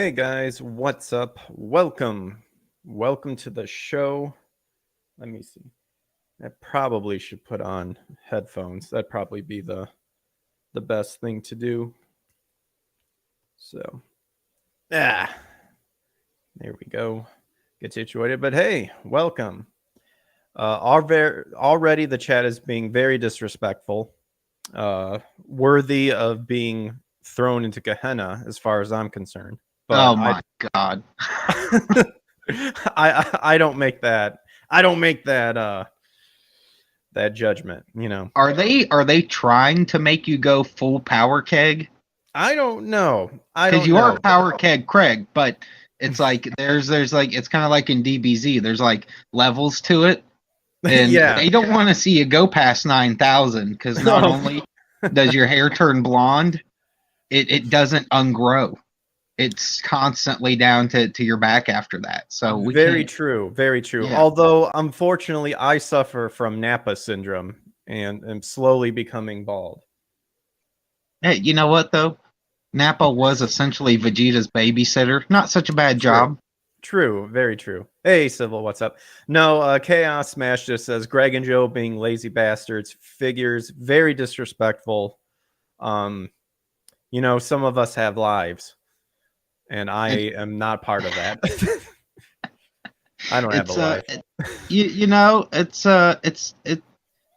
Hey guys, what's up? Welcome to the show. Let me see. I probably should put on headphones. That'd probably be the best thing to do. So, ah, there we go. Get situated. But hey, welcome. Already the chat is being very disrespectful, worthy of being thrown into Gehenna, as far as I'm concerned. But Oh my God. I don't make that. I don't make that judgment. Are they trying to make you go full power keg? I don't know. I Because don't you know. are power keg Craig, but it's like there's like it's kind of like in DBZ. There's like levels to it, and Yeah. they don't want to see you go past 9,000 because not only does your hair turn blonde, it doesn't ungrow. It's constantly down to your back after that. So we Very can't. true. Very true. Yeah. Although unfortunately, I suffer from Napa syndrome and am slowly becoming bald. Hey, you know what though? Nappa was essentially Vegeta's babysitter. Not such a bad job. True, very true. Hey, Civil, what's up? No, Chaos Smash just says Greg and Joe being lazy bastards, figures, very disrespectful. Some of us have lives, and I am not part of that. I don't have a life.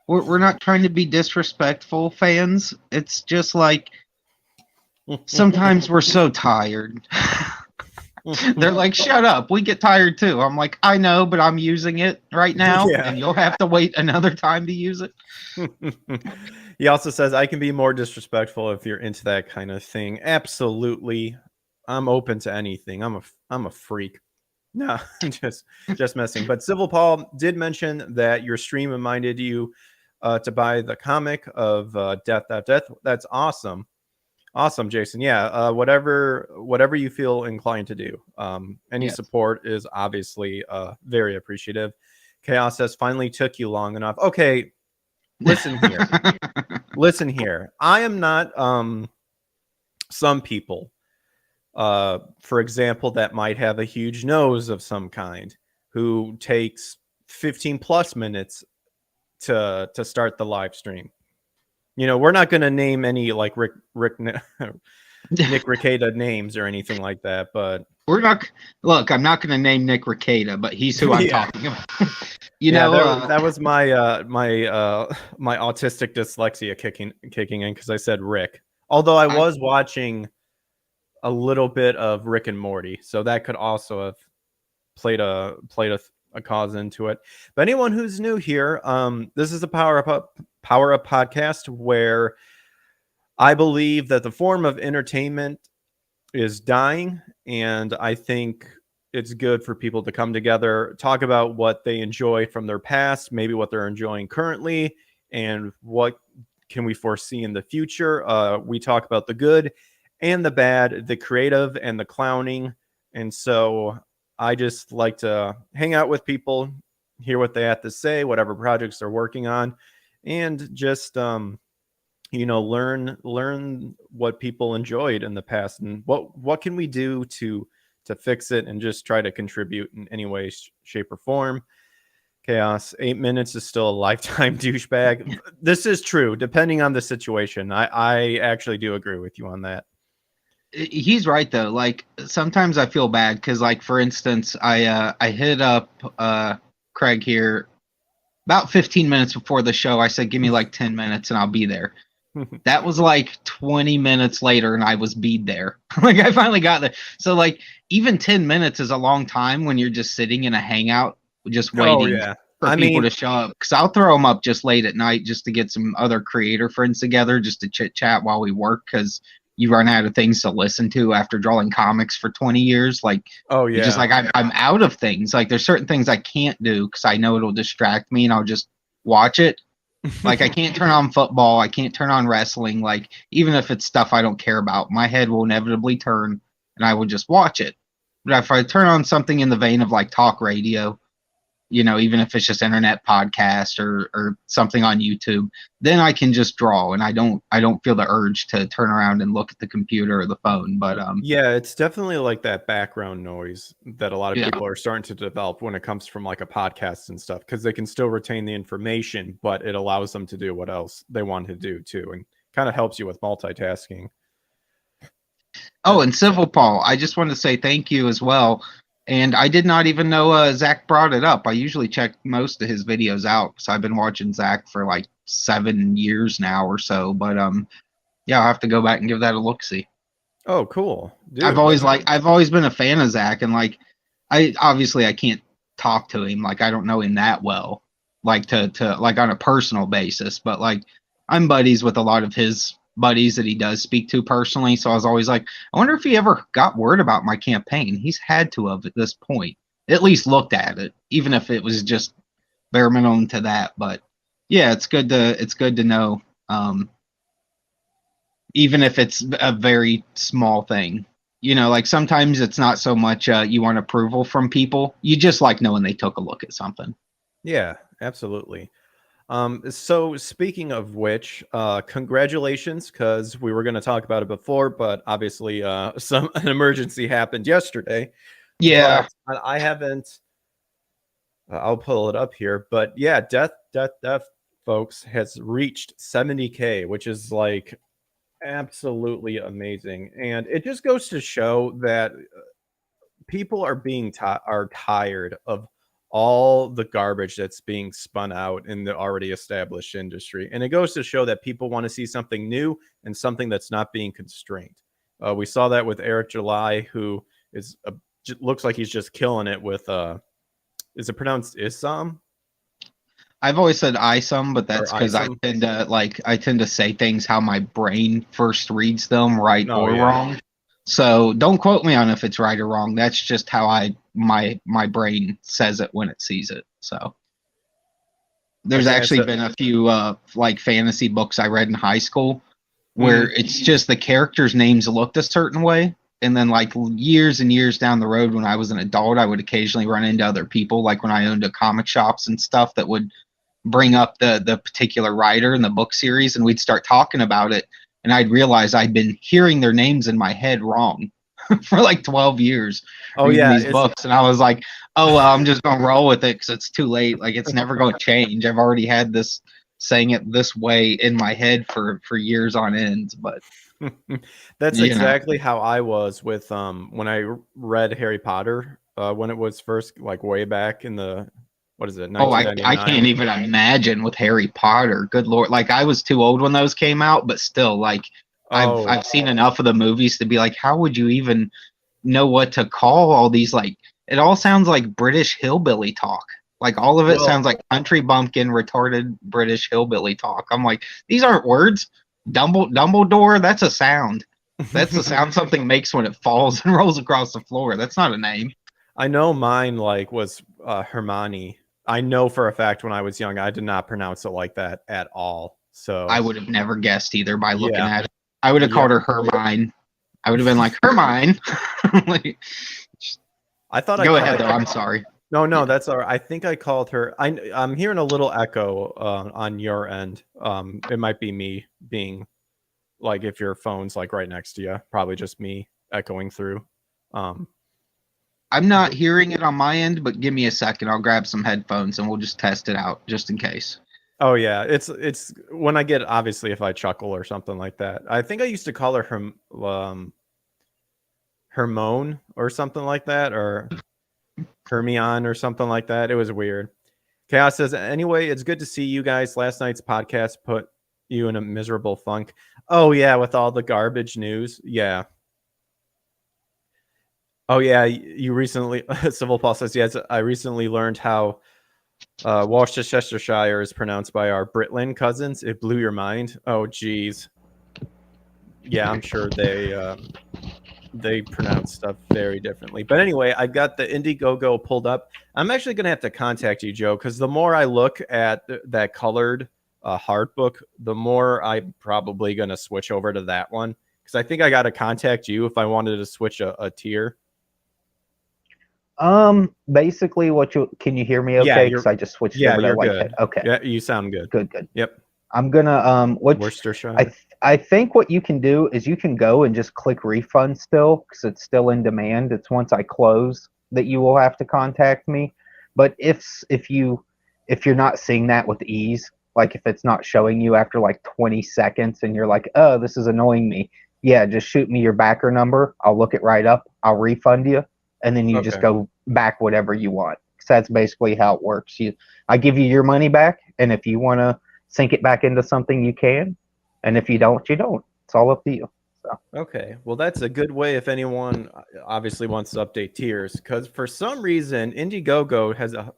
We're not trying to be disrespectful, fans. It's just like sometimes we're so tired. They're like, shut up. We get tired too. I'm like, I know, but I'm using it right now, and you'll have to wait another time to use it. He also says, I can be more disrespectful if you're into that kind of thing. Absolutely. I'm open to anything. I'm a freak. No, just messing. But Civil Paul did mention that your stream reminded you to buy the comic of Death. That's awesome. Awesome, Jason. Yeah, whatever you feel inclined to do. Any support is obviously very appreciative. Chaos says, finally took you long enough. Okay, listen here. Listen here. I am not some people, for example, that might have a huge nose of some kind, who takes 15 plus minutes to start the live stream. We're not going to name any like Nick Rekieta names or anything like that, but we're not. Look, I'm not going to name Nick Rekieta, but he's who I'm talking about. That was my my autistic dyslexia kicking in because I said Rick. Although I was watching a little bit of Rick and Morty, so that could also have played a cause into it. But anyone who's new here, this is a Power Up podcast where I believe that the form of entertainment is dying, and I think it's good for people to come together, talk about what they enjoy from their past, maybe what they're enjoying currently, and what can we foresee in the future. We talk about the good and the bad, the creative and the clowning. And so I just like to hang out with people, hear what they have to say, whatever projects they're working on, and just learn what people enjoyed in the past and what can we do to fix it, and just try to contribute in any way, shape, or form. Chaos, 8 minutes is still a lifetime douchebag. This is true, depending on the situation. I actually do agree with you on that. He's right though. Like sometimes I feel bad because, like, for instance, I hit up Craig here about 15 minutes before the show. I said, give me like 10 minutes and I'll be there. That was like 20 minutes later and I was beat there. Like I finally got there. So like even 10 minutes is a long time when you're just sitting in a hangout just waiting for people to show up. Because I'll throw them up just late at night just to get some other creator friends together just to chit chat while we work, because you run out of things to listen to after drawing comics for 20 years. Like, you're just like, I'm out of things. Like there's certain things I can't do because I know it'll distract me and I'll just watch it. Like I can't turn on football. I can't turn on wrestling. Like even if it's stuff I don't care about, my head will inevitably turn and I will just watch it. But if I turn on something in the vein of like talk radio, even if it's just internet podcast or something on YouTube, then I can just draw, and I don't feel the urge to turn around and look at the computer or the phone. But yeah, it's definitely like that background noise that a lot of yeah. people are starting to develop when it comes from like a podcast and stuff, because they can still retain the information, but it allows them to do what else they want to do too, and kind of helps you with multitasking. Oh, and Civil Paul, I just wanted to say thank you as well. And I did not even know Zach brought it up. I usually check most of his videos out because I've been watching Zach for like 7 years now or so. But yeah, I'll have to go back and give that a look. See, Oh, cool, dude. I've always been a fan of Zach, and like I can't talk to him, like I don't know him that well, like to like on a personal basis, but like I'm buddies with a lot of his buddies that he does speak to personally. So I was always like, I wonder if he ever got word about my campaign. He's had to have at this point, at least looked at it, even if it was just bare minimum to that. But yeah, it's good to know, even if it's a very small thing. Like sometimes it's not so much you want approval from people. You just like knowing they took a look at something. Yeah, absolutely. So speaking of which, congratulations, because we were going to talk about it before, but obviously an emergency happened yesterday. Yeah. But I haven't. I'll pull it up here, but yeah, death, folks, has reached 70K, which is like absolutely amazing, and it just goes to show that people are are tired of all the garbage that's being spun out in the already established industry, and it goes to show that people want to see something new and something that's not being constrained. We saw that with Eric July, who is looks like he's just killing it with is it pronounced Isam? I've always said ISOM, but that's because Isam? I tend to say things how my brain first reads them, right Oh, or yeah. wrong. So don't quote me on if it's right or wrong. That's just how my brain says it when it sees it. So there's Okay, actually so been a few like fantasy books I read in high school where it's just the characters' names looked a certain way. And then like years and years down the road when I was an adult, I would occasionally run into other people, like when I owned a comic shops and stuff, that would bring up the particular writer in the book series, and we'd start talking about it, and I'd realize I'd been hearing their names in my head wrong for like 12 years oh reading yeah, these books, and I was like, oh well, I'm just gonna roll with it because it's too late. Like it's never going to change. I've already had this saying it this way in my head for years on end. But that's exactly how I was with when I read Harry Potter when it was first, like way back in the, what is it, Oh, I 1999? can't even imagine with Harry Potter. Good Lord. Like I was too old when those came out, but still, like I've seen enough of the movies to be like, how would you even know what to call all these? Like it all sounds like British hillbilly talk. Like all of it sounds like country bumpkin retarded British hillbilly talk. I'm like, these aren't words. Dumbledore, that's a sound. That's the sound something makes when it falls and rolls across the floor. That's not a name. I know mine like was Hermione. I know for a fact when I was young, I did not pronounce it like that at all. So I would have never guessed either by looking yeah, at it. I would have called her Hermine. I would have been like, Hermine. Like, I thought go ahead, though. I'm sorry. No, that's all right. I think I called her. I'm hearing a little echo on your end. It might be me being like, if your phone's like right next to you, probably just me echoing through. I'm not hearing it on my end, but give me a second. I'll grab some headphones and we'll just test it out just in case. Oh yeah, it's when I get, obviously if I chuckle or something like that. I think I used to call her Hermione or something like that, or Hermione or something like that. It was weird. Chaos says, anyway, it's good to see you guys. Last night's podcast put you in a miserable funk. Oh yeah, with all the garbage news. Yeah. Oh yeah, you recently, Civil Paul says, yes, I recently learned how Worcestershire is pronounced by our Britland cousins. It blew your mind. Oh geez. Yeah, I'm sure they pronounce stuff very differently. But anyway, I got the Indiegogo pulled up. I'm actually going to have to contact you, Joe, because the more I look at that colored hard book, the more I'm probably going to switch over to that one. Because I think I got to contact you if I wanted to switch a tier. Basically, can you hear me Yeah, okay? Because I just switched over to you're like good. okay, Yeah, you sound good. good. Yep. I'm gonna Worcestershire. I think what you can do is you can go and just click refund still because it's still in demand. It's once I close that you will have to contact me. But if you're not seeing that with ease, like if it's not showing you after like 20 seconds and you're like, oh, this is annoying me, yeah, just shoot me your backer number. I'll look it right up. I'll refund you, and then you just Okay. go back whatever you want. So that's basically how it works. I give you your money back, and if you want to sink it back into something, you can, and if you don't, you don't. It's all up to you. So. Okay. Well, that's a good way if anyone obviously wants to update tiers, because for some reason, Indiegogo has a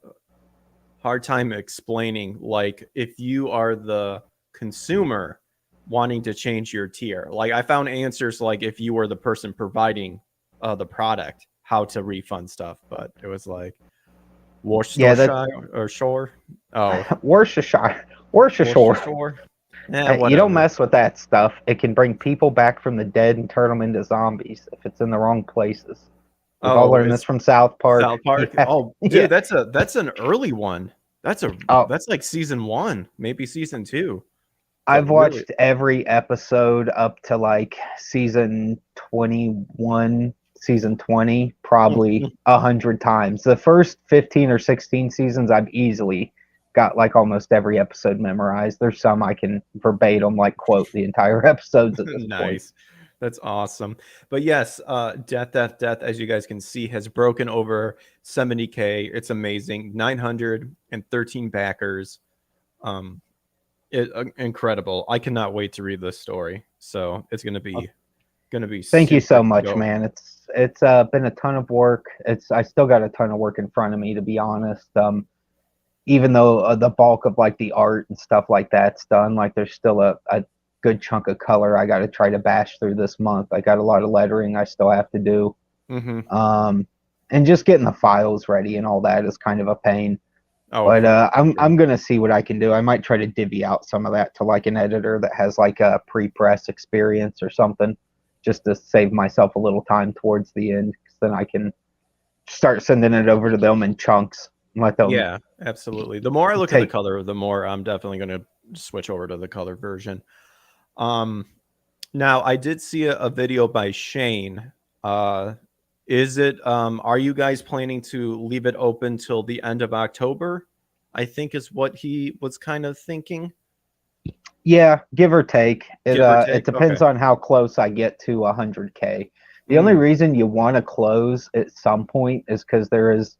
hard time explaining, like, if you are the consumer wanting to change your tier. Like, I found answers like if you were the person providing the product, how to refund stuff, but it was like Worcestershire or Shore. Oh, Worcestershire. Worcestershire. Yeah, You don't whatever. mess with that stuff. It can bring people back from the dead and turn them into zombies if it's in the wrong places. We've all Oh, learned this it's from South Park. South Park. Yeah, Oh, yeah. dude, that's an early one. Oh, That's like season 1, maybe season 2. So I've really, watched every episode up to like season 21, season 20, probably 100 times. The first 15 or 16 seasons, I've easily got like almost every episode memorized. There's some I can verbatim like quote the entire episodes at this point. nice. That's awesome. But yes, Death, as you guys can see, has broken over 70K. It's amazing. 913 backers. Um, incredible. I cannot wait to read this story. So it's gonna be Thank you so super much, dope. man. It's been a ton of work. I still got a ton of work in front of me, to be honest. Even though the bulk of like the art and stuff like that's done, like there's still a good chunk of color I got to try to bash through this month. I got a lot of lettering I still have to do. Mm-hmm. And just getting the files ready and all that is kind of a pain. Oh, But sure. I'm gonna see what I can do. I might try to divvy out some of that to like an editor that has like a pre-press experience or something, just to save myself a little time towards the end. 'Cause then I can start sending it over to them in chunks and let them Yeah, absolutely. The more I look at the take. color, the more I'm definitely going to switch over to the color version. Um, Now I did see a video by Shane. Uh, are you guys planning to leave it open till the end of October? I think is what he was kind of thinking. Yeah, give or take. Give or It take. depends Okay. on how close I get to 100K. The only Mm, reason you want to close at some point is because there is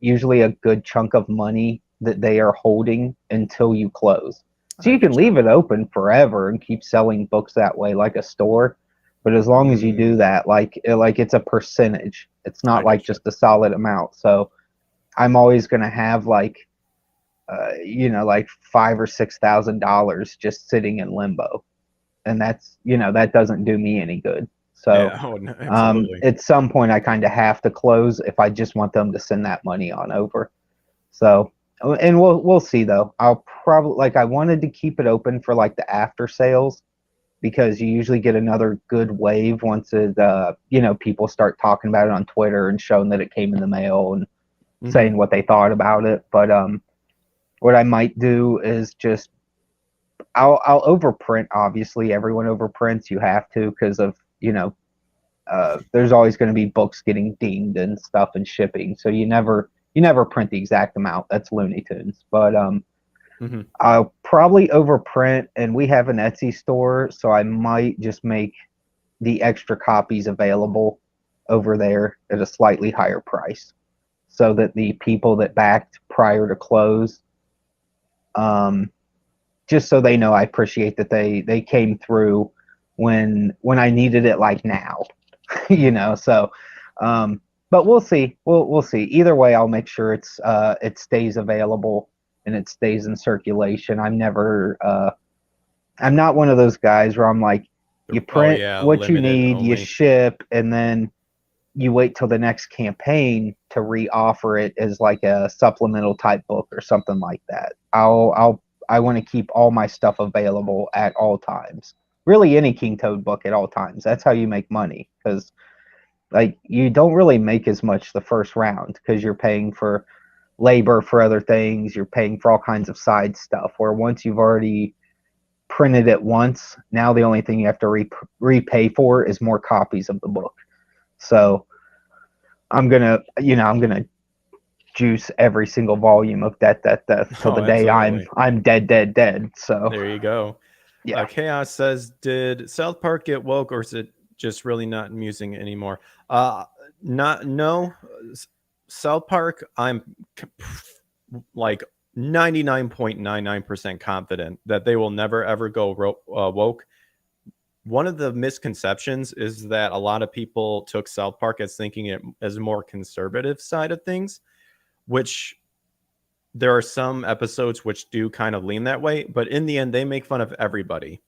usually a good chunk of money that they are holding until you close. So I you can get you. leave it open forever and keep selling books that way, like a store. But as long as you Mm, do that, like it's a percentage. It's I not like get you. just a solid amount. So I'm always gonna have like like $5,000 or $6,000 just sitting in limbo, and that doesn't do me any good. So Yeah. Oh, no, absolutely. at some point, I kind of have to close if I just want them to send that money on over. So, and we'll see though. I'll probably I wanted to keep it open for like the after sales because you usually get another good wave once people start talking about it on Twitter and showing that it came in the mail and Hmm. saying what they thought about it. But what I might do is just I'll overprint. Obviously, everyone overprints. You have to because of there's always going to be books getting deemed and stuff and shipping. So you never print the exact amount. That's Looney Tunes. But Hmm. I'll probably overprint, and we have an Etsy store, so I might just make the extra copies available over there at a slightly higher price, so that the people that backed prior to close, um, just so they know I appreciate that they came through when I needed it like now. So but we'll see. We'll see. Either way, I'll make sure it stays available and it stays in circulation. I'm not one of those guys where I'm like, you Oh print yeah, what you limited need, you only. ship, and then you wait till the next campaign to re-offer it as like a supplemental type book or something like that. I want to keep all my stuff available at all times. Really, any King Toad book at all times. That's how you make money because like you don't really make as much the first round because you're paying for labor for other things, you're paying for all kinds of side stuff, where once you've already printed it once, now the only thing you have to repay for is more copies of the book. So I'm gonna juice every single volume of Death till the day I'm dead. So there you go. Yeah. Chaos says, did South Park get woke, or is it just really not amusing anymore? No. South Park, I'm like 99.99% confident that they will never ever go woke. One of the misconceptions is that a lot of people took South Park as thinking it as a more conservative side of things, which there are some episodes which do kind of lean that way, but in the end, they make fun of everybody.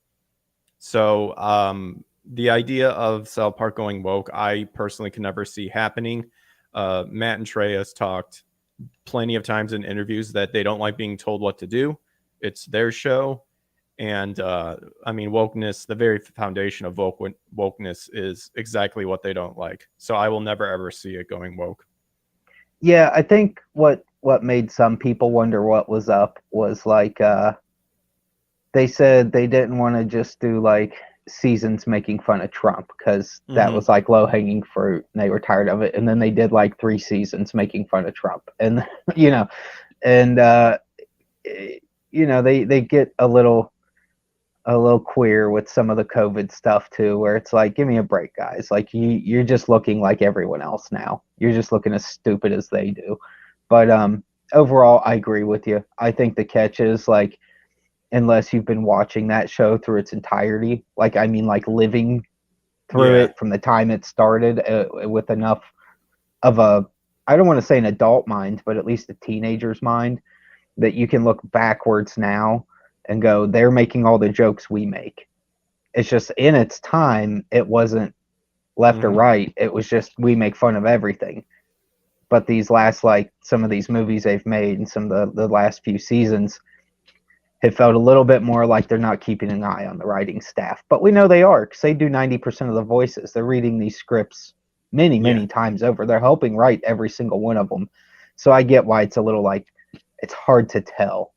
So the idea of South Park going woke, I personally can never see happening. Matt and Trey has talked plenty of times in interviews that they don't like being told what to do. It's their show. And I mean, wokeness, the very foundation of wokeness is exactly what they don't like. So I will never, ever see it going woke. Yeah, I think what made some people wonder what was up was like they said they didn't want to just do like seasons making fun of Trump because that was like low hanging fruit and they were tired of it. And then they did like 3 seasons making fun of Trump. And they get a little queer with some of the COVID stuff too, where it's like, give me a break, guys. Like you're just looking like everyone else now. You're just looking as stupid as they do. But overall, I agree with you. I think the catch is like, unless you've been watching that show through its entirety, like living through it from the time it started with enough of I don't want to say an adult mind, but at least a teenager's mind, that you can look backwards now and go, they're making all the jokes we make. It's just in its time, it wasn't left or right. It was just, we make fun of everything. But these last, like some of these movies they've made and some of the last few seasons, it felt a little bit more like they're not keeping an eye on the writing staff. But we know they are, because they do 90% of the voices. They're reading these scripts many times over. They're helping write every single one of them. So I get why it's a little like, it's hard to tell.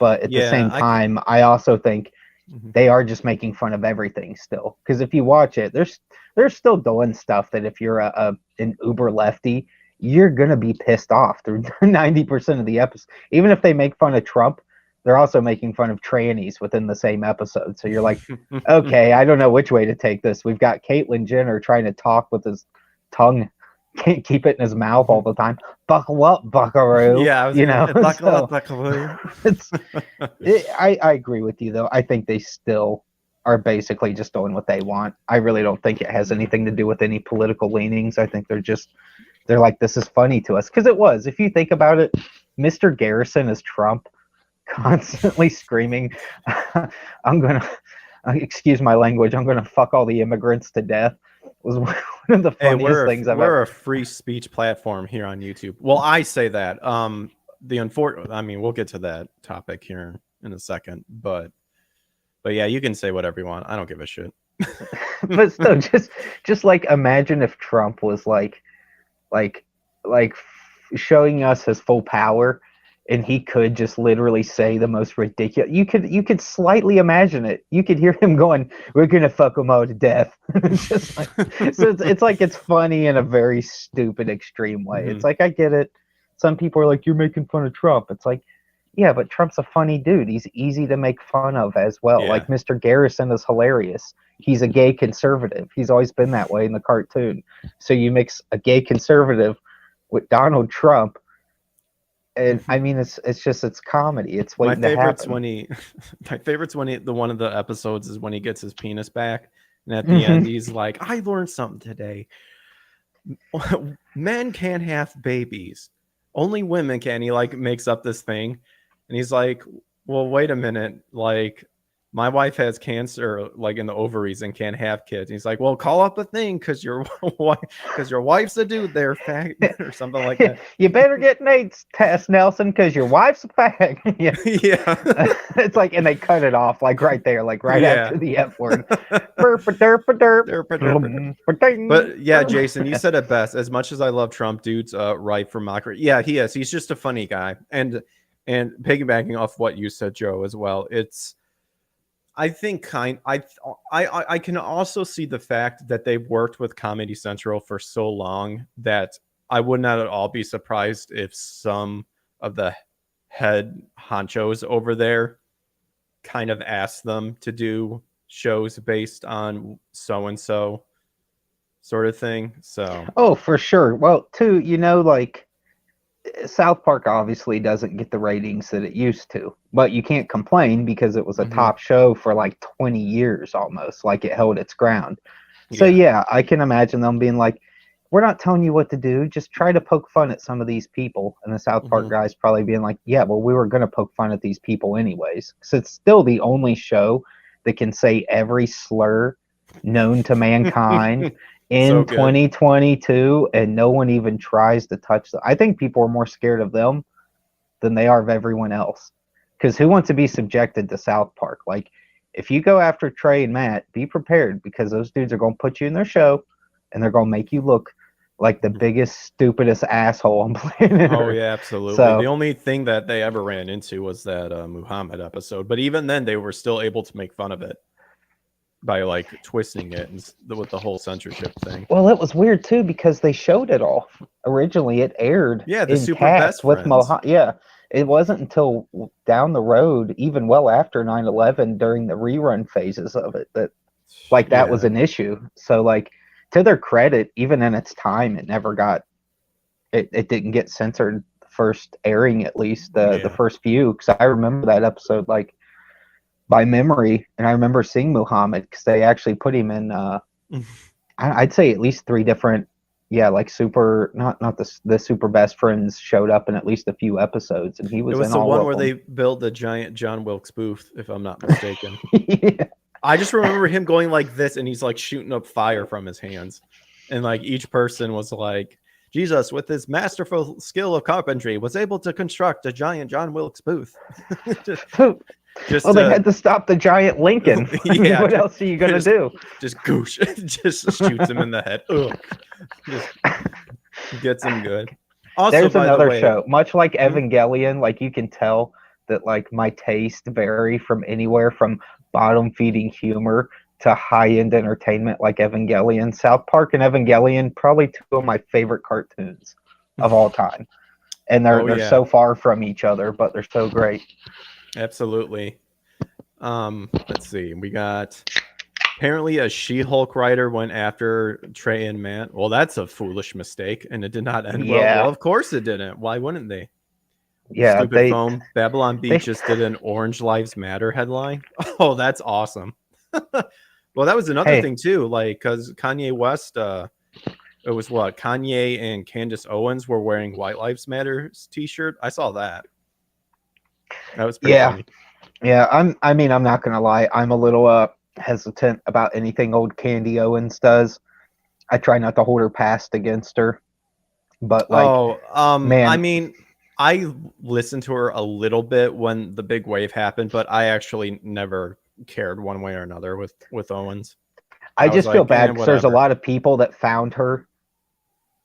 But at the same time, I also think they are just making fun of everything still. Because if you watch it, they're still doing stuff that if you're an uber lefty, you're going to be pissed off through 90% of the episodes. Even if they make fun of Trump, they're also making fun of trannies within the same episode. So you're like, okay, I don't know which way to take this. We've got Caitlyn Jenner trying to talk with his tongue, can't keep it in his mouth all the time. Buckle up, buckaroo. Yeah, I was buckle up, buckaroo. I agree with you, though. I think they still are basically just doing what they want. I really don't think it has anything to do with any political leanings. I think they're like, this is funny to us. Because it was. If you think about it, Mr. Garrison is Trump constantly screaming, I'm going to, excuse my language, I'm going to fuck all the immigrants to death. Was one of the funniest things I've ever. We're a free speech platform here on YouTube. Well, I say that. We'll get to that topic here in a second, but yeah, you can say whatever you want. I don't give a shit. But still, just like imagine if Trump was like showing us his full power, and he could just literally say the most ridiculous. You could slightly imagine it. You could hear him going, "We're gonna fuck them all to death." Just like, so it's like it's funny in a very stupid, extreme way. It's like, I get it. Some people are like, "You're making fun of Trump." It's like, yeah, but Trump's a funny dude. He's easy to make fun of as well. Yeah. Like Mr. Garrison is hilarious. He's a gay conservative. He's always been that way in the cartoon. So you mix a gay conservative with Donald Trump. And I mean, it's comedy. It's waiting to happen. My favorite's when one of the episodes is when he gets his penis back, and at the end he's like, "I learned something today. Men can't have babies. Only women can." He like makes up this thing, and he's like, "Well, wait a minute. Like, my wife has cancer like in the ovaries and can't have kids. And he's like, well, call up a thing because your wife's a dude there, fag, or something like that. You better get an AIDS test, Nelson, because your wife's a fag. Yeah. Yeah. It's like, and they cut it off like right there, like right after the F word. But yeah, Jason, you said it best. As much as I love Trump, dude's right for mockery. Yeah, he is. He's just a funny guy. And piggybacking off what you said, Joe, as well. I think I can also see the fact that they've worked with Comedy Central for so long that I would not at all be surprised if some of the head honchos over there kind of asked them to do shows based on so and so sort of thing. So oh, for sure. Well, too, like South Park obviously doesn't get the ratings that it used to, but you can't complain because it was a top show for like 20 years almost, like it held its ground. So yeah, I can imagine them being like, we're not telling you what to do, just try to poke fun at some of these people. And the South Park guys probably being like, yeah, well, we were going to poke fun at these people anyways. Because it's still the only show that can say every slur known to mankind in 2022, and no one even tries to touch them. I think people are more scared of them than they are of everyone else. Because who wants to be subjected to South Park? Like, if you go after Trey and Matt, be prepared, because those dudes are going to put you in their show, and they're going to make you look like the biggest, stupidest asshole on planet Earth. Oh, yeah, absolutely. So, the only thing that they ever ran into was that Muhammad episode. But even then, they were still able to make fun of it by like twisting it and with the whole censorship thing. Well, it was weird too because they showed it all. Originally, it aired the Super Best with Muhammad. Yeah, it wasn't until down the road, even well after 9/11, during the rerun phases of it, that that was an issue. So like, to their credit, even in its time, it never got it didn't get censored the first airing, at least the first few, because I remember that episode like by memory, and I remember seeing Muhammad because they actually put him in I'd say at least 3 different like super not the Super Best Friends showed up in at least a few episodes, and he was in all of them. It was the one where they built the giant John Wilkes Booth, if I'm not mistaken. I just remember him going like this, and he's like shooting up fire from his hands, and like each person was like, Jesus, with his masterful skill of carpentry, was able to construct a giant John Wilkes Booth. They had to stop the giant Lincoln. What else are you gonna do? Just goosh, just shoots him in the head. Just gets him good. Also, there's another show, much like Evangelion. Like, you can tell that like my taste vary from anywhere from bottom feeding humor to high end entertainment, like Evangelion. South Park and Evangelion, probably 2 of my favorite cartoons of all time, and they're so far from each other, but they're so great. Absolutely. Let's see. We got apparently a She-Hulk writer went after Trey and Matt. Well, that's a foolish mistake, and it did not end well. Well, of course it didn't. Why wouldn't they? Yeah, Stupid foam. Babylon Beach just did an Orange Lives Matter headline. Oh, that's awesome. Well, that was another thing too. Like, because Kanye West, it was what Kanye and Candace Owens were wearing White Lives Matter t-shirt. I saw that. That was pretty funny. Yeah, I'm not gonna lie. I'm a little hesitant about anything old Candy Owens does. I try not to hold her past against her. But like, man, I mean, I listened to her a little bit when the big wave happened, but I actually never cared one way or another with Owens. I just feel bad because there's a lot of people that found her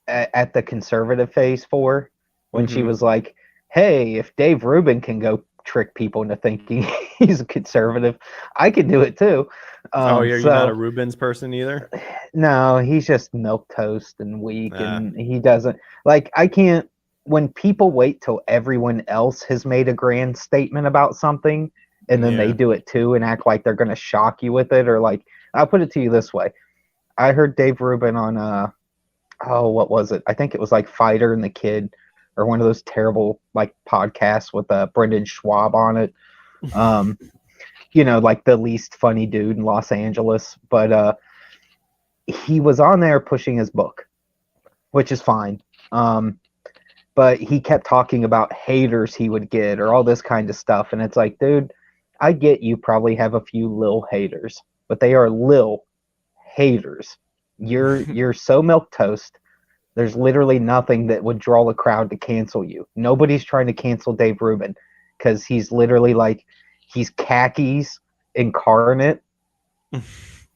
at the conservative phase for when she was like, hey, if Dave Rubin can go trick people into thinking he's a conservative, I could do it too. You're not a Rubin's person either? No, he's just milquetoast and weak, and he doesn't like. I can't. When people wait till everyone else has made a grand statement about something, and then they do it too, and act like they're going to shock you with it, or like, I'll put it to you this way: I heard Dave Rubin on what was it? I think it was like Fighter and the Kid, or one of those terrible like podcasts with Brendan Schwab on it. Like the least funny dude in Los Angeles. But he was on there pushing his book, which is fine. But he kept talking about haters he would get or all this kind of stuff. And it's like, dude, I get you probably have a few lil haters, but they are lil haters. You're so milquetoast. There's literally nothing that would draw a crowd to cancel you. Nobody's trying to cancel Dave Rubin because he's literally like he's khakis incarnate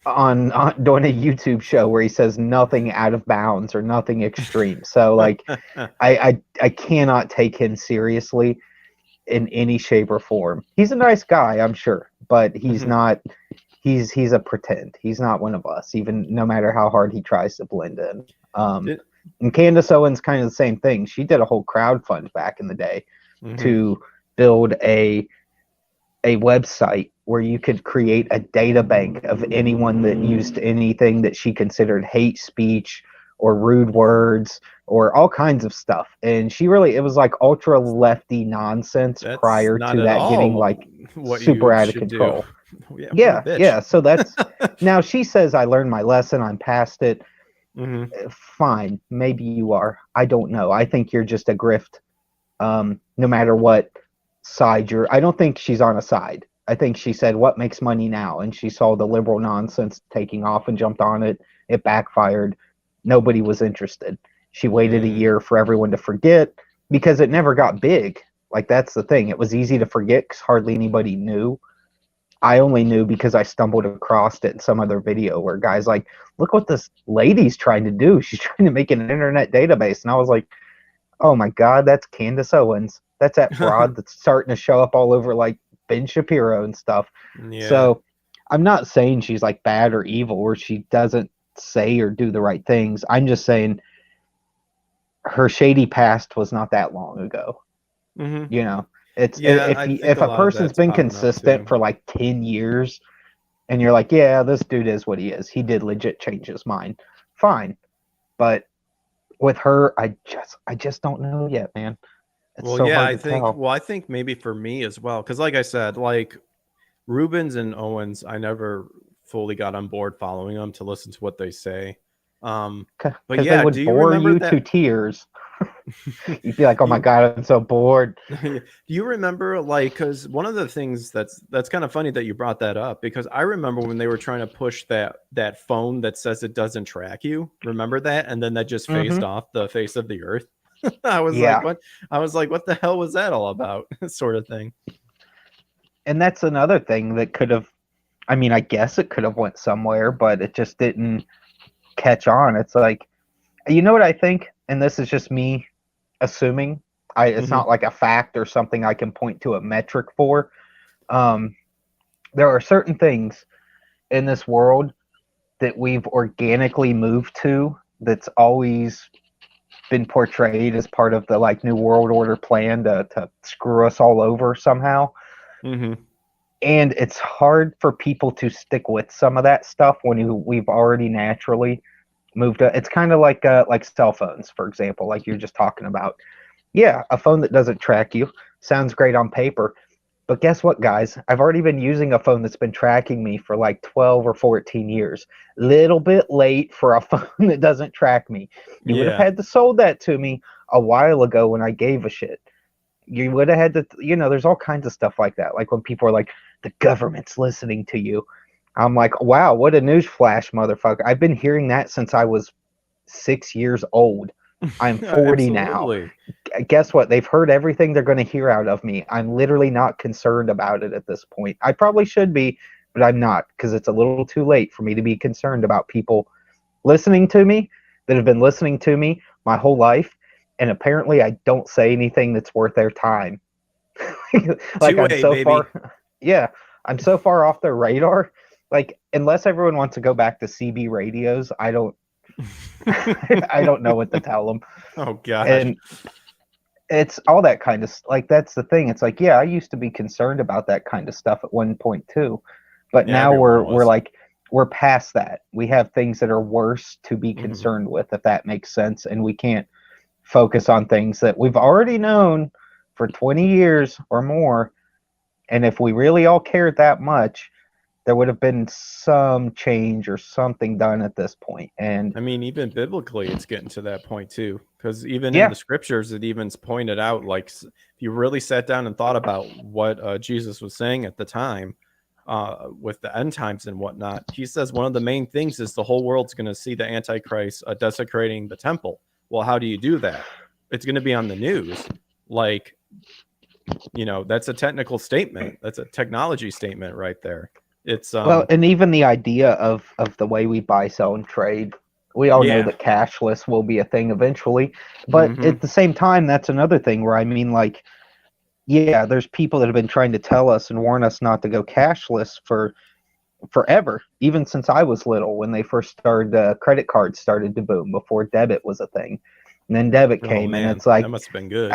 on doing a YouTube show where he says nothing out of bounds or nothing extreme. So like I cannot take him seriously in any shape or form. He's a nice guy, I'm sure, but he's not he's a pretend. He's not one of us, even no matter how hard he tries to blend in. And Candace Owens kind of the same thing. She did a whole crowdfund back in the day to build a website where you could create a data bank of anyone that used anything that she considered hate speech or rude words or all kinds of stuff. And she really, it was like ultra lefty nonsense prior to that getting like super out of control. Yeah. So that's now she says, I learned my lesson. I'm past it. Fine. Maybe you are. I don't know. I think you're just a grift. No matter what side I don't think she's on a side. I think she said, what makes money now? And she saw the liberal nonsense taking off and jumped on it. It backfired. Nobody was interested. She waited a year for everyone to forget because it never got big. Like, that's the thing. It was easy to forget because hardly anybody knew. I only knew because I stumbled across it in some other video where guys like, look what this lady's trying to do. She's trying to make an internet database. And I was like, oh my God, that's Candace Owens. That's that broad that's starting to show up all over like Ben Shapiro and stuff. So I'm not saying she's like bad or evil or she doesn't say or do the right things. I'm just saying her shady past was not that long ago. You know, it's if a person's been consistent for like 10 years and you're like, yeah, this dude is what he is. He did legit change his mind. Fine. But with her, I just don't know yet, man. It's so hard to tell. I think maybe for me as well, because like I said, like Rubens and Owens, I never fully got on board following them to listen to what they say. But yeah, they would bore you to tears. You'd be like, oh my God, I'm so bored. Do you remember, like, because one of the things that's kind of funny that you brought that up, because I remember when they were trying to push that phone that says it doesn't track you. Remember that? And then that just phased off the face of the earth. I was like, what? I was like, what the hell was that all about? Sort of thing. And that's another thing that could have, I mean, I guess it could have went somewhere, but it just didn't catch on. It's like, you know what I think? And this is just me assuming. It's not like a fact or something I can point to a metric for. There are certain things in this world that we've organically moved to that's always been portrayed as part of the like New World Order plan to screw us all over somehow. And it's hard for people to stick with some of that stuff when we've already naturally moved. It's kind of like cell phones, for example, like you're just talking about. Yeah, a phone that doesn't track you sounds great on paper. But guess what, guys? I've already been using a phone that's been tracking me for like 12 or 14 years. Little bit late for a phone that doesn't track me. You would have had to sold that to me a while ago when I gave a shit. You would have had to, there's all kinds of stuff like that. Like when people are like, the government's listening to you. I'm like, wow, what a newsflash, motherfucker. I've been hearing that since I was 6 years old. I'm 40 now. Guess what? They've heard everything they're going to hear out of me. I'm literally not concerned about it at this point. I probably should be, but I'm not, because it's a little too late for me to be concerned about people listening to me that have been listening to me my whole life. And apparently I don't say anything that's worth their time. Like I'm so far. Yeah, I'm so far off their radar. Like, unless everyone wants to go back to CB radios, I don't know what to tell them. Oh God. And it's all that kind of, like, that's the thing. It's like, yeah, I used to be concerned about that kind of stuff at one point too, but now we're past that. We have things that are worse to be concerned with, if that makes sense. And we can't focus on things that we've already known for 20 years or more. And if we really all cared that much, there would have been some change or something done at this point. And I mean, even biblically, it's getting to that point too, because even Yeah. in the scriptures, it even's pointed out, like, if you really sat down and thought about what Jesus was saying at the time, with the end times and whatnot, he says one of the main things is the whole world's going to see the Antichrist desecrating the temple. Well, how do you do that? It's going to be on the news. Like, that's a technical statement. That's a technology statement right there. It's well, and even the idea of the way we buy, sell, and trade, we all know Yeah. that cashless will be a thing eventually. But Mhm. at the same time, that's another thing where I mean, like, yeah, there's people that have been trying to tell us and warn us not to go cashless for forever, even since I was little, when they first started, credit cards started to boom before debit was a thing. And then debit came, and it's like, that must have been good.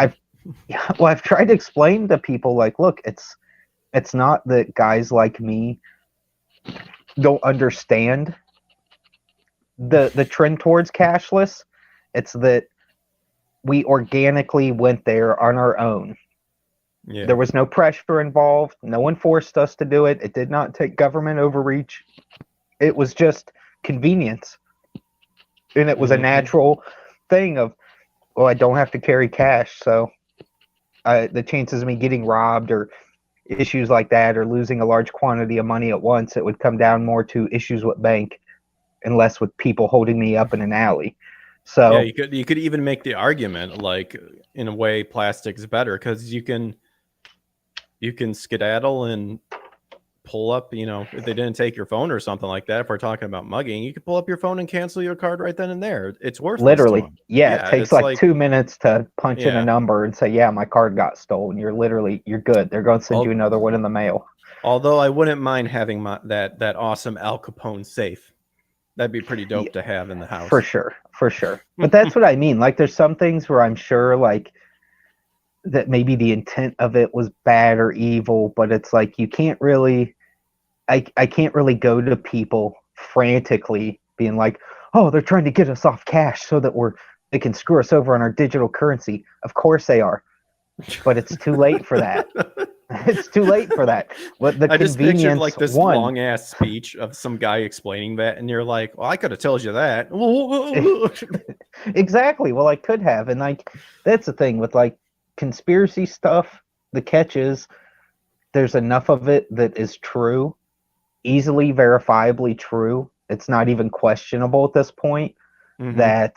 I've tried to explain to people, like, look, it's not that guys like me don't understand the trend towards cashless. It's that we organically went there on our own. Yeah. There was no pressure involved. No one forced us to do it. It did not take government overreach. It was just convenience. And it was a natural thing of, well, I don't have to carry cash, so the chances of me getting robbed or issues like that or losing a large quantity of money at once, it would come down more to issues with bank and less with people holding me up in an alley. So yeah, you could even make the argument, like, in a way, plastic's better because you can skedaddle and pull up, if they didn't take your phone or something like that. If we're talking about mugging, you could pull up your phone and cancel your card right then and there. It's worthless. literally, to them. yeah, it takes it's like 2 minutes to punch in Yeah. a number and say, yeah, my card got stolen. You're good. They're going to send you another one in the mail. Although I wouldn't mind having that awesome Al Capone safe. That'd be pretty dope to have in the house. For sure. But that's what I mean. Like, there's some things where I'm sure, like, that maybe the intent of it was bad or evil, but it's like you can't really, I can't really go to people frantically being like, oh, they're trying to get us off cash so that they can screw us over on our digital currency. Of course they are, but it's too late for that. It's too late for that. But the I just pictured convenience like this long ass speech of some guy explaining that, and you're like, well, I could have told you that. Exactly. Well, I could have, and like that's the thing with like conspiracy stuff. The catch is there's enough of it that is true, easily verifiably true. It's not even questionable at this point. That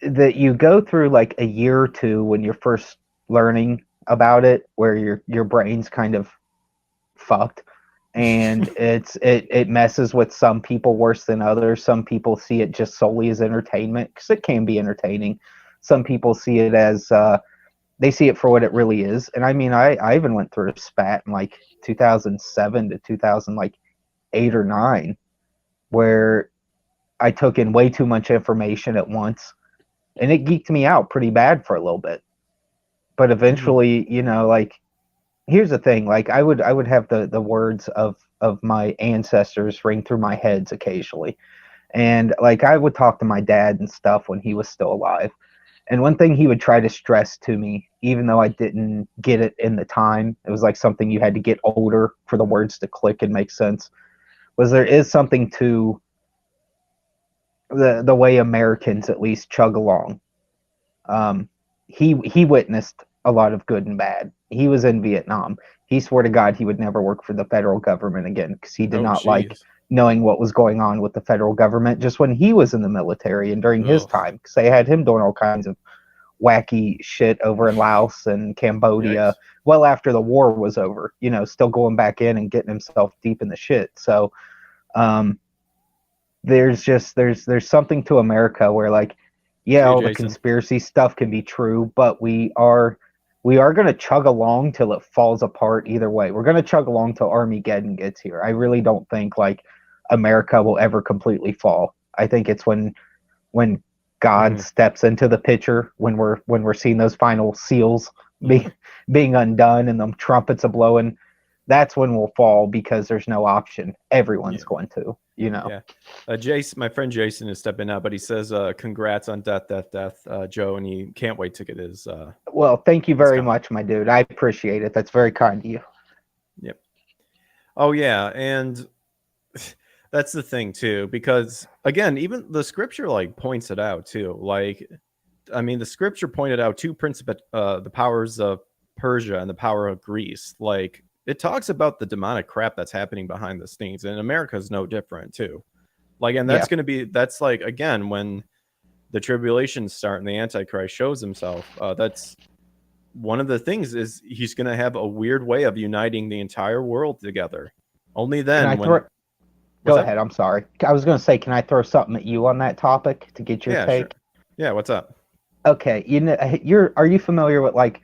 that you go through like a year or two when you're first learning about it, where your brain's kind of fucked, and it messes with some people worse than others. Some people see it just solely as entertainment, because it can be entertaining. Some people see it as they see it for what it really is. And I mean, I even went through a spat in like 2007 to 2008 or 9 where I took in way too much information at once, and it geeked me out pretty bad for a little bit. But eventually, like, here's the thing, like I would have the words of my ancestors ring through my heads occasionally. And like I would talk to my dad and stuff when he was still alive. And one thing he would try to stress to me, even though I didn't get it in the time, it was like something you had to get older for the words to click and make sense, was there is something to the way Americans at least chug along. He witnessed a lot of good and bad. He was in Vietnam. He swore to God he would never work for the federal government again because he did not like knowing what was going on with the federal government just when he was in the military and during his time, because they had him doing all kinds of wacky shit over in Laos and Cambodia. Well, after the war was over, still going back in and getting himself deep in the shit. So there's something to America where, like, yeah, all the conspiracy stuff can be true, but we are going to chug along till it falls apart either way. We're going to chug along till Armageddon gets here. I really don't think like America will ever completely fall. I think it's when God steps into the picture, when we're seeing those final seals being undone and the trumpets are blowing, that's when we'll fall, because there's no option. Everyone's going to, Yeah. Jason, my friend Jason is stepping out, but he says, congrats on death, Joe, and he can't wait to get his. Well, thank you very much, my dude. I appreciate it. That's very kind of you. Yep. Oh yeah, and that's the thing too, because again, even the scripture like points it out too. Like, I mean, the scripture pointed out the powers of Persia and the power of Greece. Like, it talks about the demonic crap that's happening behind the scenes, and America is no different too. Like, and Yeah. that's like, again, when the tribulations start and the Antichrist shows himself. That's one of the things, is he's going to have a weird way of uniting the entire world together. Only Can I then, throw? when what's Go up? ahead. I'm sorry. I was going to say, can I throw something at you on that topic to get your Yeah, sure. take? Yeah, what's up? Okay. Are you familiar with like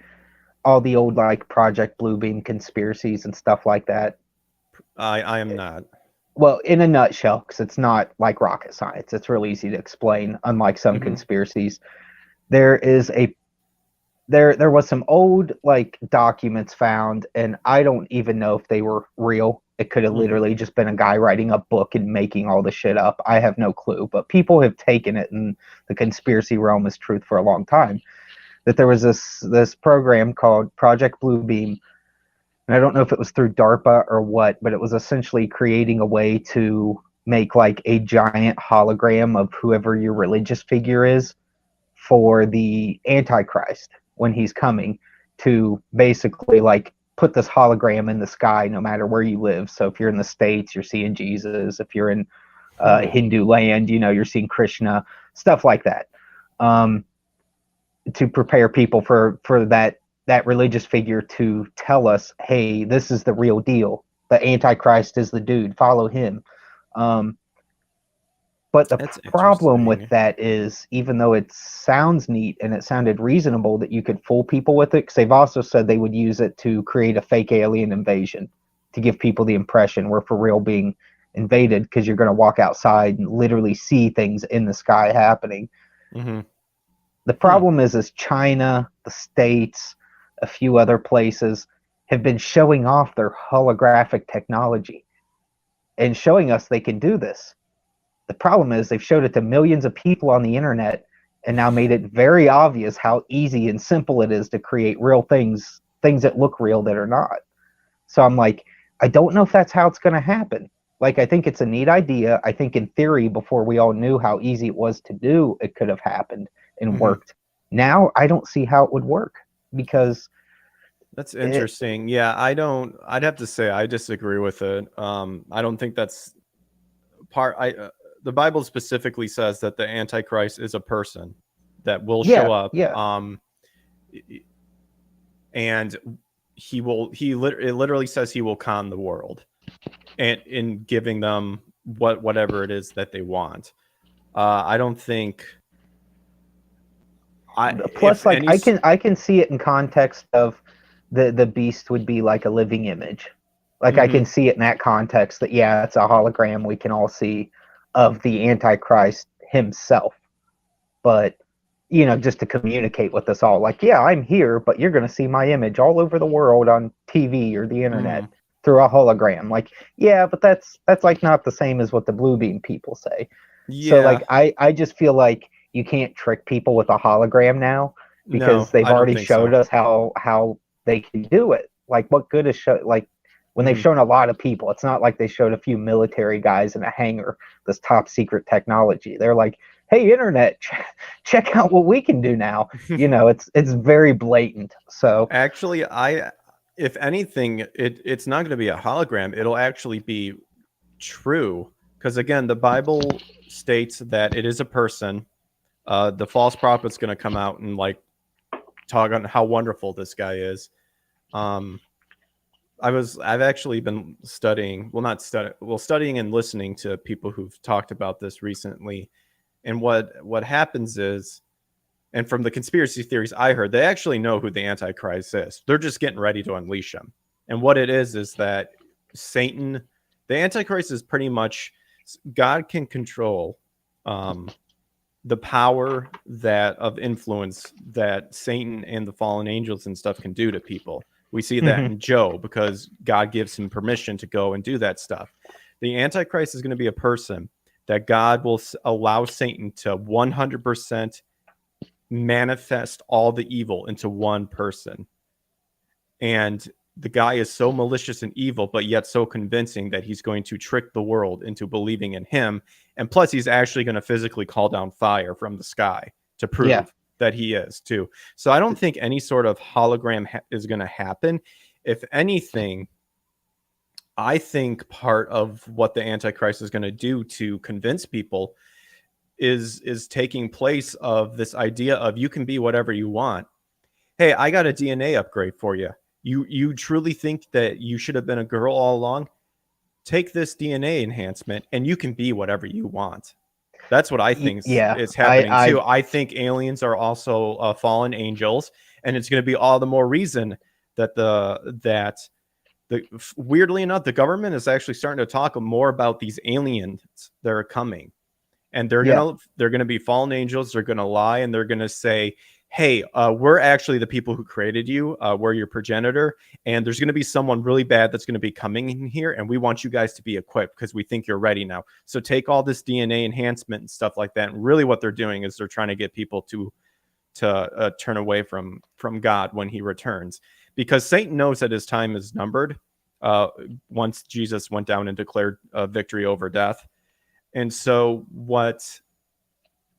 all the old like Project Bluebeam conspiracies and stuff like that? I am not. Well, in a nutshell, because it's not like rocket science. It's real easy to explain. Unlike some Hmm. conspiracies, there is a there was some old like documents found, and I don't even know if they were real. It could have Hmm. literally just been a guy writing a book and making all the shit up. I have no clue, but people have taken it in the conspiracy realm as truth for a long time. That there was this program called Project Bluebeam, and I don't know if it was through DARPA or what, but it was essentially creating a way to make like a giant hologram of whoever your religious figure is for the Antichrist when he's coming, to basically like put this hologram in the sky no matter where you live. So if you're in the States, you're seeing Jesus. If you're in Hmm. Hindu land, you're seeing Krishna, stuff like that. Um, to prepare people for that religious figure to tell us, hey, this is the real deal. The Antichrist is the dude. Follow him. Um, but the That's problem with interesting. that is, even though it sounds neat and it sounded reasonable that you could fool people with it, because they've also said they would use it to create a fake alien invasion to give people the impression we're for real being invaded, because you're going to walk outside and literally see things in the sky happening. Hmm. The Hmm. problem is China, the States, a few other places have been showing off their holographic technology and showing us they can do this. The problem is they've showed it to millions of people on the internet and now made it very obvious how easy and simple it is to create real things that look real that are not. So I'm like, I don't know if that's how it's going to happen. Like, I think it's a neat idea. I think in theory, before we all knew how easy it was to do, it could have happened and Hmm. worked. Now I don't see how it would work, because That's it, interesting. Yeah, I don't. I'd have to say I disagree with it. I don't think that's part. The Bible specifically says that the Antichrist is a person that will yeah, show up. yeah. And he will. It literally says he will con the world, and in giving them whatever it is that they want. I don't think. If Plus, like, any. I can see it in context of the beast would be like a living image. Like, I Mhm. can see it in that context that, yeah, it's a hologram we can all see of the Antichrist himself. But, just to communicate with us all, like, yeah, I'm here, but you're going to see my image all over the world on TV or the internet Mhm. through a hologram. Like, yeah, but that's like not the same as what the blue beam people say. So, Yeah. like, I just feel like you can't trick people with a hologram now, No, because they've I don't already think showed so. us how they can do it. Like, what good is like when they've Mhm. shown a lot of people? It's not like they showed a few military guys in a hangar this top secret technology. They're like, hey, internet, check out what we can do now. It's very blatant. So Actually, if anything, it's not going to be a hologram. It'll actually be true, because again, the Bible states that it is a person. The false prophet's going to come out and like talk on how wonderful this guy is. Um, I've actually been studying, well, not study, well, studying and listening to people who've talked about this recently. And what happens is, and from the conspiracy theories I heard, they actually know who the Antichrist is. They're just getting ready to unleash him. And what it is that Satan, the Antichrist is pretty much, God can control the power that of influence that Satan and the fallen angels and stuff can do to people. We see that mhm. in Job, because God gives him permission to go and do that stuff. The Antichrist is going to be a person that God will allow Satan to 100% manifest all the evil into one person. And the guy is so malicious and evil, but yet so convincing that he's going to trick the world into believing in him. And plus, he's actually going to physically call down fire from the sky to prove that he is too. So I don't think any sort of hologram is going to happen. If anything, I think part of what the Antichrist is going to do to convince people is taking place of this idea of you can be whatever you want. Hey, I got a DNA upgrade for you. You truly think that you should have been a girl all along? Take this DNA enhancement and you can be whatever you want. That's what I think is happening too. I think aliens are also fallen angels, and it's going to be all the more reason that weirdly enough, the government is actually starting to talk more about these aliens that are coming, and they're gonna be fallen angels. They're gonna lie, and they're gonna say, hey, we're actually the people who created you. We're your progenitor. And there's going to be someone really bad that's going to be coming in here. And we want you guys to be equipped because we think you're ready now. So take all this DNA enhancement and stuff like that. And really what they're doing is they're trying to get people to turn away from God when he returns. Because Satan knows that his time is numbered once Jesus went down and declared victory over death. And so what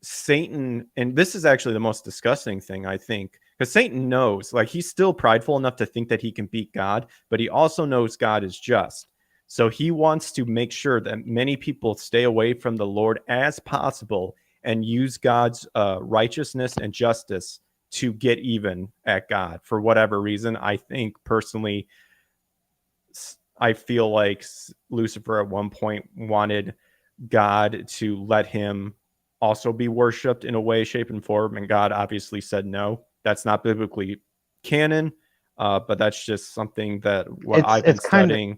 Satan, and this is actually the most disgusting thing, I think, because Satan knows, like, he's still prideful enough to think that he can beat God, but he also knows God is just. So he wants to make sure that many people stay away from the Lord as possible and use God's righteousness and justice to get even at God for whatever reason. I think personally, I feel like Lucifer at one point wanted God to let him also be worshipped in a way, shape, and form, and God obviously said no. That's not biblically canon, but that's just something that I've been studying.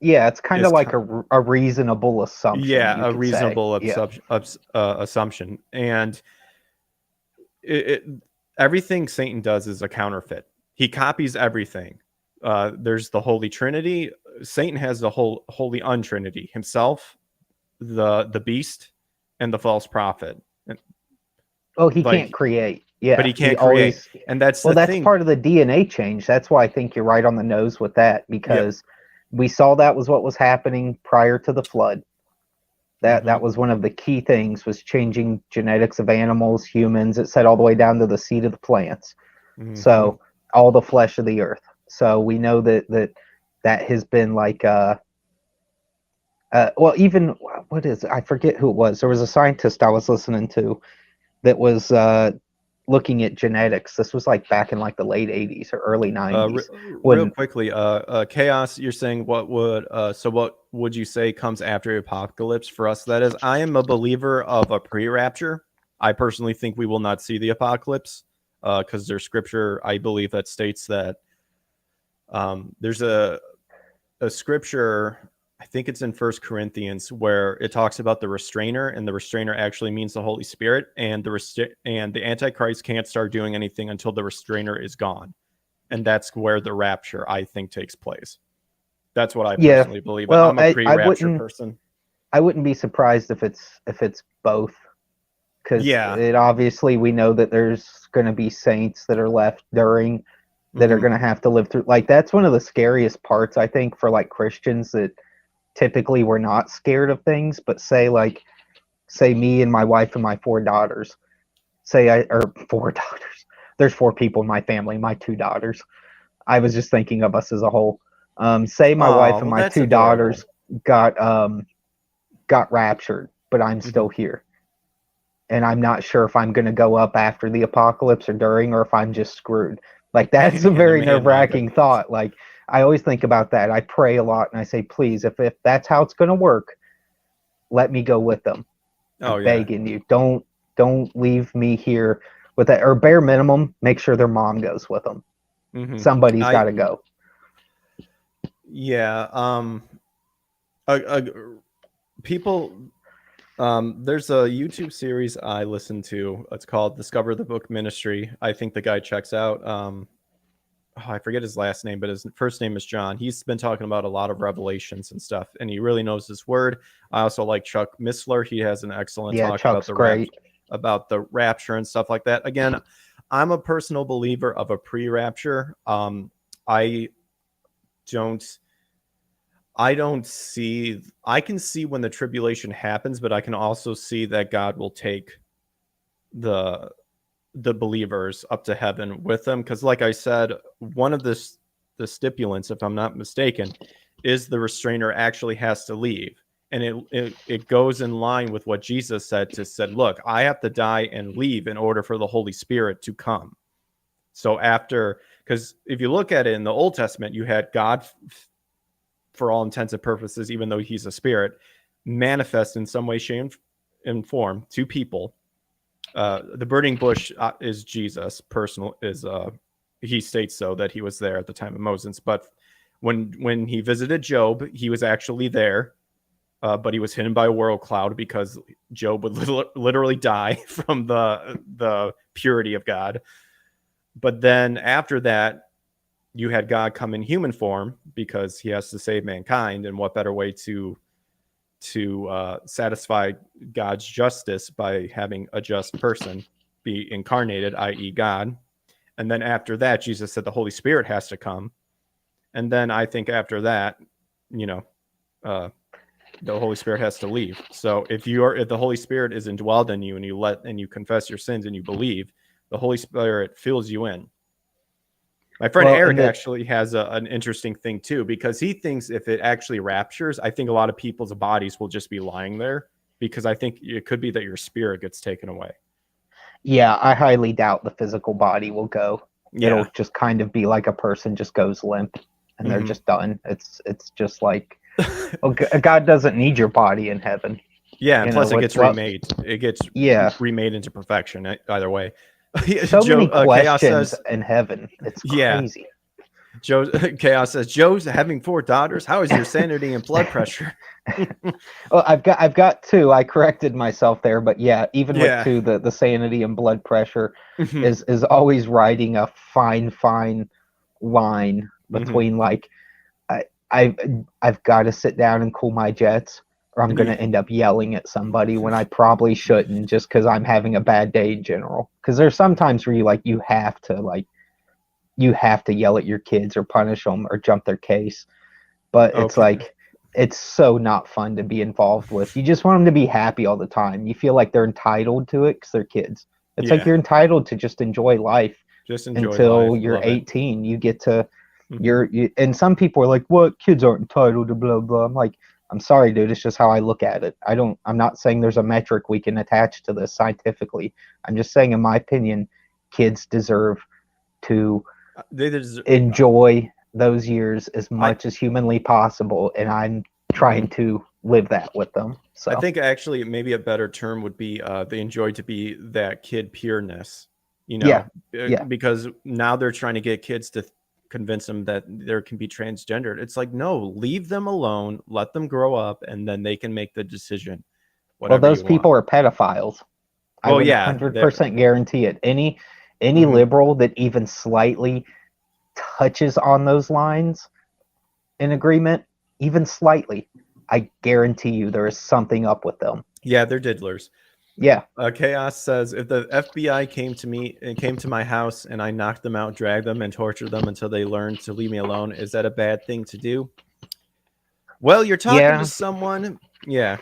It's kind of like a reasonable assumption. Yeah, a reasonable assumption. And everything Satan does is a counterfeit. He copies everything. There's the Holy Trinity. Satan has the Holy Untrinity: himself, the beast, and the false prophet. He can't create. Yeah, but he can't create. And that's thing. Part of the DNA change. That's why I think you're right on the nose with that, because we saw that was what was happening prior to the flood. That was one of the key things, was changing genetics of animals, humans. It said all the way down to the seed of the plants. So all the flesh of the earth. So we know that has been like even what is it? I forget who it was. There was a scientist I was listening to that was looking at genetics. This was like back in like the late 80s or early 90s. Real quickly, Chaos, you're saying what would you say comes after apocalypse for us? That is, I am a believer of a pre-rapture. I personally think we will not see the apocalypse because there's scripture, I believe, that states that there's a scripture, I think it's in 1 Corinthians, where it talks about the restrainer, and the restrainer actually means the Holy Spirit, and the Antichrist can't start doing anything until the restrainer is gone. And that's where the rapture, I think, takes place. That's what I personally believe. Well, I'm a pre-rapture person. I wouldn't be surprised if it's both, because it obviously, we know that there's going to be saints that are left during that are going to have to live through. Like, that's one of the scariest parts, I think, for like Christians, that typically we're not scared of things, but say me and my wife and my 4 daughters, or 4 daughters. There's 4 people in my family, my 2 daughters. I was just thinking of us as a whole. Say my wife and my 2 daughters got raptured, but I'm still here. And I'm not sure if I'm going to go up after the apocalypse or during, or if I'm just screwed. Like, that's a very nerve-wracking thought. Like, I always think about that. I pray a lot, and I say, please, if that's how it's going to work, let me go with them. I'm begging you. Don't leave me here with that. Or bare minimum, make sure their mom goes with them. Somebody's got to go. Yeah. People... there's a YouTube series I listen to. It's called Discover the Book Ministry. I think the guy checks out. I forget his last name, but his first name is John. He's been talking about a lot of revelations and stuff, and he really knows his word. I also like Chuck Missler. He has an excellent talk about the rapture and stuff like that. Again, I'm a personal believer of a pre-rapture. I don't see. I can see when the tribulation happens, but I can also see that God will take the believers up to heaven with them, because like I said, one of the stipulants, if I'm not mistaken, is the restrainer actually has to leave. And it goes in line with what Jesus said, look, I have to die and leave in order for the Holy Spirit to come. So after, because if you look at it in the Old Testament, you had God, for all intents and purposes, even though he's a spirit, manifest in some way, shape, and form to people. The burning bush is Jesus. He states so, that he was there at the time of Moses. But when he visited Job, he was actually there, but he was hidden by a whirl cloud because Job would literally die from the purity of God. But then after that, you had God come in human form because he has to save mankind, and what better way to satisfy God's justice by having a just person be incarnated, i.e. God. And then after that, Jesus said the Holy Spirit has to come. And then I think after that, the Holy Spirit has to leave. So if the Holy Spirit is indwelled in you and you confess your sins and you believe, the Holy Spirit fills you in. My friend Eric actually has an interesting thing too, because he thinks if it actually raptures, I think a lot of people's bodies will just be lying there, because I think it could be that your spirit gets taken away. Yeah, I highly doubt the physical body will go. Yeah. It'll just kind of be like a person just goes limp and they're just done. It's just like, God doesn't need your body in heaven. Yeah, and plus it gets remade. It gets remade into perfection either way. So many questions in heaven. It's crazy. Chaos says, Joe's having 4 daughters. How is your sanity and blood pressure? Well, I've got 2. I corrected myself there, but yeah, even with 2, the sanity and blood pressure is always riding a fine line between like I've got to sit down and cool my jets, or I'm going to end up yelling at somebody when I probably shouldn't, just because I'm having a bad day in general. Because there's sometimes where you have to yell at your kids or punish them or jump their case. But it's it's so not fun to be involved with. You just want them to be happy all the time. You feel like they're entitled to it because they're kids. It's like you're entitled to just enjoy life until you're 18. You get to, and some people are like, what? Kids aren't entitled to blah, blah. I'm like, I'm sorry, dude. It's just how I look at it. I'm not saying there's a metric we can attach to this scientifically. I'm just saying, in my opinion, kids deserve to enjoy those years as much as humanly possible, and I'm trying to live that with them. So I think actually maybe a better term would be they enjoy to be that kid pureness, because now they're trying to get kids to convince them that there can be transgendered. It's like, no, leave them alone, let them grow up, and then they can make the decision. Well, those people are pedophiles. I would 100% guarantee it. Any liberal that even slightly touches on those lines in agreement, even slightly, I guarantee you there is something up with them. Yeah, they're diddlers. Yeah. Chaos says, if the FBI came to my house and I knocked them out, dragged them, and tortured them until they learned to leave me alone, is that a bad thing to do? Well, you're talking to someone. Yeah.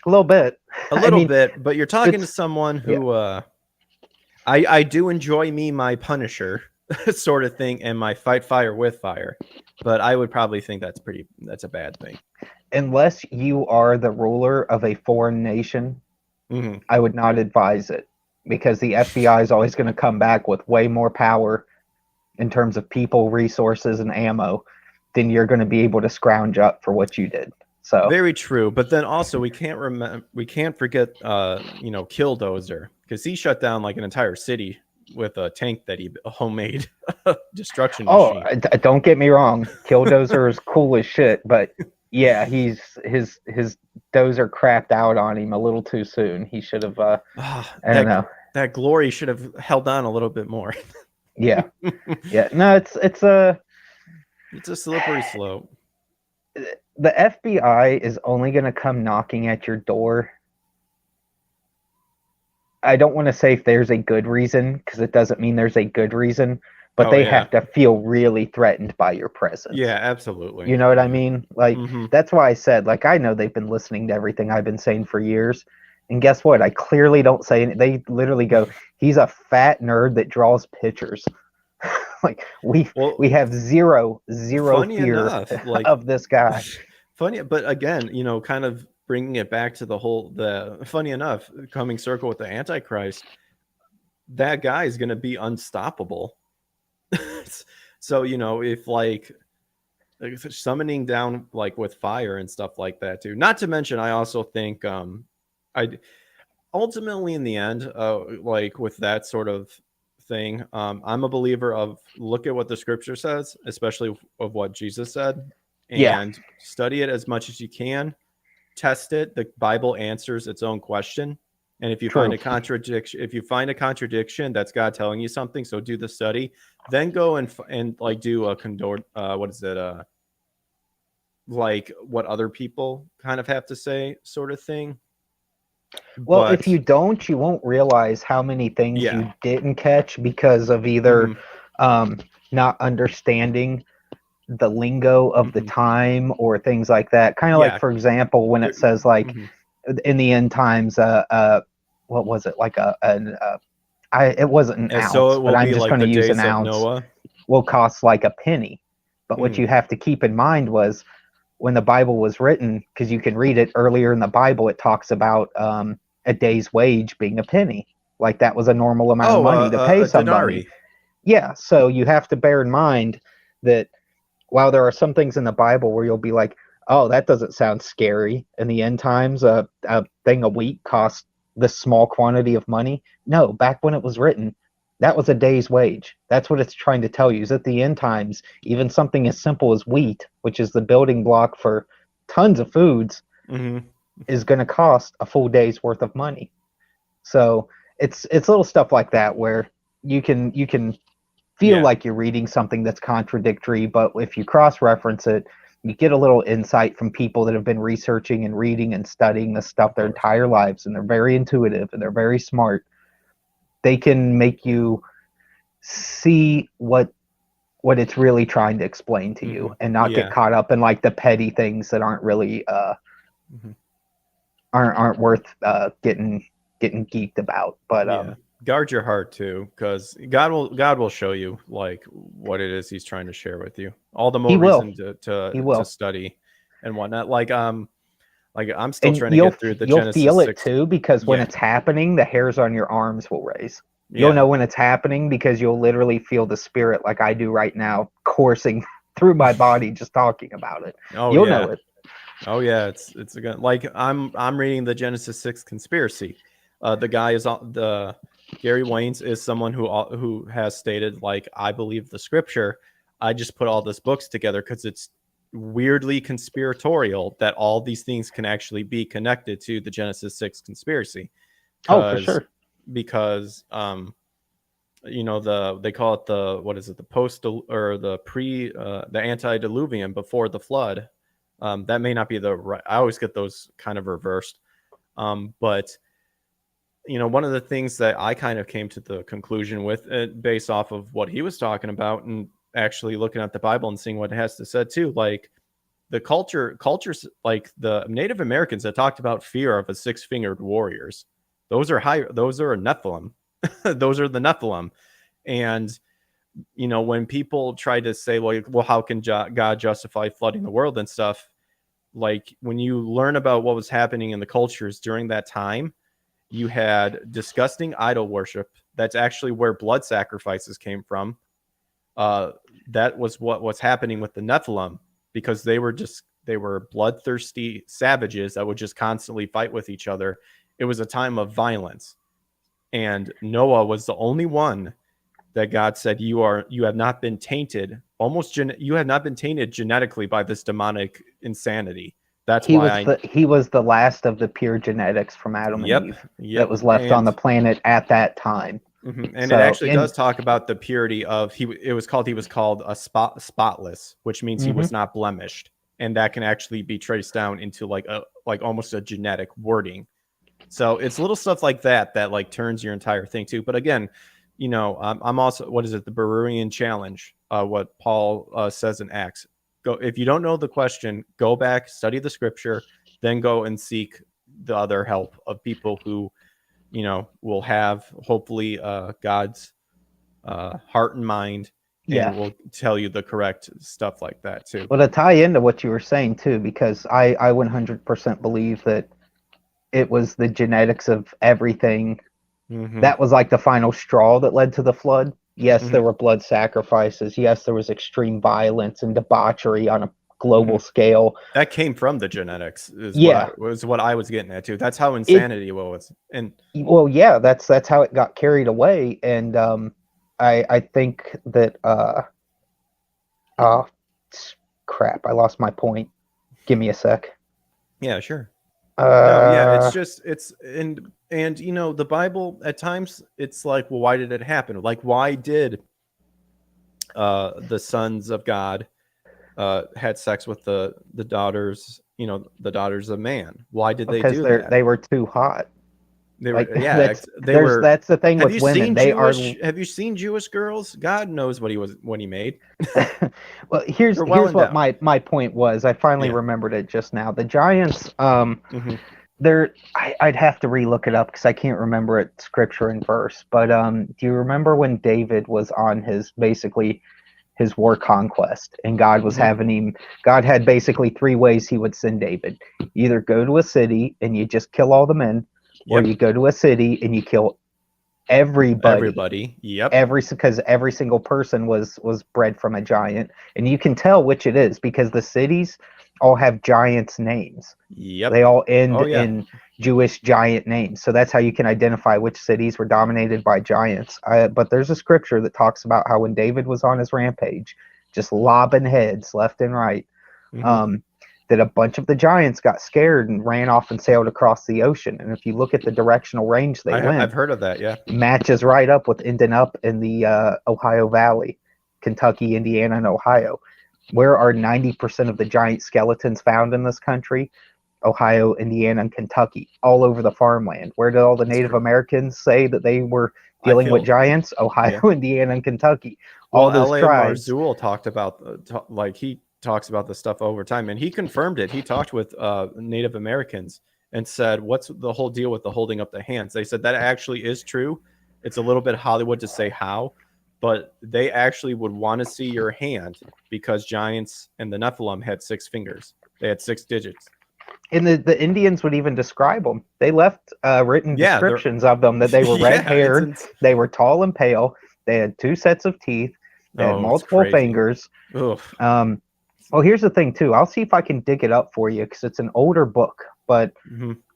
A little bit. Bit, but you're talking to someone who I do enjoy my Punisher sort of thing and my fight fire with fire. But I would probably think that's a bad thing. Unless you are the ruler of a foreign nation, I would not advise it, because the FBI is always going to come back with way more power in terms of people, resources, and ammo than you're going to be able to scrounge up for what you did. So very true. But then also we can't forget Killdozer, because he shut down like an entire city with a tank that he homemade destruction machine. Don't get me wrong, Killdozer is cool as shit, but yeah, his dozer crapped out on him a little too soon. He should have I don't know. That glory should have held on a little bit more. Yeah. No, it's a slippery slope. The FBI is only going to come knocking at your door. I don't want to say if there's a good reason, because it doesn't mean there's a good reason, but they have to feel really threatened by your presence. Yeah, absolutely. You know what I mean? Like, Mhm. that's why I said, like, I know they've been listening to everything I've been saying for years. And guess what? I clearly don't say it. They literally go, he's a fat nerd that draws pictures. Like, we have zero funny fear enough, like, of this guy. funny, but again, you know, kind of bringing it back to the funny enough, coming circle with the Antichrist, that guy is going to be unstoppable. So, you know, if like summoning down like with fire and stuff like that too. Not to mention, I also think I ultimately in the end, like with that sort of thing, I'm a believer of look at what the scripture says, especially of what Jesus said, and study it as much as you can. Test it. The Bible answers its own question. And if you find a contradiction, that's God telling you something. So do the study, then go and like do a what is it? Like what other people kind of have to say, sort of thing. Well, But if you don't, you won't realize how many things yeah, you didn't catch because of either not understanding the lingo of the time or things like that. Kind of like, for example, when it says like in the end times, what was it, like it wasn't an ounce, so it will but I'm be just like going to the use an days of ounce Noah. will cost like a penny. But what you have to keep in mind was when the Bible was written, because you can read it earlier in the Bible, it talks about a day's wage being a penny. Like that was a normal amount of money to pay a somebody. denarii. Yeah, so you have to bear in mind that while there are some things in the Bible where you'll be like, oh, that doesn't sound scary. In the end times, a thing a week costs this small quantity of money. No, back when it was written, that was a day's wage. That's what it's trying to tell you, is at the end times, even something as simple as wheat, which is the building block for tons of foods, is going to cost a full day's worth of money. So it's little stuff like that where you can feel like you're reading something that's contradictory, but if you cross-reference it, you get a little insight from people that have been researching and reading and studying this stuff their entire lives, and they're very intuitive and they're very smart. They can make you see what it's really trying to explain to you and not get caught up in like the petty things that aren't really aren't worth getting geeked about. But guard your heart too, because God will show you like what it is he's trying to share with you. All the more reason to study and whatnot. Like I'm still trying to get through the Genesis feel 6. It too, because when it's happening, the hairs on your arms will raise. You'll know when it's happening because you'll literally feel the spirit, like I do right now, coursing through my body just talking about it. You'll know it. Oh yeah, it's a good, like I'm reading the Genesis 6 conspiracy. The guy is the Gary Waynes is someone who has stated, like, I believe the scripture. I just put all these books together because it's weirdly conspiratorial that all these things can actually be connected to the Genesis 6 conspiracy. Oh, for sure. Because you know, they call it the, what is it, the post or the pre the antediluvian, before the flood. That may not be the right. I always get those kind of reversed. But you know, one of the things that I kind of came to the conclusion with, based off of what he was talking about, and actually looking at the Bible and seeing what it has to say too, like the cultures, like the Native Americans that talked about fear of a 6-fingered warriors. Those are Nephilim. Those are the Nephilim. And you know, when people try to say, well, how can God justify flooding the world and stuff? Like when you learn about what was happening in the cultures during that time, you had disgusting idol worship. That's actually where blood sacrifices came from. That was what was happening with the Nephilim, because they were bloodthirsty savages that would just constantly fight with each other. It was a time of violence. And Noah was the only one that God said, you have not been tainted, you have not been tainted genetically by this demonic insanity. That's why he was the last of the pure genetics from Adam and Eve that was left on the planet at that time. And so, it actually does talk about the purity of he was called a spotless, which means he was not blemished, and that can actually be traced down into like almost a genetic wording. So it's little stuff like that like turns your entire thing too. But again, I'm also, what is it? The Berean challenge. What Paul says in Acts. Go, if you don't know the question, go back, study the scripture, then go and seek the other help of people who, will have hopefully God's heart and mind, and will tell you the correct stuff like that too. Well, to tie into what you were saying too, because I 100% believe that it was the genetics of everything that was like the final straw that led to the flood. Yes, there were blood sacrifices. Yes, there was extreme violence and debauchery on a global scale. That came from the genetics, is what I was getting at too. That's how insanity was. And well, yeah, that's how it got carried away. And I think that crap, I lost my point. Give me a sec. Yeah, sure. No, yeah, it's just and the Bible at times it's like, well, why did it happen? Like, why did the sons of God had sex with the daughters, the daughters of man? Why did they do that? They were too hot. They were, they were. That's the thing with women. Have you seen Jewish girls? God knows what he made. Well, here's what my point was. I finally remembered it just now. The Giants, I'd have to relook it up because I can't remember it scripture and verse. But do you remember when David was on his war conquest, and God was having him? God had basically 3 ways he would send David: either go to a city and you just kill all the men, or you go to a city and you kill everybody. Because every single person was bred from a giant, and you can tell which it is because the cities all have giants' names. They all end in Jewish giant names, so that's how you can identify which cities were dominated by giants. But there's a scripture that talks about how when David was on his rampage, just lobbing heads left and right, that a bunch of the giants got scared and ran off and sailed across the ocean. And if you look at the directional range I've heard of that, matches right up with ending up in the Ohio Valley, Kentucky, Indiana, and Ohio. Where are 90% of the giant skeletons found in this country? Ohio, Indiana, and Kentucky, all over the farmland. Where did all the Native Americans say that they were dealing with giants? Ohio, Indiana, and Kentucky. All those tribes. Marzul talked about, he talks about this stuff over time, and he confirmed it. He talked with Native Americans and said, what's the whole deal with the holding up the hands? They said that actually is true. It's a little bit Hollywood to say how, but they actually would want to see your hand because giants and the Nephilim had 6 fingers. They had 6 digits. And the Indians would even describe them. They left written descriptions of them, that they were red-haired, they were tall and pale, they had 2 sets of teeth, they had multiple fingers. Well, here's the thing, too. I'll see if I can dig it up for you because it's an older book, but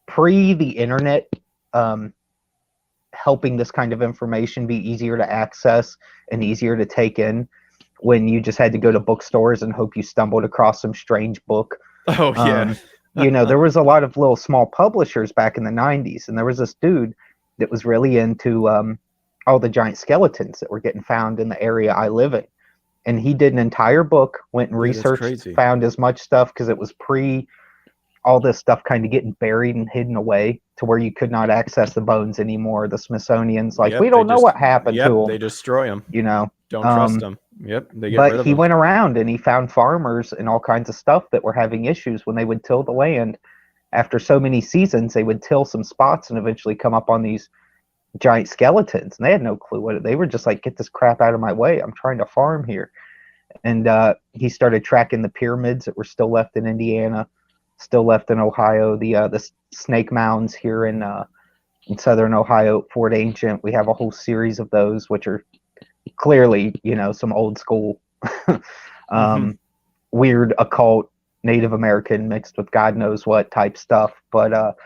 pre the internet helping this kind of information be easier to access and easier to take in, when you just had to go to bookstores and hope you stumbled across some strange book. There was a lot of little small publishers back in the 90s, and there was this dude that was really into all the giant skeletons that were getting found in the area I live in. And he did an entire book, went and researched, found as much stuff, because it was pre all this stuff kind of getting buried and hidden away to where you could not access the bones anymore. The Smithsonian's we don't know what happened to them. They destroy them. Don't trust them. They get rid but of he them. went around and he found farmers and all kinds of stuff that were having issues when they would till the land. After so many seasons, they would till some spots and eventually come up on these giant skeletons, and they had no clue what they were just like, get this crap out of my way, I'm trying to farm here. And he started tracking the pyramids that were still left in Indiana, still left in Ohio, the snake mounds here in southern Ohio, Fort Ancient. We have a whole series of those, which are clearly some old school weird occult Native American mixed with God knows what type stuff. But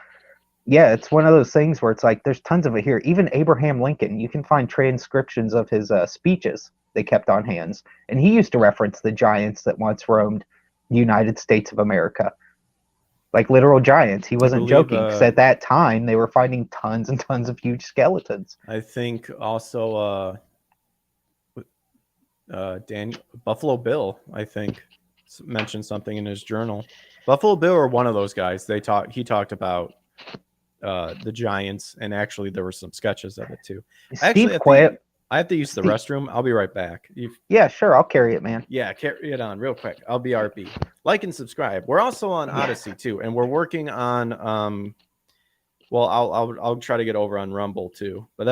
it's one of those things where it's like there's tons of it here. Even Abraham Lincoln, you can find transcriptions of his speeches they kept on hands, and he used to reference the giants that once roamed the United States of America, like literal giants. He wasn't joking, because at that time they were finding tons and tons of huge skeletons. I think also Buffalo Bill, I think, mentioned something in his journal. Buffalo Bill, or one of those guys, he talked about the giants, and actually there were some sketches of it too. Steve Quayle, I have to use the restroom. I'll be right back. Yeah, sure. I'll carry it, man. Yeah, carry it on real quick. I'll be RP. Like and subscribe. We're also on Odyssey too, and we're working on well, I'll try to get over on Rumble too, but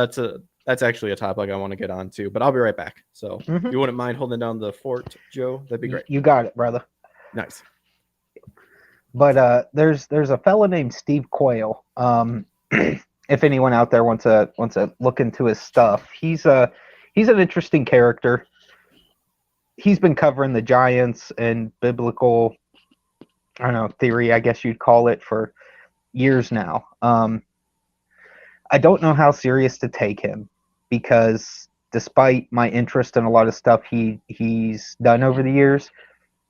that's actually a topic I want to get on too. But I'll be right back. So if you wouldn't mind holding down the fort, Joe, that'd be great. You got it, brother. Nice. But there's a fella named Steve Quayle. If anyone out there wants to look into his stuff, he's an interesting character. He's been covering the Giants and biblical, I don't know, theory, I guess you'd call it, for years now. I don't know how serious to take him, because despite my interest in a lot of stuff he's done over the years,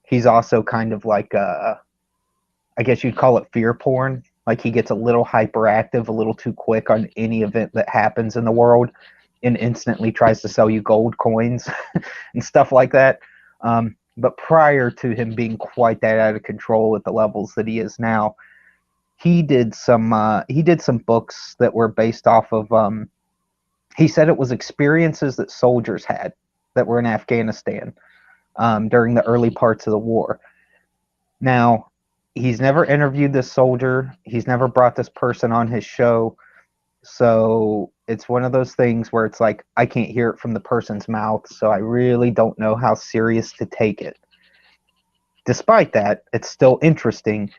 he's also kind of like I guess you'd call it fear porn. Like, he gets a little hyperactive, a little too quick on any event that happens in the world, and instantly tries to sell you gold coins and stuff like that. But prior to him being quite that out of control at the levels that he is now, he did some books that were based off of he said it was experiences that soldiers had that were in Afghanistan during the early parts of the war. Now, he's never interviewed this soldier. He's never brought this person on his show. So it's one of those things where it's like, I can't hear it from the person's mouth, so I really don't know how serious to take it. Despite that, it's still interesting,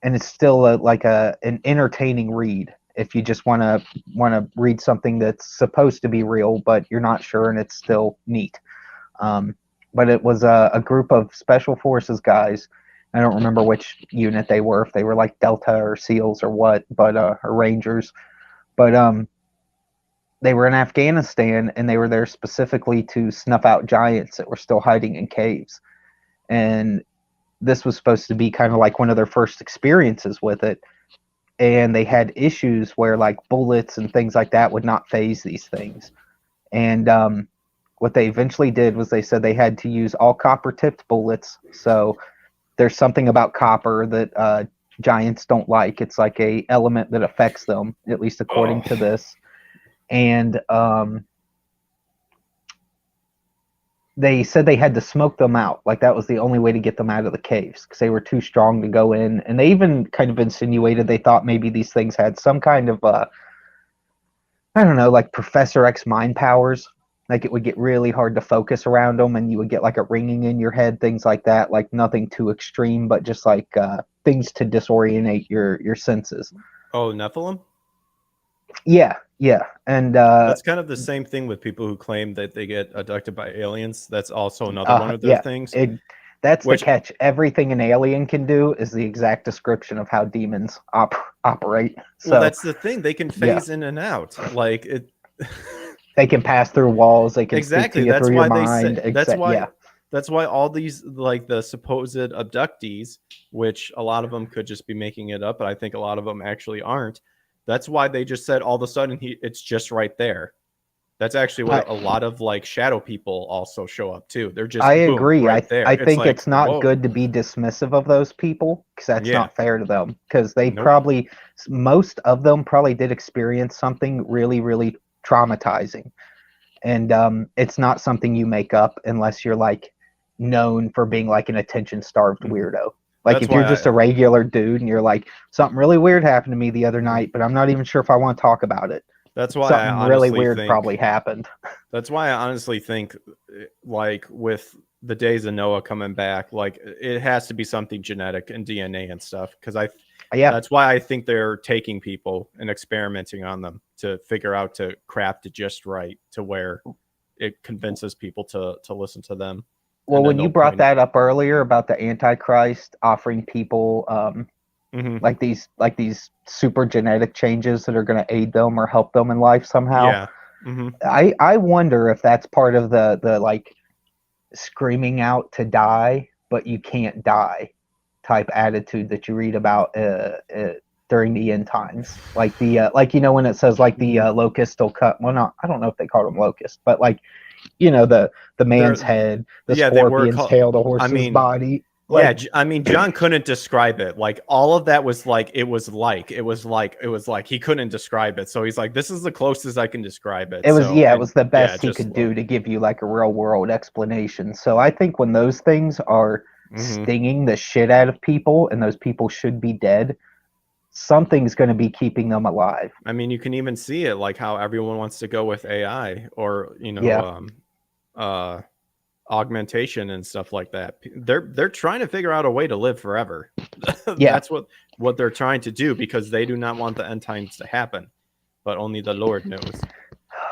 and it's still an entertaining read if you just want to read something that's supposed to be real, but you're not sure, and it's still neat. But it was a group of Special Forces guys. I don't remember which unit they were, if they were like Delta or SEALs or what, but or Rangers. But they were in Afghanistan, and they were there specifically to snuff out giants that were still hiding in caves. And this was supposed to be kind of like one of their first experiences with it. And they had issues where like bullets and things like that would not phase these things. And what they eventually did was they said they had to use all copper-tipped bullets. So there's something about copper that giants don't like. It's like a element that affects them, at least according to this. And they said they had to smoke them out. Like, that was the only way to get them out of the caves, because they were too strong to go in. And they even kind of insinuated they thought maybe these things had some kind of, I don't know, like Professor X mind powers. Like, it would get really hard to focus around them, and you would get like a ringing in your head, things like that. Like, nothing too extreme, but just like things to disorientate your senses. Oh, Nephilim? Yeah. And that's kind of the same thing with people who claim that they get abducted by aliens. That's also another one of their things. That's the catch. Everything an alien can do is the exact description of how demons operate. So, well, that's the thing. They can phase in and out. Like, it. They can pass through walls. They can exactly. Speak to you That's through why your they mind. say. That's why. That's why all these, like the supposed abductees, which a lot of them could just be making it up, but I think a lot of them actually aren't. That's why they just said all of a sudden it's just right there. That's actually what a lot of like shadow people also show up too. They're just agree. Right there. I think it's not good to be dismissive of those people, because that's not fair to them. Because they probably, most of them probably did experience something really, really traumatizing, and it's not something you make up unless you're like known for being like an attention-starved weirdo. Like, if you're just a regular dude and you're like, something really weird happened to me the other night, but I'm not even sure if I want to talk about it. That's why something really weird probably happened. That's why I honestly think, like, with the days of Noah coming back, like, it has to be something genetic and DNA and stuff. Because that's why I think they're taking people and experimenting on them to figure out to craft it just right to where it convinces people to listen to them. Well, when you brought that up earlier about the Antichrist offering people like these super genetic changes that are going to aid them or help them in life somehow, I wonder if that's part of the like screaming out to die but you can't die type attitude that you read about during the end times. Like the like, you know, when it says like the locust will cut, well, not, I don't know if they call them locusts, but like, you know, the man's head, the scorpion's tail, the horse's body. Yeah, I mean, John couldn't describe it. Like all of that was like it was like he couldn't describe it. So he's like, this is the closest I can describe it. It was, So, yeah, it and was the yeah, best he could do to give you like a real world explanation. So I think when those things are stinging the shit out of people and those people should be dead, something's going to be keeping them alive. I mean, you can even see it like how everyone wants to go with AI or, you know, augmentation and stuff like that. They're trying to figure out a way to live forever. Yeah. That's what they're trying to do because they do not want the end times to happen, but only the Lord knows.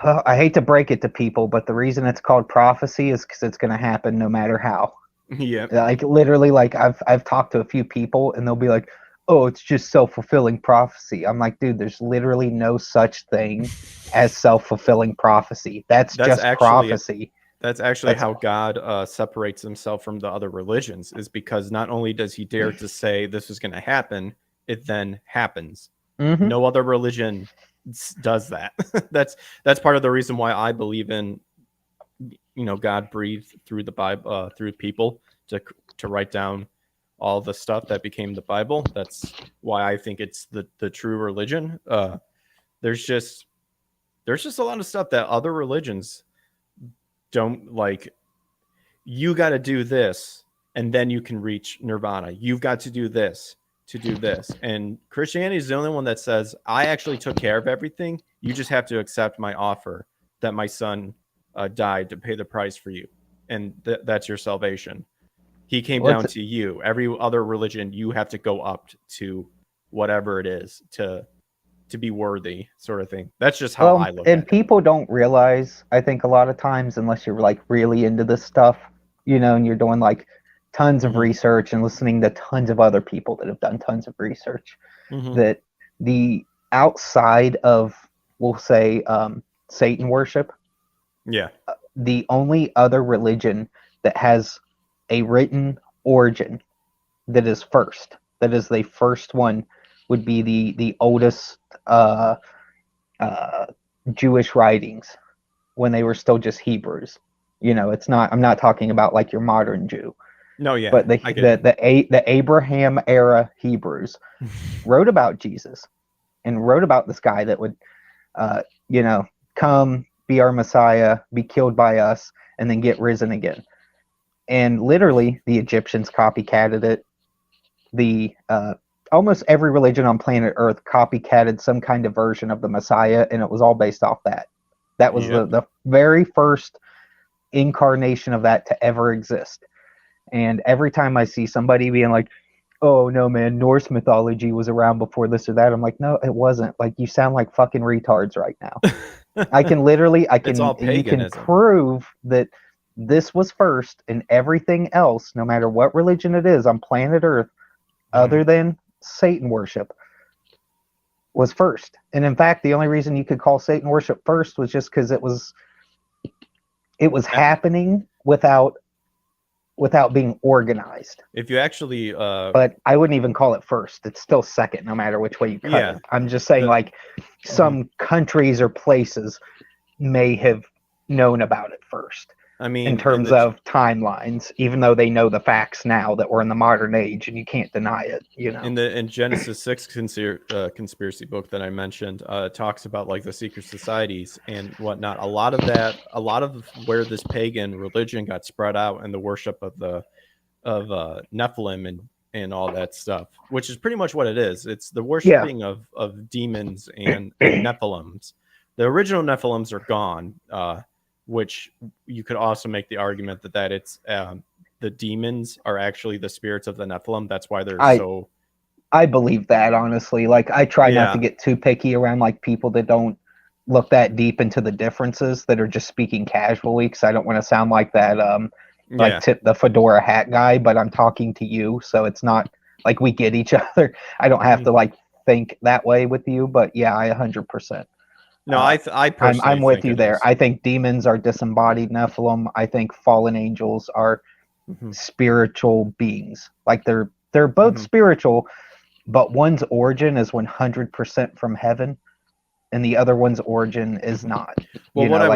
I hate to break it to people, but the reason it's called prophecy is because it's going to happen no matter how. Yeah. Like literally, like I've talked to a few people and they'll be like, "Oh, it's just self-fulfilling prophecy." I'm like, dude, there's literally no such thing as self-fulfilling prophecy. That's just prophecy. That's actually how God separates himself from the other religions, is because not only does he dare to say this is going to happen, it then happens. Mm-hmm. No other religion does that. That's part of the reason why I believe in, you know, God breathed through the Bible, through people to write down all the stuff that became the Bible. That's why I think it's the true religion. There's just a lot of stuff that other religions don't like. You got to do this and then you can reach nirvana. You've got to do this to do this. And Christianity is the only one that says, I actually took care of everything. You just have to accept my offer that my son died to pay the price for you. And that's your salvation. He came down to you. Every other religion, you have to go up to whatever it is to be worthy, sort of thing. That's just how I look at it. And people don't realize, I think a lot of times, unless you're like really into this stuff, you know, and you're doing like tons of research and listening to tons of other people that have done tons of research, that the outside of, we'll say, Satan worship, the only other religion that has a written origin that is first, that is the first one, would be the oldest Jewish writings when they were still just Hebrews. You know, it's not. I'm not talking about like your modern Jew. No, yeah, but the Abraham era Hebrews wrote about Jesus and wrote about this guy that would, you know, come, be our Messiah, be killed by us, and then get risen again. And literally, the Egyptians copycatted it. The almost every religion on planet Earth copycatted some kind of version of the Messiah, and it was all based off that. That was the very first incarnation of that to ever exist. And every time I see somebody being like, oh no man, Norse mythology was around before this or that, I'm like, no, it wasn't. Like, you sound like fucking retards right now. You can prove that this was first, and everything else, no matter what religion it is on planet Earth, other than Satan worship, was first. And in fact, the only reason you could call Satan worship first was just because it was happening without being organized. If you actually but I wouldn't even call it first. It's still second, no matter which way you cut it. I'm just saying, like, some countries or places may have known about it first. I mean, in terms of timelines, even though they know the facts now that we're in the modern age and you can't deny it, you know. In Genesis 6 conspiracy book that I mentioned, talks about like the secret societies and whatnot. A lot of where this pagan religion got spread out and the worship of Nephilim and all that stuff, which is pretty much what it is. It's the worshiping of demons and Nephilims. The original Nephilims are gone. Which you could also make the argument that it's the demons are actually the spirits of the Nephilim. That's why they're so. I believe that, honestly. Like, I try not to get too picky around like people that don't look that deep into the differences, that are just speaking casually, because I don't want to sound like that Tip the fedora hat guy. But I'm talking to you, so it's not like we get each other. I don't have to like think that way with you, but yeah, I 100%. No, I personally I'm with you there. I think demons are disembodied Nephilim. I think fallen angels are spiritual beings. Like, they're both spiritual, but one's origin is 100% from heaven, and the other one's origin is not. Well, what I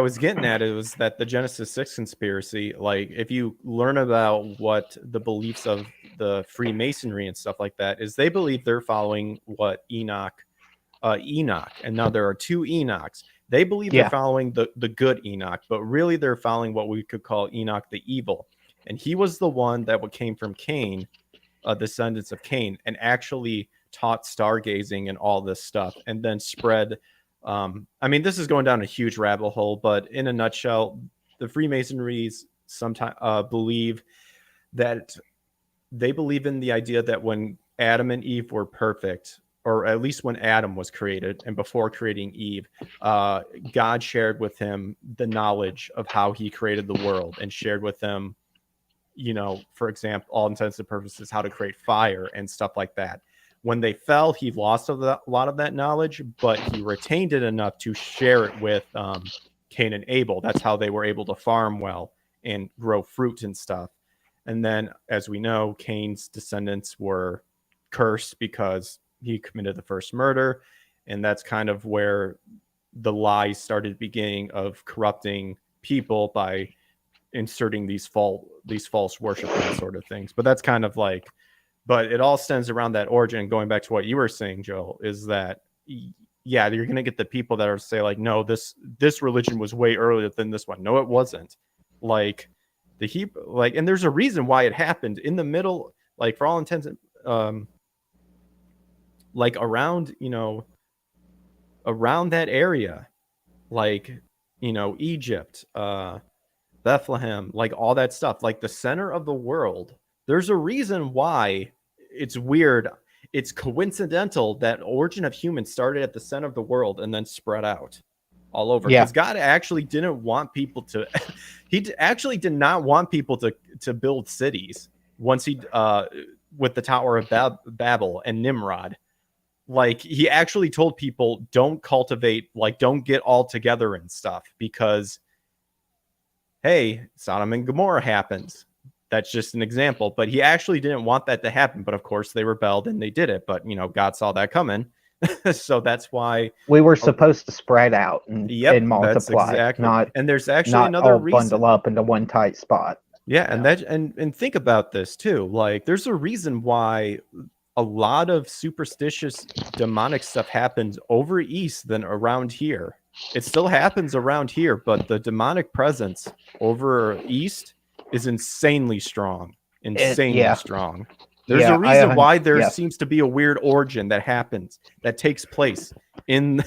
was getting at is that the Genesis 6 conspiracy, like if you learn about what the beliefs of the Freemasonry and stuff like that is, they believe they're following what Enoch, and now there are two Enochs. They believe they're following the good Enoch, but really they're following what we could call Enoch the evil. And he was the one that came from Cain, descendants of Cain, and actually taught stargazing and all this stuff, and then spread. I mean, this is going down a huge rabbit hole, but in a nutshell, the Freemasonries sometimes believe that they believe in the idea that when Adam and Eve were perfect, or at least when Adam was created and before creating Eve, God shared with him the knowledge of how he created the world, and shared with him, for example, all intents and purposes, how to create fire and stuff like that. When they fell, he lost a lot of that knowledge, but he retained it enough to share it with Cain and Abel. That's how they were able to farm well and grow fruit and stuff. And then, as we know, Cain's descendants were cursed because he committed the first murder. And that's kind of where the lies started beginning of corrupting people by inserting these false worship and sort of things. But that's kind of like, but it all stems around that origin. Going back to what you were saying, Joel, is that, yeah, you're going to get the people that are say like, no, this religion was way earlier than this one. No, it wasn't. Like the Hebrew, like, and there's a reason why it happened in the middle, like for all intents, like around, around that area, like, Egypt, Bethlehem, like all that stuff, like the center of the world. There's a reason why it's weird. It's coincidental that origin of humans started at the center of the world and then spread out all over. Because God actually didn't want people to, he actually did not want people to build cities once he, with the Tower of Babel and Nimrod. Like he actually told people, don't cultivate, like don't get all together and stuff, because hey, Sodom and Gomorrah happens. That's just an example, but he actually didn't want that to happen. But of course they rebelled and they did it. But God saw that coming. So that's why we were supposed to spread out and multiply. Exactly. Not, and there's actually not another all reason. Bundle up into one tight spot. Yeah, and think about this too. Like there's a reason why a lot of superstitious demonic stuff happens over east than around here. It still happens around here, but the demonic presence over east is insanely strong. Strong. There's a reason why there seems to be a weird origin that happens, that takes place in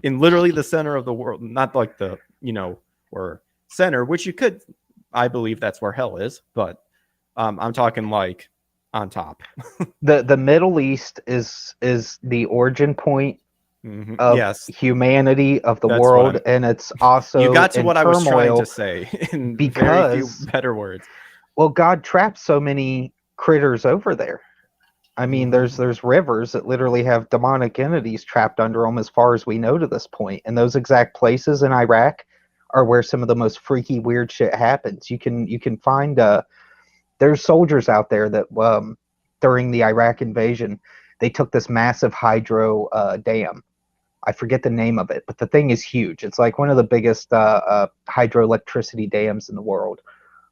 literally the center of the world. Not like the, or center, which you could, I believe that's where hell is, but I'm talking like on top. The Middle East is the origin point of humanity, of the world, and it's also you got to what I was trying to say in very few better words. Well, God trapped so many critters over there. I mean, there's rivers that literally have demonic entities trapped under them, as far as we know to this point. And those exact places in Iraq are where some of the most freaky, weird shit happens. You can find there's soldiers out there that during the Iraq invasion, they took this massive hydro dam. I forget the name of it, but the thing is huge. It's like one of the biggest hydroelectricity dams in the world.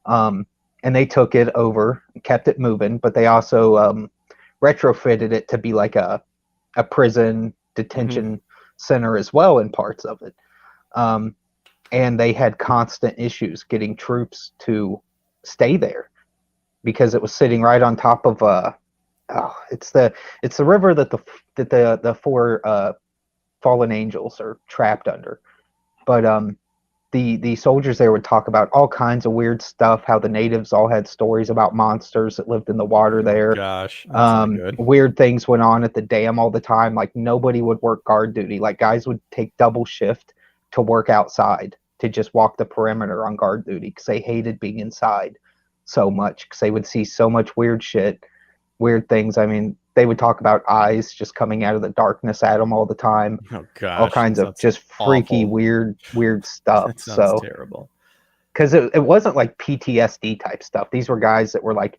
And they took it over, kept it moving, but they also retrofitted it to be like a prison detention center as well in parts of it. And they had constant issues getting troops to stay there because it was sitting right on top of it's the river that the four fallen angels are trapped under. But the soldiers there would talk about all kinds of weird stuff, how the natives all had stories about monsters that lived in the water there. Gosh, that's not good. Weird things went on at the dam all the time. Like nobody would work guard duty. Like guys would take double shift to work outside, to just walk the perimeter on guard duty, because they hated being inside so much, because they would see so much weird shit, weird things. I mean, they would talk about eyes just coming out of the darkness at them all the time. Oh gosh, all kinds of just freaky, awful. weird stuff. That sounds terrible. Because it wasn't like PTSD type stuff. These were guys that were like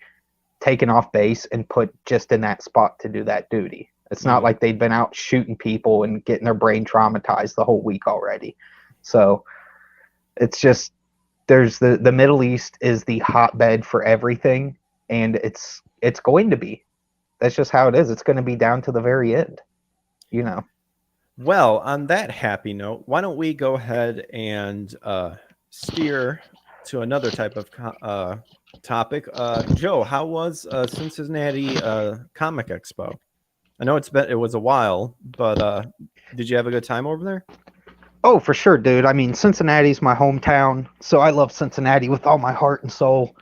taken off base and put just in that spot to do that duty. It's not like they'd been out shooting people and getting their brain traumatized the whole week already. So it's just, there's the Middle East is the hotbed for everything, and it's going to be. That's just how it is. It's going to be down to the very end, you know. Well, on that happy note, why don't we go ahead and steer to another type of topic? Joe, how was Cincinnati Comic Expo? I know it was a while, but did you have a good time over there? Oh, for sure, dude. I mean, Cincinnati's my hometown, so I love Cincinnati with all my heart and soul.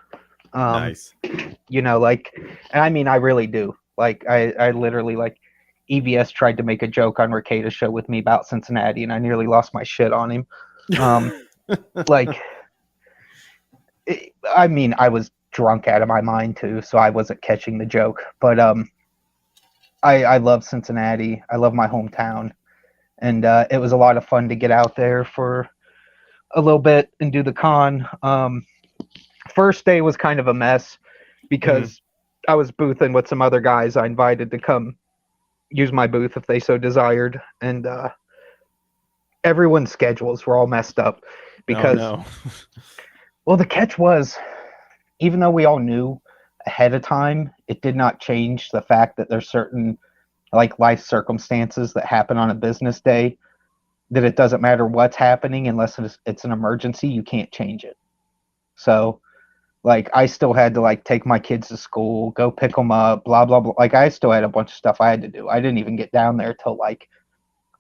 Nice. You know, like, and I mean, I really do. Like, I literally, like, EBS tried to make a joke on Rekida's show with me about Cincinnati, and I nearly lost my shit on him. Like, I mean, I was drunk out of my mind too, so I wasn't catching the joke. But I love Cincinnati. I love my hometown, and it was a lot of fun to get out there for a little bit and do the con. First day was kind of a mess because I was boothing with some other guys I invited to come use my booth if they so desired, and everyone's schedules were all messed up because well, the catch was, even though we all knew ahead of time, it did not change the fact that there's certain like life circumstances that happen on a business day that it doesn't matter what's happening unless it's an emergency, you can't change it. So like I still had to like take my kids to school, go pick them up, blah blah blah. Like I still had a bunch of stuff I had to do. I didn't even get down there till like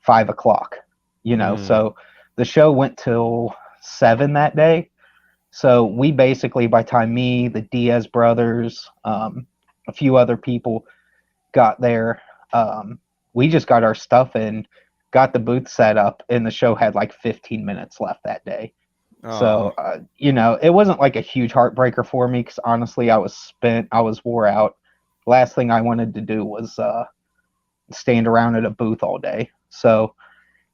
5 o'clock, you know. So the show went till 7 that day. So we basically, by the time me, the Diaz brothers, a few other people got there, we just got our stuff in, got the booth set up, and the show had like 15 minutes left that day. So, you know, it wasn't like a huge heartbreaker for me because honestly, I was spent. I was wore out. Last thing I wanted to do was stand around at a booth all day. So,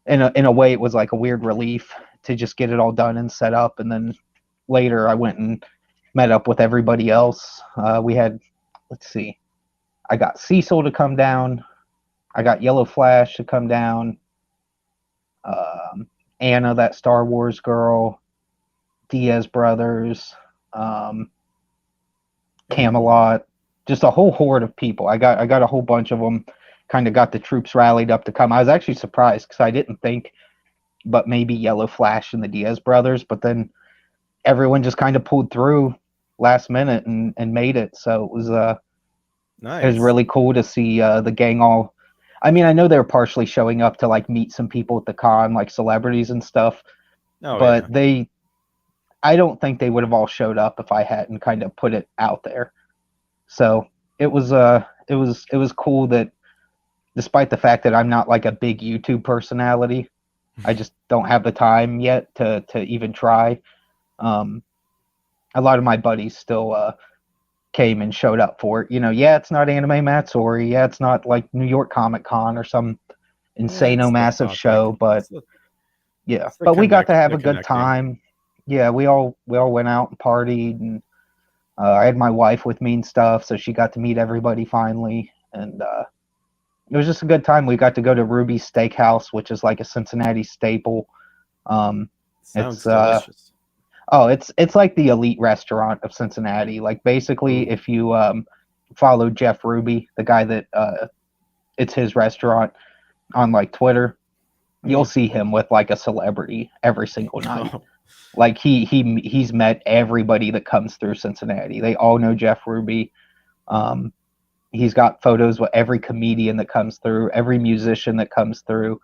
in a way, it was like a weird relief to just get it all done and set up. And then later, I went and met up with everybody else. We had, let's see, I got Cecil to come down. I got Yellow Flash to come down. Anna, that Star Wars girl. Diaz brothers, Camelot, just a whole horde of people. I got a whole bunch of them. Kind of got the troops rallied up to come. I was actually surprised because I didn't think, but maybe Yellow Flash and the Diaz brothers. But then everyone just kind of pulled through last minute and made it. So it was nice. It was really cool to see the gang all. I mean, I know they were partially showing up to like meet some people at the con, like celebrities and stuff. But I don't think they would have all showed up if I hadn't kind of put it out there. So it was cool that despite the fact that I'm not like a big YouTube personality, I just don't have the time yet to even try. A lot of my buddies still came and showed up for it. You know, yeah, it's not Anime Matsuri, yeah, it's not like New York Comic Con or some insano massive show, but yeah, but we got to have a good time. Yeah, we all went out and partied, and I had my wife with me and stuff, so she got to meet everybody finally, and it was just a good time. We got to go to Ruby's Steakhouse, which is like a Cincinnati staple. Sounds delicious. It's like the elite restaurant of Cincinnati. Like basically, if you follow Jeff Ruby, the guy that it's his restaurant on like Twitter, you'll see him with like a celebrity every single night. Like he's met everybody that comes through Cincinnati. They all know Jeff Ruby. He's got photos with every comedian that comes through, every musician that comes through,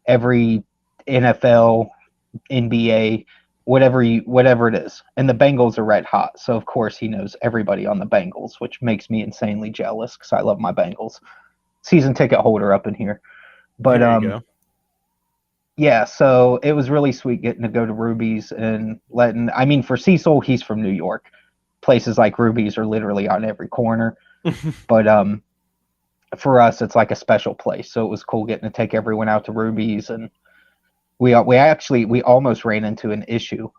every NFL, NBA, whatever it is. And the Bengals are red hot, so of course he knows everybody on the Bengals, which makes me insanely jealous because I love my Bengals. Season ticket holder up in here. But there you go. Yeah, so it was really sweet getting to go to Ruby's and I mean, for Cecil, he's from New York. Places like Ruby's are literally on every corner. But for us, it's like a special place. So it was cool getting to take everyone out to Ruby's, and we almost ran into an issue.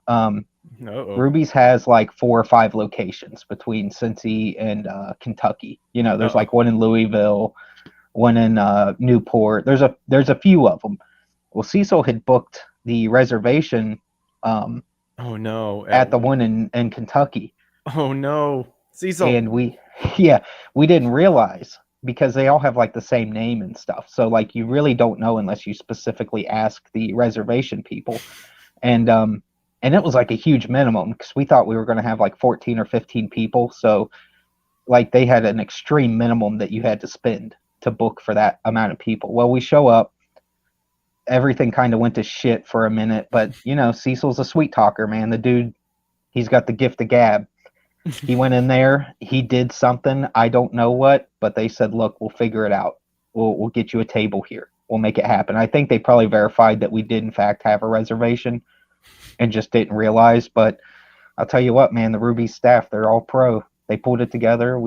Ruby's has like 4 or 5 locations between Cincy and Kentucky. You know, there's like one in Louisville, one in Newport. There's a few of them. Well, Cecil had booked the reservation Oh no! at the one in Kentucky. Oh no, Cecil! And we didn't realize because they all have like the same name and stuff. So like you really don't know unless you specifically ask the reservation people. And it was like a huge minimum because we thought we were going to have like 14 or 15 people. So like they had an extreme minimum that you had to spend to book for that amount of people. Well, we show up, everything kind of went to shit for a minute, but you know, Cecil's a sweet talker, man. The dude, he's got the gift of gab. He went in there, he did something, I don't know what, but they said, look, we'll figure it out. We'll get you a table here. We'll make it happen. I think they probably verified that we did in fact have a reservation and just didn't realize. But I'll tell you what, man, the Ruby staff, they're all pro. They pulled it together.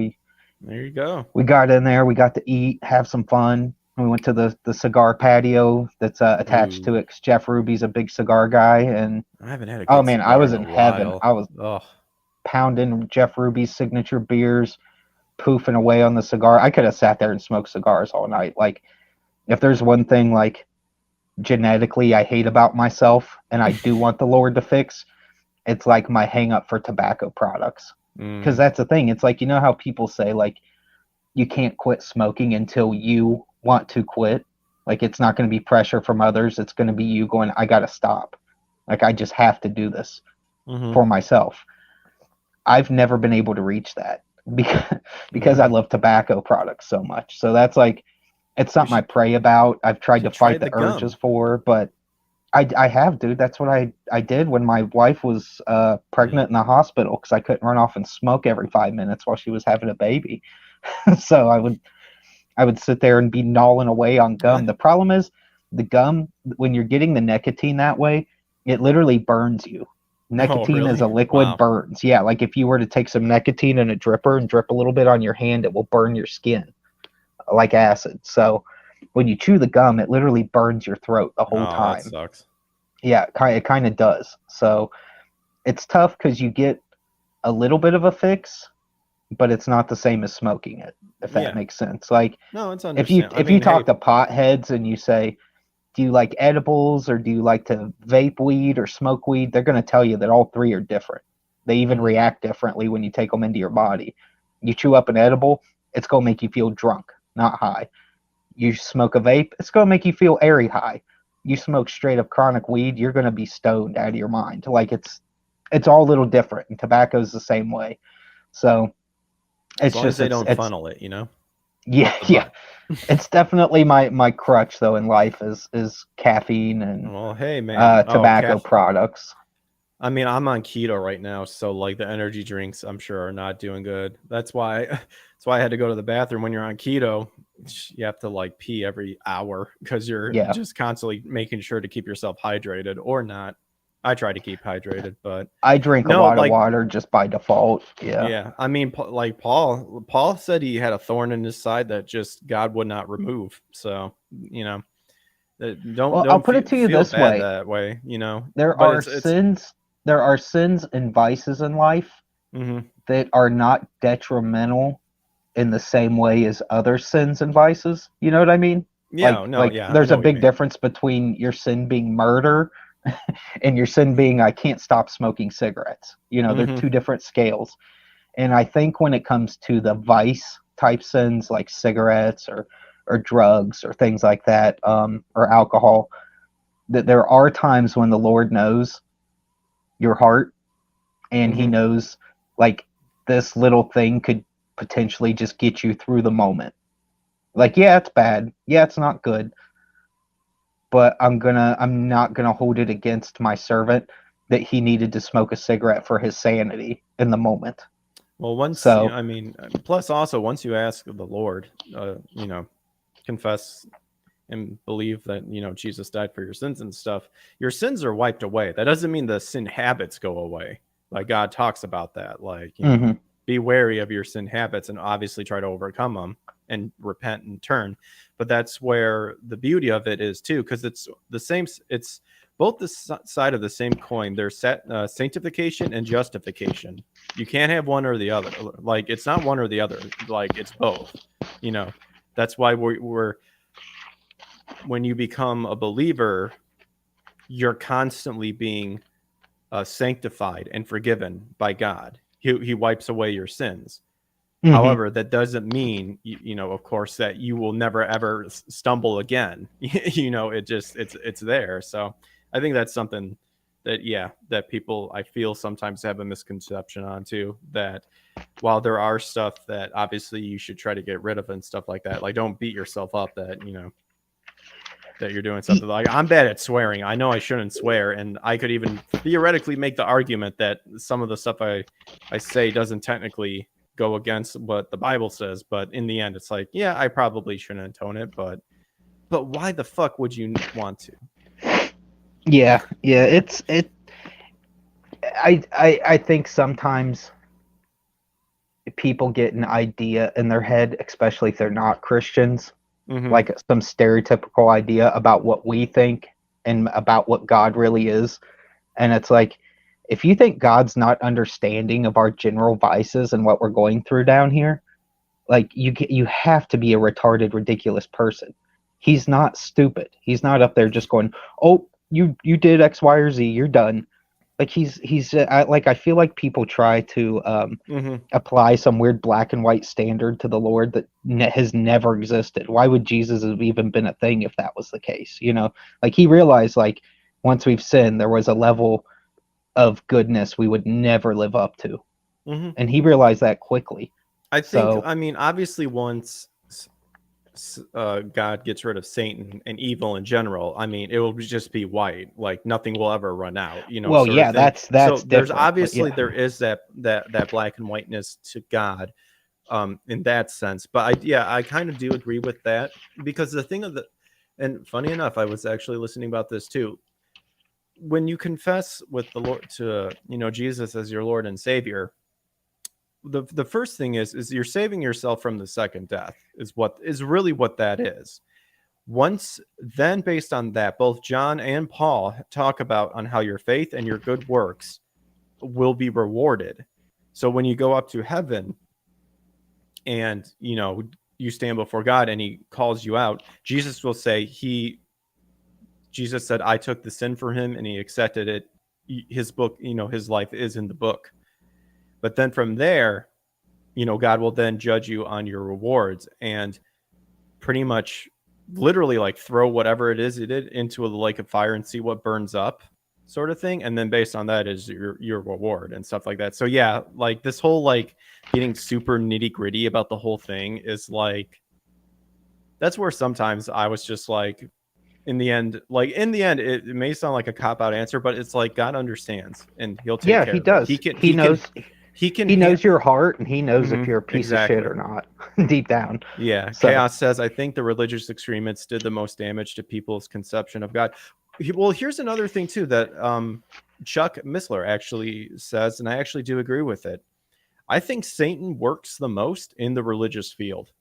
There you go. We got in there, we got to eat, have some fun. We went to the cigar patio that's attached to it. 'Cause Jeff Ruby's a big cigar guy, and I haven't had a oh good man, I cigar was in in a heaven. while. I was pounding Jeff Ruby's signature beers, poofing away on the cigar. I could have sat there and smoked cigars all night. Like, if there's one thing like genetically I hate about myself, and I do want the Lord to fix, it's like my hang up for tobacco products. Because that's the thing. It's like, you know how people say like you can't quit smoking until you want to quit. Like it's not going to be pressure from others. It's going to be you going, I got to stop. Like I just have to do this for myself. I've never been able to reach that because I love tobacco products so much. So that's like, it's something I pray about. I've tried to fight the urges for, but I have, dude. That's what I did when my wife was pregnant in the hospital because I couldn't run off and smoke every 5 minutes while she was having a baby. So I would sit there and be gnawing away on gum. The problem is the gum, when you're getting the nicotine that way, it literally burns you. Nicotine as a liquid burns. Yeah, like if you were to take some nicotine in a dripper and drip a little bit on your hand, it will burn your skin like acid. So when you chew the gum, it literally burns your throat the whole time. That sucks. Yeah, it kind of does. So it's tough because you get a little bit of a fix, but it's not the same as smoking it, if that makes sense. Like, no, it's if you talk to potheads and you say, do you like edibles or do you like to vape weed or smoke weed? They're going to tell you that all three are different. They even react differently when you take them into your body. You chew up an edible, it's going to make you feel drunk, not high. You smoke a vape, it's going to make you feel airy high. You smoke straight up chronic weed, you're going to be stoned out of your mind. Like it's all a little different, and tobacco's the same way. So it's as long as they don't funnel it, you know? Yeah. It's definitely my crutch though in life is caffeine and tobacco products. I mean, I'm on keto right now, so like the energy drinks I'm sure are not doing good. That's why I had to go to the bathroom. When you're on keto, you have to like pee every hour because you're just constantly making sure to keep yourself hydrated or not. I try to keep hydrated, but I drink a lot of water just by default. Yeah. I mean, like Paul said he had a thorn in his side that just God would not remove. So, you know, don't I'll put it to you this way. That way, you know, there are sins and vices in life that are not detrimental in the same way as other sins and vices. You know what I mean? Yeah, there's a big difference between your sin being murder and your sin being I can't stop smoking cigarettes. You know, they're two different scales. And I think when it comes to the vice type sins like cigarettes or drugs or things like that, or alcohol, that there are times when the Lord knows your heart and he knows like this little thing could potentially just get you through the moment. Like, yeah, it's bad. Yeah, it's not good. But I'm not gonna hold it against my servant that he needed to smoke a cigarette for his sanity in the moment. Well, plus also once you ask the Lord, you know, confess and believe that, you know, Jesus died for your sins and stuff, your sins are wiped away. That doesn't mean the sin habits go away. Like God talks about that, like, you know, be wary of your sin habits and obviously try to overcome them and repent and turn. But that's where the beauty of it is too, because it's the same. It's both the side of the same coin. There's sanctification and justification. You can't have one or the other. Like it's not one or the other. Like it's both. You know, That's why we're when you become a believer, you're constantly being sanctified and forgiven by God. He wipes away your sins. Mhm. However, that doesn't mean, of course, that you will never ever stumble again. It's there. So I think that's something that people, I feel, sometimes have a misconception on too, that while there are stuff that obviously you should try to get rid of and stuff like that, like don't beat yourself up that that you're doing something. Like, I'm bad at swearing. I know I shouldn't swear, and I could even theoretically make the argument that some of the stuff I say doesn't technically go against what the Bible says, but in the end it's like, yeah, I probably shouldn't intone it, but why the fuck would you want to? Yeah, I think sometimes people get an idea in their head, especially if they're not Christians, like some stereotypical idea about what we think and about what God really is. And it's like, if you think God's not understanding of our general vices and what we're going through down here, like you have to be a retarded, ridiculous person. He's not stupid. He's not up there just going, "Oh, you did X, Y, or Z. You're done." Like I feel like people try to apply some weird black and white standard to the Lord that has never existed. Why would Jesus have even been a thing if that was the case? Like he realized, like, once we've sinned, there was a level of goodness we would never live up to, and he realized that quickly. I think, I mean, obviously, once God gets rid of Satan and evil in general, I mean, it will just be white. Like nothing will ever run out. Well, yeah, that's so there's obviously there is that black and whiteness to God, in that sense. But I kind of do agree with that, because the thing of and funny enough, I was actually listening about this too. When you confess with the Lord to Jesus as your Lord and Savior, the first thing is you're saving yourself from the second death, is really what that is. Once then, based on that, both John and Paul talk about on how your faith and your good works will be rewarded. So when you go up to heaven and you stand before God and he calls you out, Jesus will say Jesus said, I took the sin for him and he accepted it. His book, his life is in the book. But then from there, God will then judge you on your rewards and pretty much literally like throw whatever it is you did into a lake of fire and see what burns up, sort of thing. And then based on that is your reward and stuff like that. So yeah, like this whole like getting super nitty gritty about the whole thing is like, that's where sometimes I was just like, in the end, it may sound like a cop-out answer, but it's like God understands and he'll take care he of does. it. He knows your heart, and he knows if you're a piece of shit or not, deep down. Yeah. So. Chaos says, I think the religious extremists did the most damage to people's conception of God. Well, here's another thing too that Chuck Missler actually says, and I actually do agree with it. I think Satan works the most in the religious field.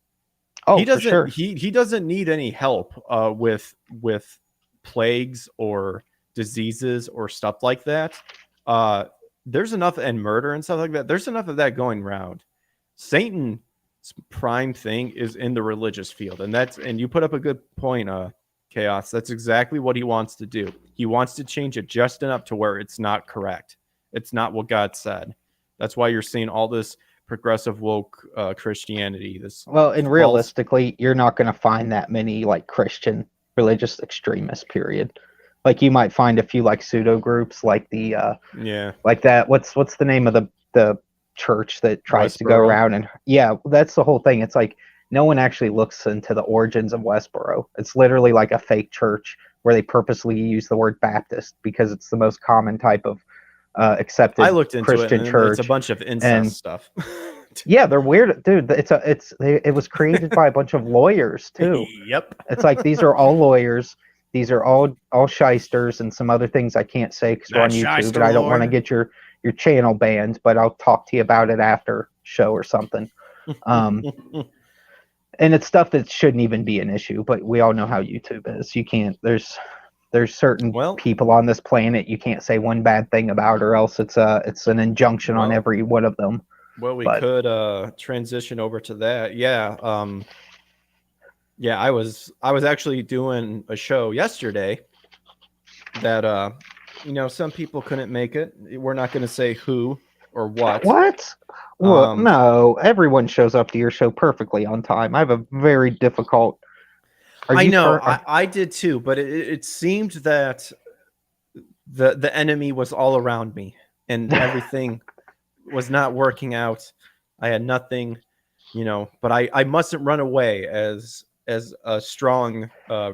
Oh, he doesn't, for sure. He doesn't need any help with plagues or diseases or stuff like that. There's enough, and murder and stuff like that. There's enough of that going around. Satan's prime thing is in the religious field, and you put up a good point, Chaos. That's exactly what he wants to do. He wants to change it just enough to where it's not correct. It's not what God said. That's why you're seeing all this progressive woke Christianity. And realistically, you're not going to find that many like Christian religious extremists. Period. Like you might find a few like pseudo groups, like the like that. What's the name of the church that tries to go around and that's the whole thing. It's like no one actually looks into the origins of Westboro. It's literally like a fake church where they purposely use the word Baptist because it's the most common type of accepted Christian church. It's a bunch of incest stuff. Yeah, they're weird, dude. It was created by a bunch of lawyers too. Yep. It's like these are all lawyers. These are all shysters and some other things I can't say because we're on YouTube, but I don't want to get your channel banned. But I'll talk to you about it after show or something. And it's stuff that shouldn't even be an issue, but we all know how YouTube is. You can't. There's certain people on this planet you can't say one bad thing about, or else it's an injunction on every one of them. Well, we could transition over to that. Yeah. Yeah, I was actually doing a show yesterday that some people couldn't make it. We're not going to say who or what. What? Well, no, everyone shows up to your show perfectly on time. I have a very difficult. I know, I did too, but it seemed that the enemy was all around me, and everything was not working out. I had nothing, but I mustn't run away, as a strong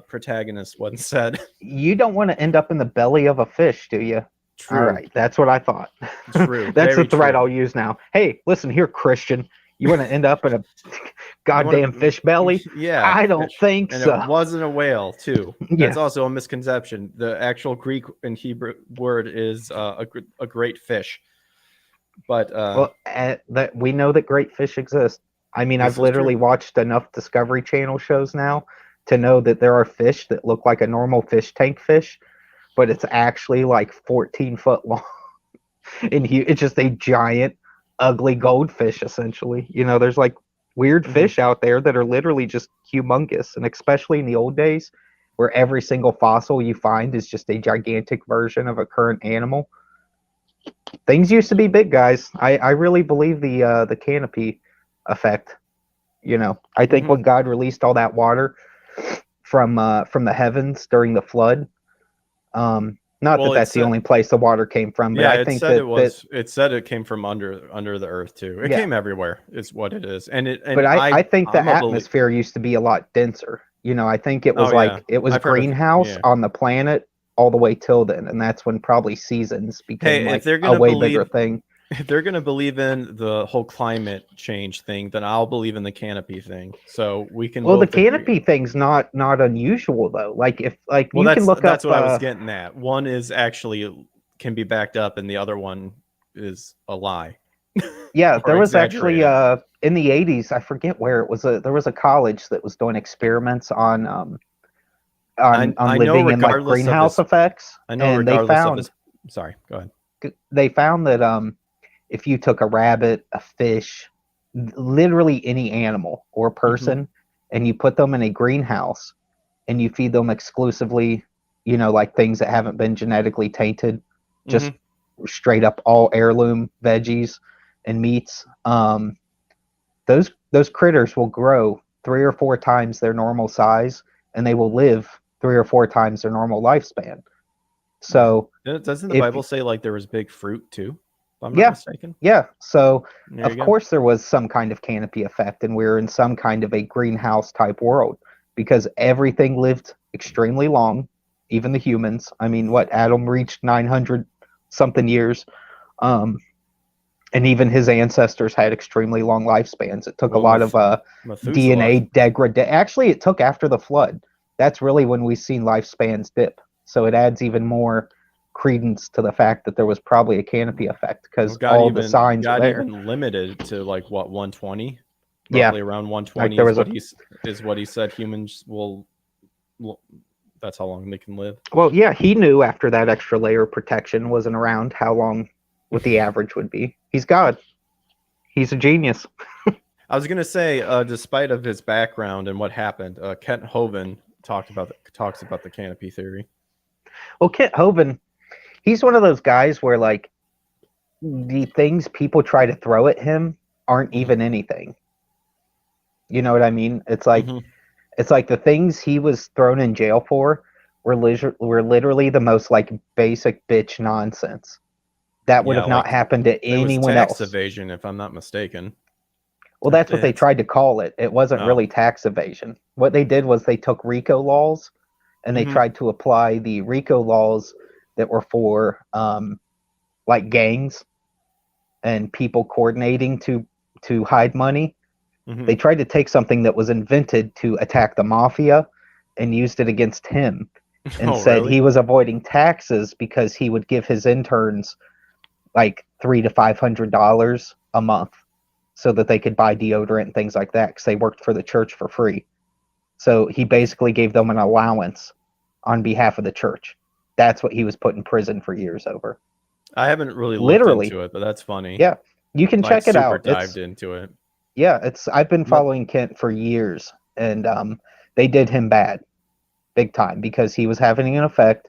protagonist once said. You don't want to end up in the belly of a fish, do you? True. All right, that's what I thought. True. That's the threat true. I'll use now. Hey, listen here, Christian. You want to end up in a goddamn fish belly? Yeah. I don't think and so. And it wasn't a whale, too. Yeah. That's also a misconception. The actual Greek and Hebrew word is a great fish. But that we know that great fish exist. I mean, I've literally watched enough Discovery Channel shows now to know that there are fish that look like a normal fish tank fish, but it's actually like 14 foot long. And it's just a giant, ugly goldfish, essentially. There's like weird fish out there that are literally just humongous. And especially in the old days, where every single fossil you find is just a gigantic version of a current animal. Things used to be big, guys. I really believe the canopy effect. I think when God released all that water from the heavens during the flood, that's the only place the water came from, but I think it said it came from under the earth too. It came everywhere, is what it is. But I think the atmosphere used to be a lot denser. I think it was it was greenhouse on the planet all the way till then, and that's when probably seasons became a way bigger thing. If they're going to believe in the whole climate change thing, then I'll believe in the canopy thing. So we can. Well, the canopy thing's not unusual though. Can look up. That's what I was getting at. One is actually can be backed up, and the other one is a lie. Yeah, there was actually in the 80s. I forget where it was. There was a college that was doing experiments on living in like greenhouse effects. I know, and regardless of this. Sorry, go ahead. They found that if you took a rabbit, a fish, literally any animal or person, and you put them in a greenhouse and you feed them exclusively, like things that haven't been genetically tainted, just straight up all heirloom veggies and meats, those critters will grow 3 or 4 times their normal size, and they will live 3 or 4 times their normal lifespan. So doesn't the Bible say like there was big fruit too? If I'm not mistaken. Yeah. So of course there was some kind of canopy effect, and we were in some kind of a greenhouse type world because everything lived extremely long, even the humans. I mean, Adam reached 900 something years, and even his ancestors had extremely long lifespans. It took a lot of DNA degradation. Actually, it took after the flood. That's really when we've seen lifespans dip. So it adds even more credence to the fact that there was probably a canopy effect because all the signs are there. Even limited to like what 120? Yeah, roughly around 120 is what he said. Humans will. That's how long they can live. Well, yeah, he knew after that extra layer of protection wasn't around how long what the average would be. He's God. He's a genius. I was gonna say, despite of his background and what happened, Kent Hovind talks about the canopy theory. Well, Kent Hovind, he's one of those guys where like the things people try to throw at him aren't even anything. You know what I mean? It's like the things he was thrown in jail for were literally the most like basic bitch nonsense. That would have not happened to anyone else. Tax evasion, if I'm not mistaken. Well, that's what they tried to call it. It wasn't really tax evasion. What they did was they took RICO laws and they tried to apply the RICO laws that were for like gangs and people coordinating to hide money. They tried to take something that was invented to attack the mafia and used it against him and said he was avoiding taxes because he would give his interns like $300 to $500 a month so that they could buy deodorant and things like that because they worked for the church for free. So he basically gave them an allowance on behalf of the church. That's what he was put in prison for years over. I haven't really looked into it, but that's funny. Yeah, you can check it out. Dived into it. Yeah, I've been following Kent for years, and they did him bad, big time, because he was having an effect.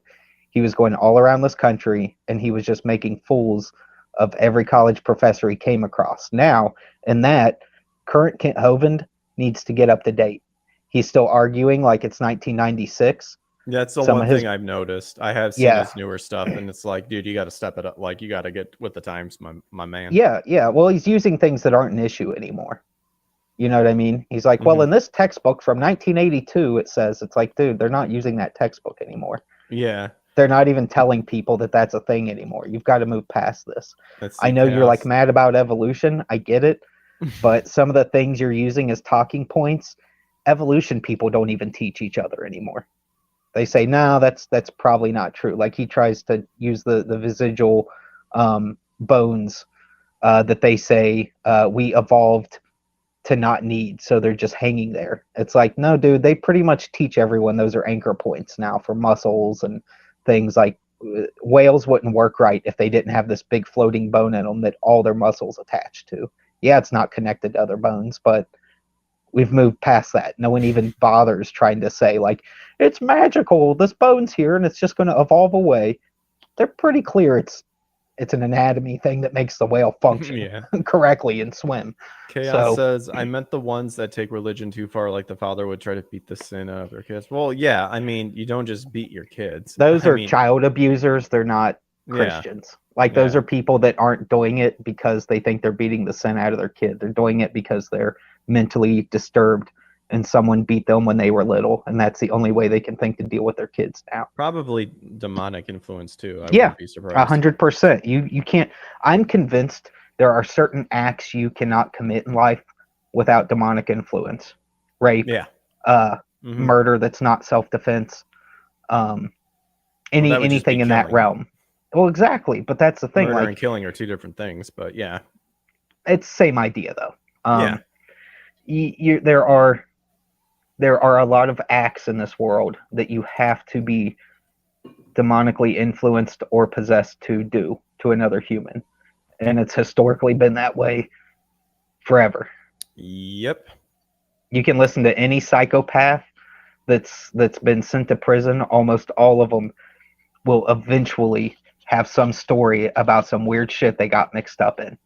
He was going all around this country, and he was just making fools of every college professor he came across. Now, in that, current Kent Hovind needs to get up to date. He's still arguing like it's 1996. That's the one thing I've noticed. I have seen Yeah. his newer stuff, and it's like, dude, you got to step it up. Like, you got to get with the times, my man. Yeah. Well, he's using things that aren't an issue anymore. You know what I mean? He's like, well, in this textbook from 1982, it says, it's like, dude, they're not using that textbook anymore. Yeah. They're not even telling people that that's a thing anymore. You've got to move past this. I know Chaos. you're like mad about evolution. I get it. But some of the things you're using as talking points, evolution people don't even teach each other anymore. They say, no, that's probably not true. Like he tries to use the vesidual bones that they say we evolved to not need, so they're just hanging there. It's like, no, dude, they pretty much teach everyone those are anchor points now for muscles and things. Like whales wouldn't work right if they didn't have this big floating bone in them that all their muscles attached to. Yeah, it's not connected to other bones, but we've moved past that. No one even bothers trying to say like it's magical, this bone's here and it's just going to evolve away. They're pretty clear it's an anatomy thing that makes the whale function correctly and swim. Chaos says, I meant the ones that take religion too far, like the father would try to beat the sin out of their kids. Well, yeah, I mean, you don't just beat your kids. Those are child abusers. They're not Christians. Like those are people that aren't doing it because they think they're beating the sin out of their kid. They're doing it because they're mentally disturbed and someone beat them when they were little, and that's the only way they can think to deal with their kids now. Probably demonic influence too. I wouldn't be surprised. 100%. You can't. I'm convinced there are certain acts you cannot commit in life without demonic influence. Rape, murder that's not self-defense, anything in that realm. Well, exactly, but that's the thing. Murder like, and killing are two different things, but yeah, it's the same idea though. There are a lot of acts in this world that you have to be demonically influenced or possessed to do to another human. And it's historically been that way forever. Yep. You can listen to any psychopath that's been sent to prison. Almost all of them will eventually have some story about some weird shit they got mixed up in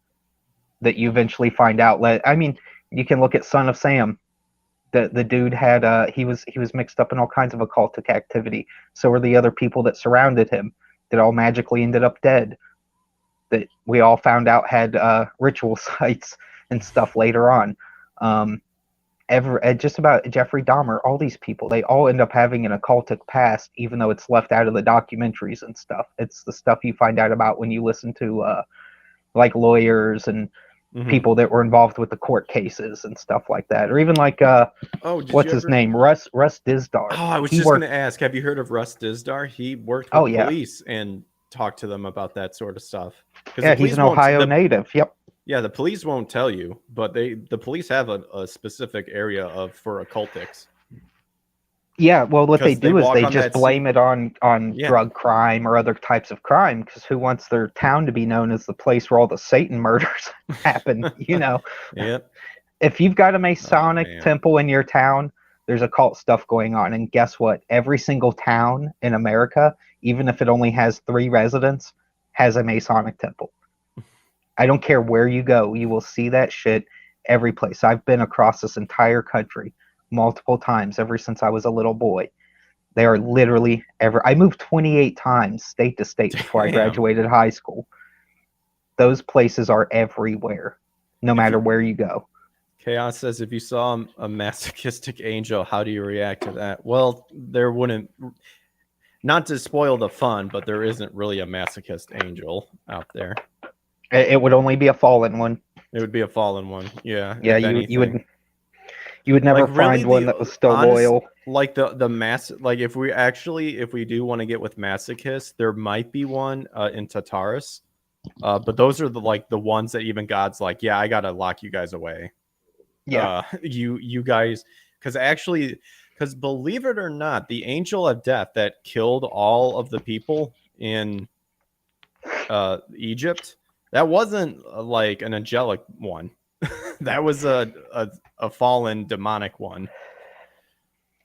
that you eventually find out. I mean, you can look at Son of Sam. The dude had he was mixed up in all kinds of occultic activity. So were the other people that surrounded him that all magically ended up dead. That we all found out had ritual sites and stuff later on. Just about Jeffrey Dahmer, all these people, they all end up having an occultic past, even though it's left out of the documentaries and stuff. It's the stuff you find out about when you listen to like lawyers and people that were involved with the court cases and stuff like that, or even like what's his name, Russ Dizdar. Oh, I was just going to ask, have you heard of Russ Dizdar? He worked with police and talked to them about that sort of stuff. Yeah, he's an Ohio native. Yep. Yeah, the police won't tell you, but the police have a specific area for occultics. Yeah, well, what they do is they just blame it on drug crime or other types of crime, because who wants their town to be known as the place where all the Satan murders happen, you know? Yep. If you've got a Masonic temple in your town, there's occult stuff going on. And guess what? Every single town in America, even if it only has 3 residents, has a Masonic temple. I don't care where you go, you will see that shit every place. I've been across this entire country multiple times ever since I was a little boy. They are literally I moved 28 times state to state before I graduated high school. Those places are everywhere, no matter where you go. Chaos says, if you saw a masochistic angel, how do you react to that? Well, there wouldn't, not to spoil the fun, but there isn't really a masochist angel out there. It would only be a fallen one. It would be a fallen one. Yeah. Yeah, you would never find one that was still loyal. Like the mass, like if we do want to get with masochists, there might be one in Tartarus, but those are the ones that even God's like, yeah, I gotta lock you guys away. Yeah, you guys, because believe it or not, the angel of death that killed all of the people in Egypt, that wasn't like an angelic one. That was a fallen demonic one.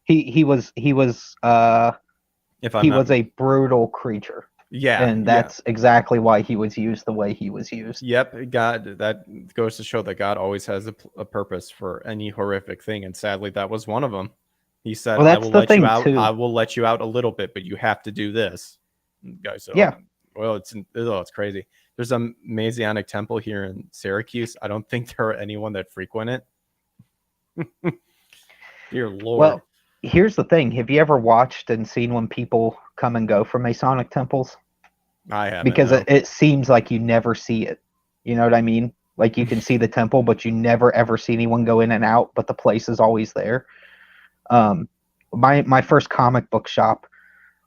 He was If I'm he not, was a brutal creature, yeah, and that's exactly why he was used the way he was used. Yep, God, that goes to show that God always has a purpose for any horrific thing, and sadly, that was one of them. He said, Well, "I that's will the let you thing out. too. I will let you out a little bit, but you have to do this." And the guy said, Yeah. well, it's crazy. There's a Messianic temple here in Syracuse. I don't think there are anyone that frequent it. Dear Lord. Well, here's the thing: have you ever watched and seen when people come and go from Masonic temples? I haven't. Because no. it seems like you never see it. You know what I mean? Like you can see the temple, but you never ever see anyone go in and out. But the place is always there. My first comic book shop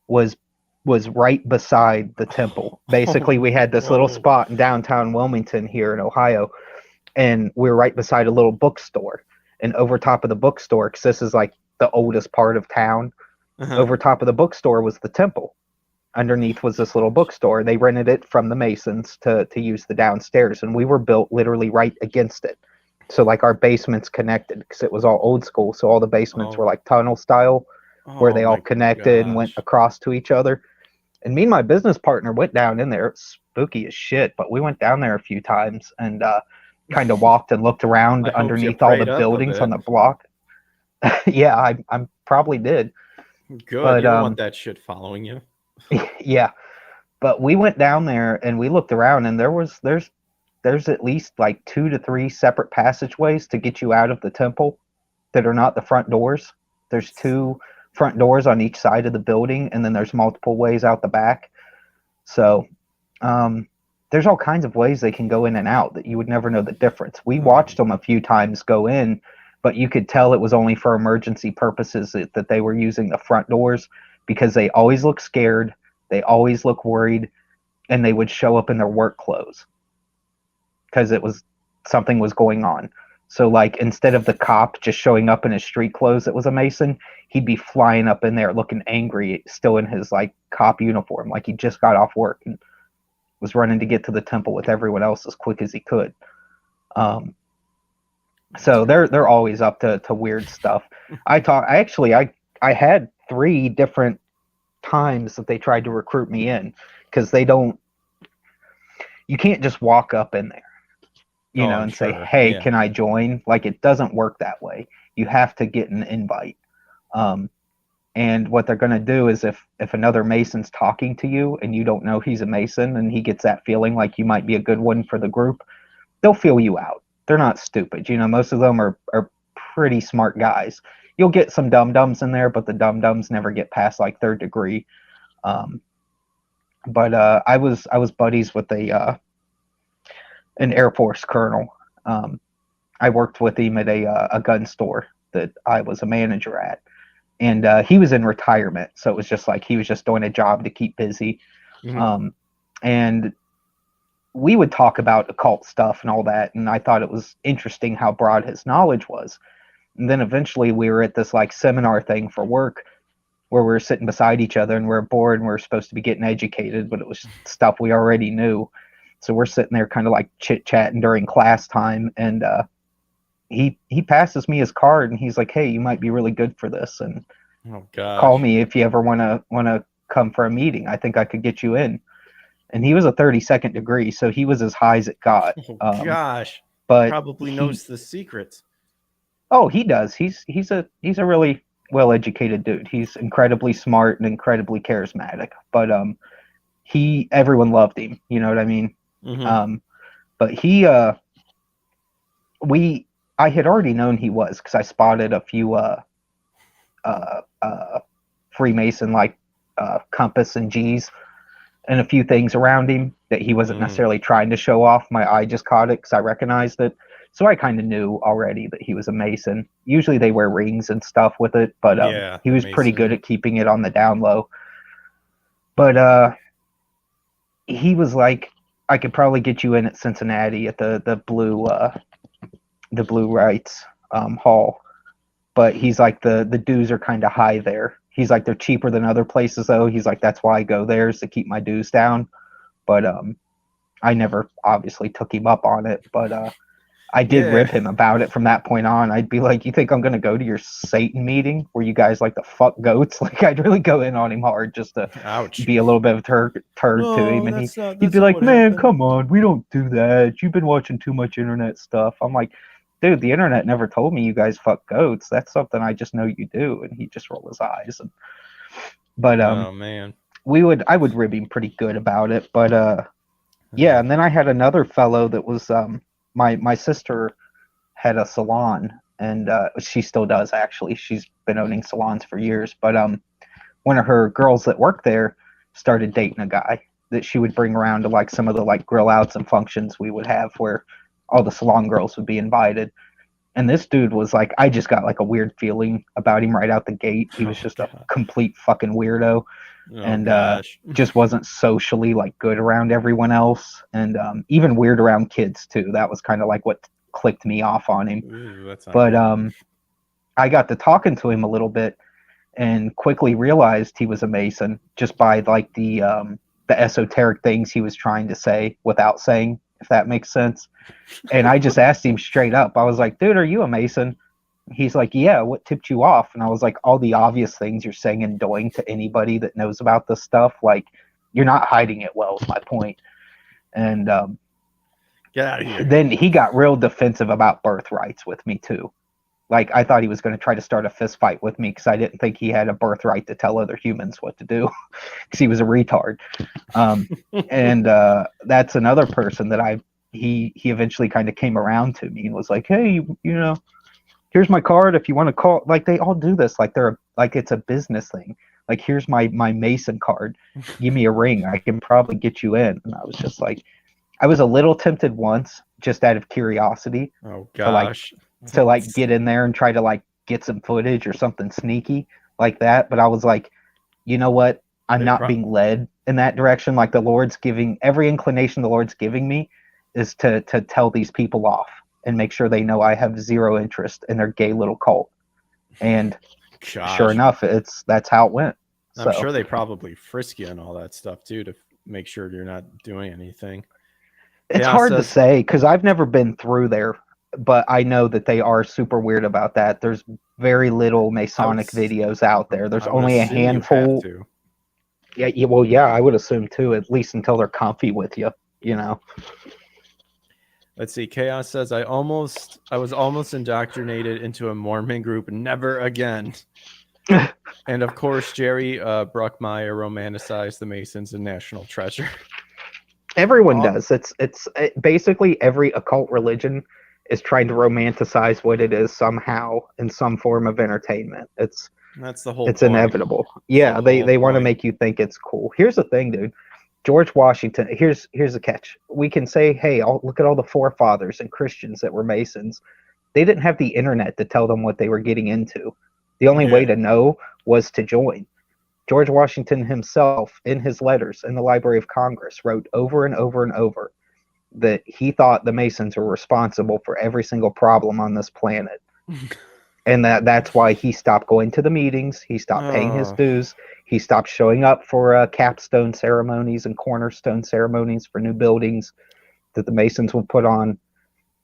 was right beside the temple. Basically, we had this little spot in downtown Wilmington here in Ohio, and we were right beside a little bookstore. And over top of the bookstore, because this is like the oldest part of town, over top of the bookstore was the temple. Underneath was this little bookstore. They rented it from the Masons to use the downstairs, and we were built literally right against it. So like our basements connected because it was all old school. So all the basements were like tunnel style, where they all connected and went across to each other. And me and my business partner went down in there. It's spooky as shit, but we went down there a few times and kind of walked and looked around underneath all the buildings on the block. Yeah, I probably did. Good. But, you don't want that shit following you. Yeah, but we went down there and we looked around, and there's at least like 2 to 3 separate passageways to get you out of the temple that are not the front doors. There's 2 front doors on each side of the building, and then there's multiple ways out the back. So there's all kinds of ways they can go in and out that you would never know the difference. We watched them a few times go in, but you could tell it was only for emergency purposes that they were using the front doors, because they always look scared, they always look worried, and they would show up in their work clothes because something was going on. So like instead of the cop just showing up in his street clothes that was a Mason, he'd be flying up in there looking angry, still in his like cop uniform, like he just got off work and was running to get to the temple with everyone else as quick as he could. So they're always up to weird stuff. I had 3 different times that they tried to recruit me in, because you can't just walk up in there, and say, hey, can I join? Like, it doesn't work that way. You have to get an invite. And what they're going to do is if another Mason's talking to you and you don't know he's a Mason, and he gets that feeling like you might be a good one for the group, they'll feel you out. They're not stupid. Most of them are pretty smart guys. You'll get some dum-dums in there, but the dum-dums never get past like 3rd degree. But I was buddies with an Air Force colonel. I worked with him at a gun store that I was a manager at, and he was in retirement, so it was just like he was just doing a job to keep busy. And we would talk about occult stuff and all that, and I thought it was interesting how broad his knowledge was. And then eventually we were at this like seminar thing for work where we were sitting beside each other, and we're bored and we're supposed to be getting educated, but it was stuff we already knew. So we're sitting there kind of like chit-chatting during class time, and he passes me his card, and he's like, hey, you might be really good for this, and call me if you ever want to come for a meeting. I think I could get you in. And he was a 32nd degree, so he was as high as it got. But probably knows the secrets. Oh, he does. He's a really well-educated dude. He's incredibly smart and incredibly charismatic. But everyone loved him. You know what I mean? But I had already known he was, because I spotted a few Freemason like compass and G's and a few things around him that he wasn't necessarily trying to show off. My eye just caught it because I recognized it. So I kind of knew already that he was a Mason. Usually they wear rings and stuff with it, but he was pretty good at keeping it on the down low. But he was like, I could probably get you in at Cincinnati at the Blue Rights Hall. But he's like, the dues are kind of high there. He's like, they're cheaper than other places though. He's like, that's why I go there, is to keep my dues down. But I never obviously took him up on it. But I did Yeah. rip him about it from that point on. I'd be like, "You think I'm gonna go to your Satan meeting where you guys like to fuck goats?" Like, I'd really go in on him hard just to Ouch. be a little bit of a turd to him, and he'd be like, "Man, come on, we don't do that. You've been watching too much internet stuff." I'm like, "Dude, the internet never told me you guys fuck goats. That's something I just know you do." And he'd just roll his eyes. But Oh man. I would rib him pretty good about it. But yeah, and then I had another fellow that was my sister had a salon, and she still does actually. She's been owning salons for years. But one of her girls that worked there started dating a guy that she would bring around to like some of the like grill outs and functions we would have where all the salon girls would be invited. And this dude was like, I just got like a weird feeling about him right out the gate. He was just a complete fucking weirdo. And just wasn't socially like good around everyone else, and even weird around kids too. That was kind of like what clicked me off on him. Ooh, but I got to talking to him a little bit and quickly realized he was a Mason just by like the esoteric things he was trying to say without saying, if that makes sense. And I just asked him straight up. I was like, "Dude, are you a Mason?" He's like, "Yeah, what tipped you off?" And I was like, "All the obvious things you're saying and doing to anybody that knows about this stuff. Like, you're not hiding it well, is my point." And get out of here. Then he got real defensive about birthrights with me too. Like, I thought he was going to try to start a fist fight with me because I didn't think he had a birthright to tell other humans what to do because he was a retard. And that's another person that he eventually kind of came around to me and was like, "Hey, you know, here's my card if you want to call." Like, they all do this like they're like it's a business thing. Like, here's my Mason card, give me a ring, I can probably get you in. And I was just like, I was a little tempted once just out of curiosity. Oh gosh. To like get in there and try to like get some footage or something sneaky like that. But I was like, you know what, I'm not being led in that direction. Like, the Lord's giving every inclination the Lord's giving me is to tell these people off and make sure they know I have zero interest in their gay little cult. And sure enough, that's how it went. I'm sure they probably frisk you and all that stuff too to make sure you're not doing anything. It's hard to say because I've never been through there, but I know that they are super weird about that. There's very little Masonic videos out there. There's only a handful. Yeah, well, yeah, I would assume too, at least until they're comfy with you, you know. Let's see. Chaos says, I was almost indoctrinated into a Mormon group. Never again. And of course, Jerry Bruckmeyer romanticized the Masons and National Treasure. Everyone does. It's basically every occult religion is trying to romanticize what it is somehow in some form of entertainment. That's the whole it's point. Inevitable. Yeah, they want to make you think it's cool. Here's the thing, dude. George Washington, here's the catch. We can say, hey, look at all the forefathers and Christians that were Masons. They didn't have the internet to tell them what they were getting into. The only way to know was to join. George Washington himself, in his letters in the Library of Congress, wrote over and over and over that he thought the Masons were responsible for every single problem on this planet. And that's why he stopped going to the meetings. He stopped paying his dues. He stopped showing up for capstone ceremonies and cornerstone ceremonies for new buildings that the Masons would put on.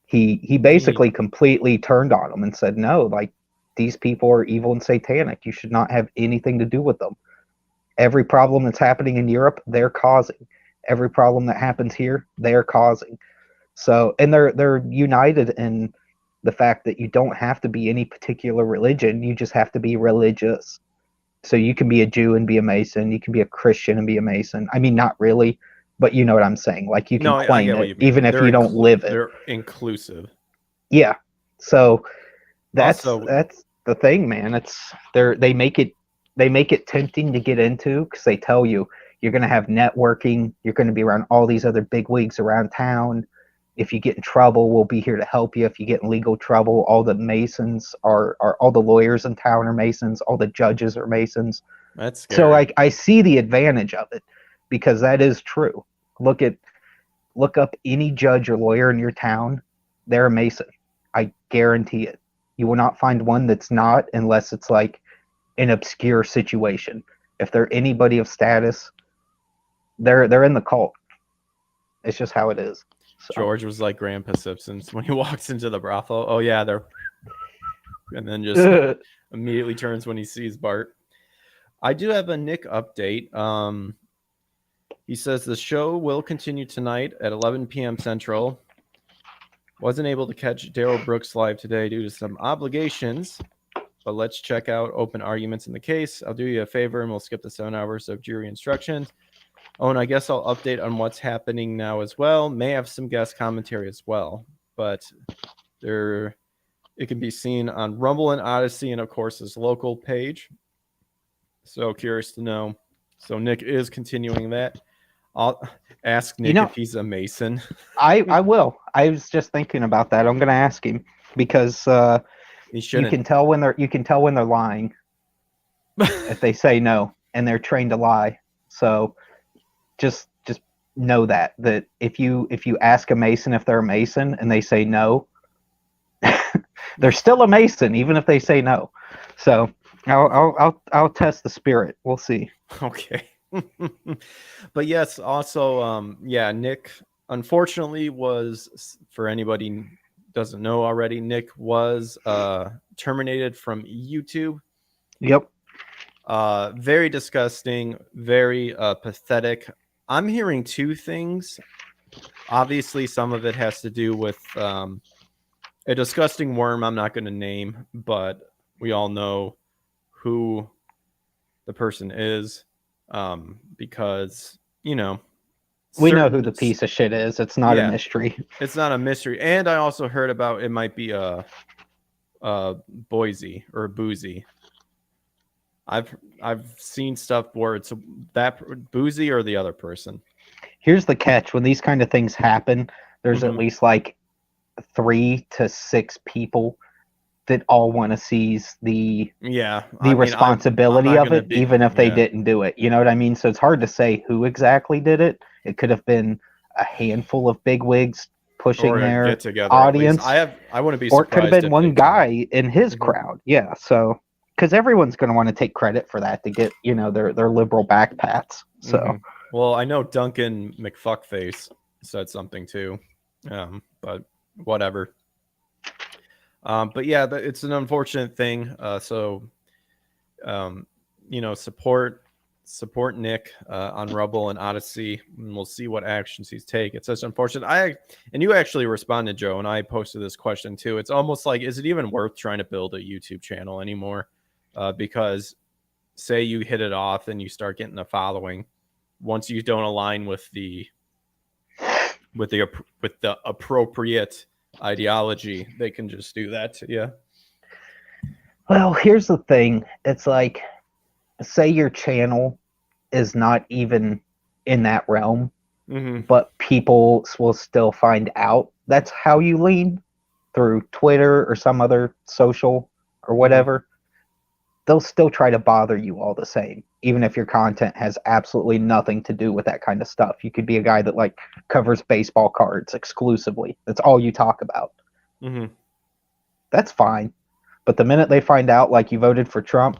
He basically completely turned on them and said, no, like, these people are evil and satanic. You should not have anything to do with them. Every problem that's happening in Europe, they're causing. Every problem that happens here, they're causing. So, and they're united in the fact that you don't have to be any particular religion. You just have to be religious. So you can be a Jew and be a Mason. You can be a Christian and be a Mason. I mean, not really, but you know what I'm saying. Like, you can claim it, even if you don't live it. They're inclusive. Yeah. So that's the thing, man. They make it tempting to get into because they tell you you're going to have networking. You're going to be around all these other bigwigs around town. If you get in trouble, we'll be here to help you. If you get in legal trouble, all the Masons are all the lawyers in town are Masons. All the judges are Masons. That's scary. So I see the advantage of it because that is true. Look up any judge or lawyer in your town. They're a Mason. I guarantee it. You will not find one that's not unless it's like an obscure situation. If they're anybody of status, they're in the cult. It's just how it is. So. George was like Grandpa Simpsons when he walks into the brothel. Oh yeah, they're, and then just immediately turns when he sees Bart. I do have a Nick update. He says the show will continue tonight at 11 p.m. Central. Wasn't able to catch Daryl Brooks live today due to some obligations, but let's check out open arguments in the case. I'll do you a favor and we'll skip the 7 hours of jury instructions. Oh, and I guess I'll update on what's happening now as well. May have some guest commentary as well, but it can be seen on Rumble and Odyssey and, of course, his local page. So curious to know. So Nick is continuing that. I'll ask Nick if he's a Mason. I will. I was just thinking about that. I'm going to ask him because you can tell when they're lying if they say no, and they're trained to lie. So just know that if you ask a Mason if they're a Mason and they say no, they're still a Mason even if they say no. So I'll test the spirit. We'll see. Okay. But yes, also Nick unfortunately was, for anybody who doesn't know already, Nick was terminated from YouTube. Yep. Very disgusting, very pathetic. I'm hearing two things. Obviously, some of it has to do with a disgusting worm I'm not going to name, but we all know who the person is, because, we know who the piece of shit is. It's not a mystery. It's not a mystery. And I also heard about it might be a Boise or a Boozy. I've seen stuff where it's that Boozy or the other person. Here's the catch: when these kind of things happen, there's at least like 3 to 6 people that all want to seize the responsibility of it, even if they didn't do it. You know what I mean? So it's hard to say who exactly did it. It could have been a handful of bigwigs pushing their audience. I wouldn't be surprised. Or it could have been one guy in his crowd. Yeah, so because everyone's going to want to take credit for that to get their liberal backpats. So well, I know Duncan McFuckface said something too, but whatever. But yeah, it's an unfortunate thing. Support Nick on Rumble and Odyssey, and we'll see what actions he's take. It's such unfortunate. And you actually responded, Joe, and I posted this question too. It's almost like, is it even worth trying to build a YouTube channel anymore? Because say you hit it off and you start getting a following, once you don't align with the appropriate ideology, they can just do that to you. Well, here's the thing. It's like, say your channel is not even in that realm, but people will still find out that's how you lean through Twitter or some other social or whatever. They'll still try to bother you all the same, even if your content has absolutely nothing to do with that kind of stuff. You could be a guy that like covers baseball cards exclusively. That's all you talk about. That's fine. But the minute they find out, like, you voted for Trump,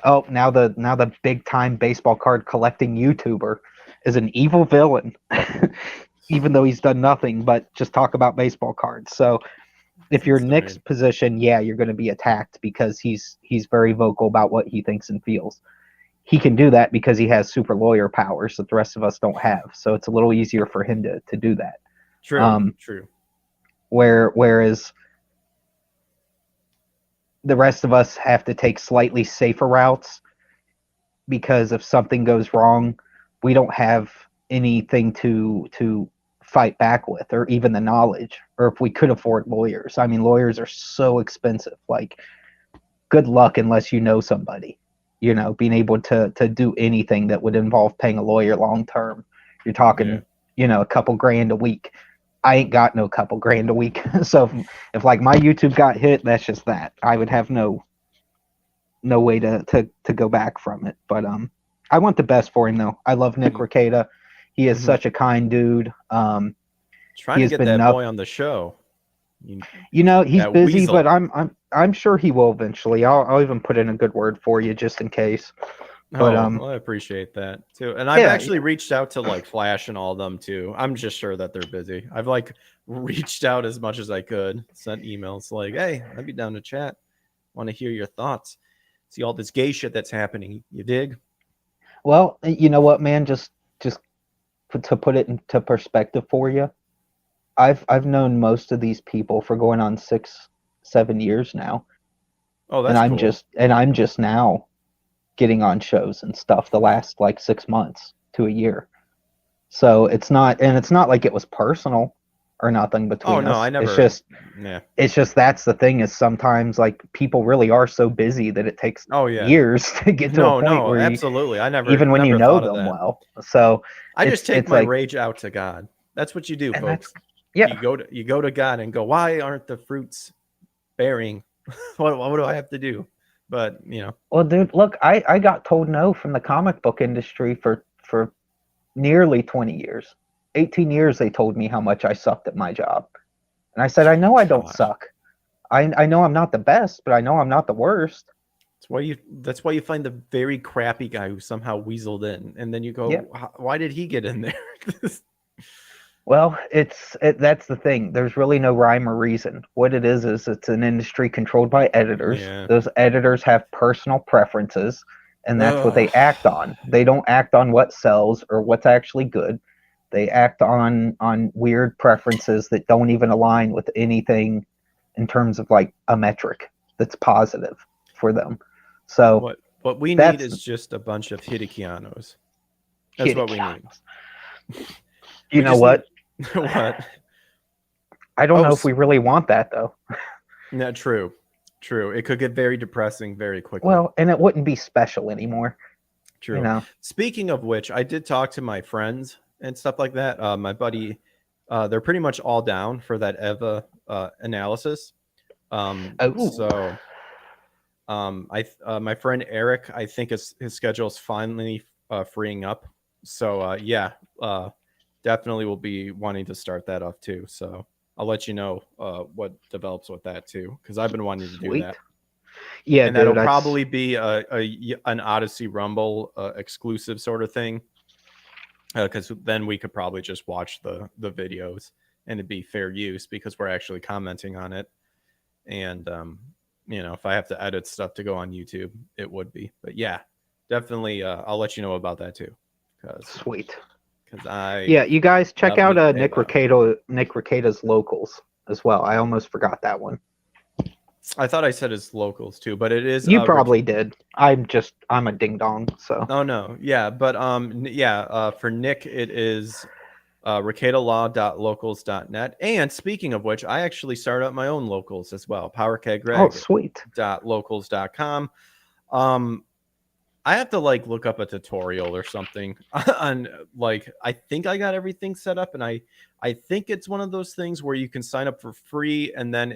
oh, now the big time baseball card collecting YouTuber is an evil villain, even though he's done nothing but just talk about baseball cards. So if you're Nick's position, you're going to be attacked because he's very vocal about what he thinks and feels. He can do that because he has super lawyer powers that the rest of us don't have. So it's a little easier for him to do that. True. Whereas the rest of us have to take slightly safer routes because if something goes wrong, we don't have anything to fight back with, or even the knowledge, or if we could afford lawyers. I mean, lawyers are so expensive. Like, good luck unless you know somebody, being able to do anything that would involve paying a lawyer long term. You're talking, a couple grand a week. I ain't got no couple grand a week. So if like my YouTube got hit, that's just that. I would have no way to go back from it. But I want the best for him though. I love Nick Rekieta. He is such a kind dude. Trying to get that boy on the show. He's busy, weasel. But I'm sure he will eventually. I'll even put in a good word for you just in case. But well, I appreciate that too. And I've actually reached out to like Flash and all of them too. I'm just sure that they're busy. I've like reached out as much as I could, sent emails like, "Hey, I'd be down to chat. Want to hear your thoughts. See all this gay shit that's happening. You dig?" well, you know what, man? Just to put it into perspective for you, I've known most of these people for going on 6-7 years now, Oh, and that's cool. I'm just now getting on shows and stuff the last like 6 months to a year. So it's not like it was personal or nothing between Oh no, us. I never. Yeah. It's just that's the thing is sometimes like people really are so busy that it takes Oh yeah. years to get to a point where absolutely. I never even when you know thought of them that. well. So I just take my like, rage out to God. That's what you do, and folks. yeah. You go to God and go, why aren't the fruits bearing? what do I have to do? But you know. Well, dude, look, I got told no from the comic book industry for nearly 20 years. 18 years they told me how much I sucked at my job. And I said, I know I don't suck. I know I'm not the best, but I know I'm not the worst. That's why you find the very crappy guy who somehow weaseled in, and then you go, why did he get in there? Well, that's the thing. There's really no rhyme or reason. What it is it's an industry controlled by editors. Yeah. Those editors have personal preferences, and that's what they act on. They don't act on what sells or what's actually good. They act on weird preferences that don't even align with anything in terms of like a metric that's positive for them. So what we need is just a bunch of Hidekianos. That's what we need. You know what? What? I don't know if we really want that though. No, true. It could get very depressing very quickly. Well, and it wouldn't be special anymore. True. You know? Speaking of which, I did talk to my friends and stuff like that. My buddy, they're pretty much all down for that Eva analysis. So my friend Eric, I think his schedule is finally freeing up. So definitely will be wanting to start that off too. So I'll let you know what develops with that too, because I've been wanting to do that. Yeah, and that'll probably be an Odyssey Rumble exclusive sort of thing, because then we could probably just watch the videos and it'd be fair use because we're actually commenting on it. And if I have to edit stuff to go on YouTube, it would be. But yeah, definitely, I'll let you know about that too. Sweet. Because you guys check out Nick Rekieta's Locals as well. I almost forgot that one. I thought I said his locals too, but it is. You probably did. I'm a ding dong. So. Oh no, yeah, but for Nick it is rekietalaw.locals.net. And speaking of which, I actually started up my own locals as well. PowerCatGreg. Oh, sweet. .locals.com. I have to like look up a tutorial or something on like, I think I got everything set up, and I think it's one of those things where you can sign up for free, and then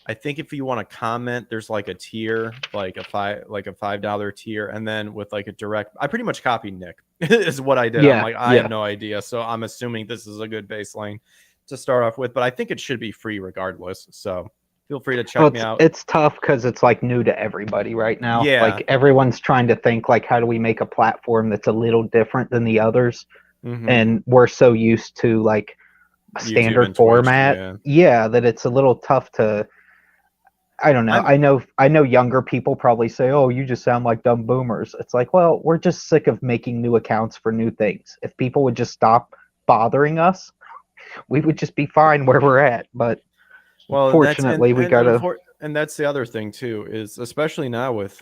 I think if you want to comment, there's like a tier, like a $5 tier, and then with like a direct, I pretty much copied Nick is what I did. Yeah, I'm like, I have no idea, so I'm assuming this is a good baseline to start off with, but I think it should be free regardless. So feel free to check me out. It's tough because it's like new to everybody right now. Yeah, like everyone's trying to think like, how do we make a platform that's a little different than the others? Mm-hmm. And we're so used to like a standard format, that it's a little tough to. I don't know. I know younger people probably say, "Oh, you just sound like dumb boomers." It's like, well, we're just sick of making new accounts for new things. If people would just stop bothering us, we would just be fine where we're at. But fortunately, we gotta. And that's the other thing too, is especially now with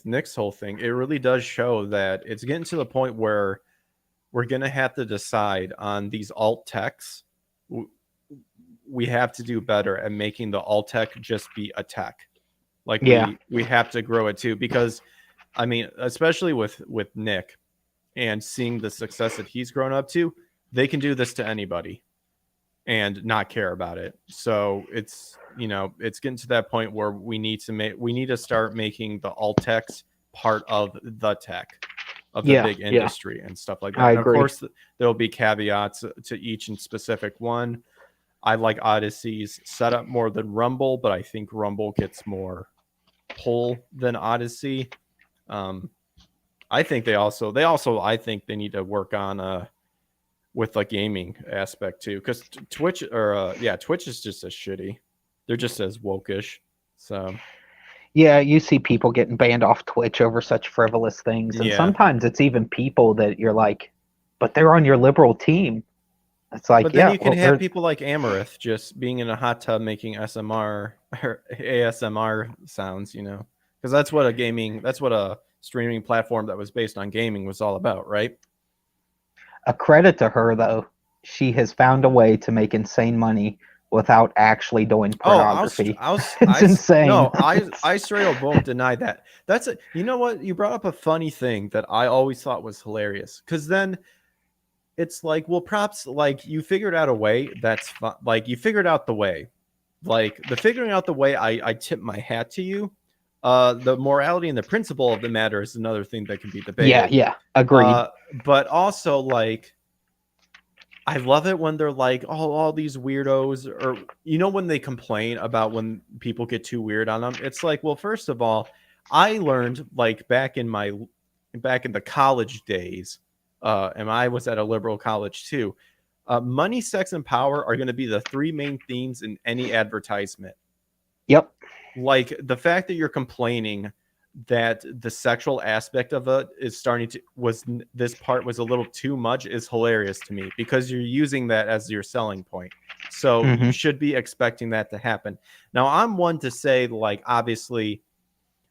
Nick's whole thing, it really does show that it's getting to the point where we're gonna have to decide on these alt techs. We have to do better at making the alt tech just be a tech. Like we have to grow it too, because I mean, especially with Nick and seeing the success that he's grown up to, they can do this to anybody and not care about it. So it's getting to that point where we need to start making the alt techs part of the tech of the big industry and stuff like that. And of course, there'll be caveats to each and specific one. I like Odyssey's setup more than Rumble, but I think Rumble gets more pull than Odyssey. I think they also I think they need to work on with like gaming aspect too, because Twitch Twitch is just as shitty. They're just as wokish. So Yeah, you see people getting banned off Twitch over such frivolous things, and yeah, sometimes it's even people that you're like, but they're on your liberal team. It's like, but then yeah, you can well, have people like Amarith just being in a hot tub making SMR or ASMR sounds, you know, because that's what a streaming platform that was based on gaming was all about, right? a credit to her though, she has found a way to make insane money without actually doing Oh, pornography. It's insane. no, I straight up won't deny that. That's a, you know what? You brought up a funny thing that I always thought was hilarious. Because then it's like, well, props, like you figured out a way that's fun. Like you figured out the way. Like the figuring out the way, I tip my hat to you. The morality and the principle of the matter is another thing that can be debated. Yeah, agreed. But also like I love it when they're like, oh, all these weirdos, or you know, when they complain about when people get too weird on them. It's like, well, first of all, I learned like back in the college days, and I was at a liberal college too. Money, sex, and power are going to be the three main themes in any advertisement. Yep. Like the fact that you're complaining that the sexual aspect of it is starting to this part was a little too much is hilarious to me, because you're using that as your selling point. So you should be expecting that to happen. Now I'm one to say, like, obviously,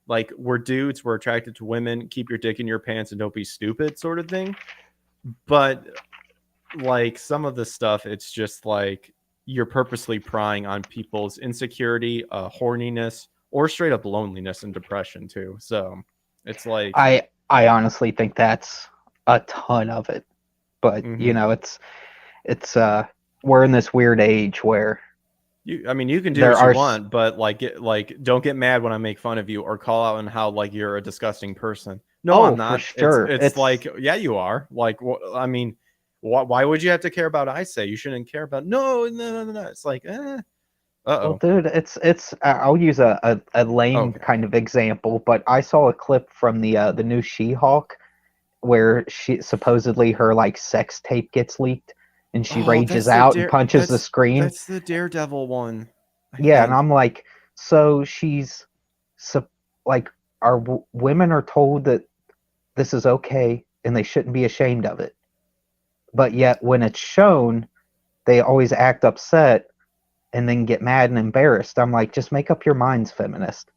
like, we're dudes, we're attracted to women, keep your dick in your pants and don't be stupid sort of thing. But like some of the stuff, it's just like you're purposely prying on people's insecurity, horniness, or straight up loneliness and depression too. So it's like I honestly think that's a ton of it. But you know, it's we're in this weird age where you can do there what you are want, but don't get mad when I make fun of you or call out on how like you're a disgusting person. No, I'm not. for sure. It's like, yeah, you are. Like, I mean, why would you have to care about what I say? You shouldn't care about. No. It's like, Well, dude, it's. I'll use a lame kind of example, but I saw a clip from the new She-Hulk where she supposedly her like sex tape gets leaked, and she rages out and punches the screen. That's the Daredevil one. Yeah, and I'm like, so she's, like, women are told that this is okay and they shouldn't be ashamed of it, but yet when it's shown, they always act upset and then get mad and embarrassed. I'm like, just make up your minds, feminist.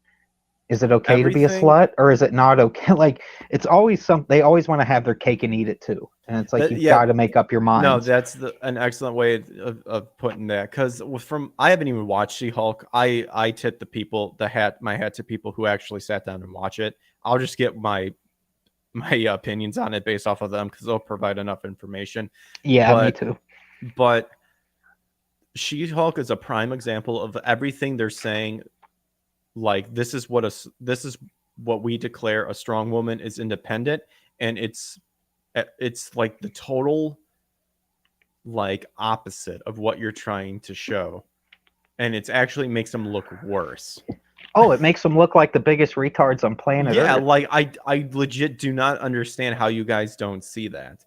Is it okay to be a slut, or is it not okay? Like, it's always they always want to have their cake and eat it too. And it's like, you've got to make up your mind. No, that's an excellent way of putting that. Because I haven't even watched She-Hulk. I tip my hat to people who actually sat down and watch it. I'll just get my opinions on it based off of them, because they'll provide enough information. Yeah, me too. But She-Hulk is a prime example of everything they're saying. Like, this is what we declare a strong woman is independent, and it's like the total like opposite of what you're trying to show, and it actually makes them look worse. Oh, it makes them look like the biggest retards on planet Earth. Like I legit do not understand how you guys don't see that.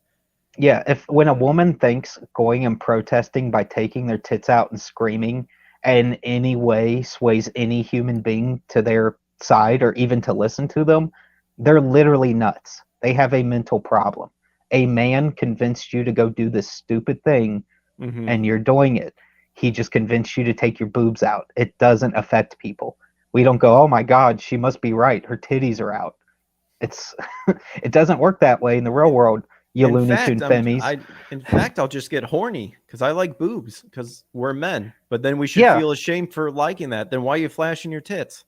Yeah, when a woman thinks going and protesting by taking their tits out and screaming in any way sways any human being to their side or even to listen to them, they're literally nuts. They have a mental problem. A man convinced you to go do this stupid thing, and you're doing it. He just convinced you to take your boobs out. It doesn't affect people. We don't go, oh my God, she must be right. Her titties are out. It doesn't work that way in the real world. Looney Tune femmies. In fact, I'll just get horny because I like boobs, because we're men. But then we should feel ashamed for liking that. Then why are you flashing your tits?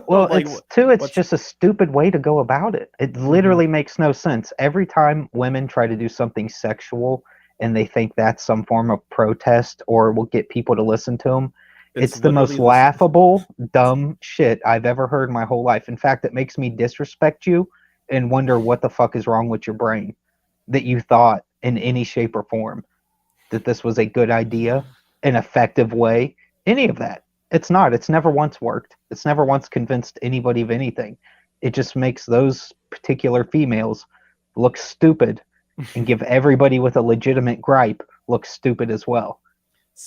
Well, like, it's just a stupid way to go about it. It literally makes no sense. Every time women try to do something sexual and they think that's some form of protest or will get people to listen to them, it's the most laughable, dumb shit I've ever heard in my whole life. In fact, it makes me disrespect you and wonder what the fuck is wrong with your brain, that you thought in any shape or form that this was a good idea, an effective way, any of that. It's not. It's never once worked. It's never once convinced anybody of anything. it just makes those particular females look stupid and give everybody with a legitimate gripe look stupid as well.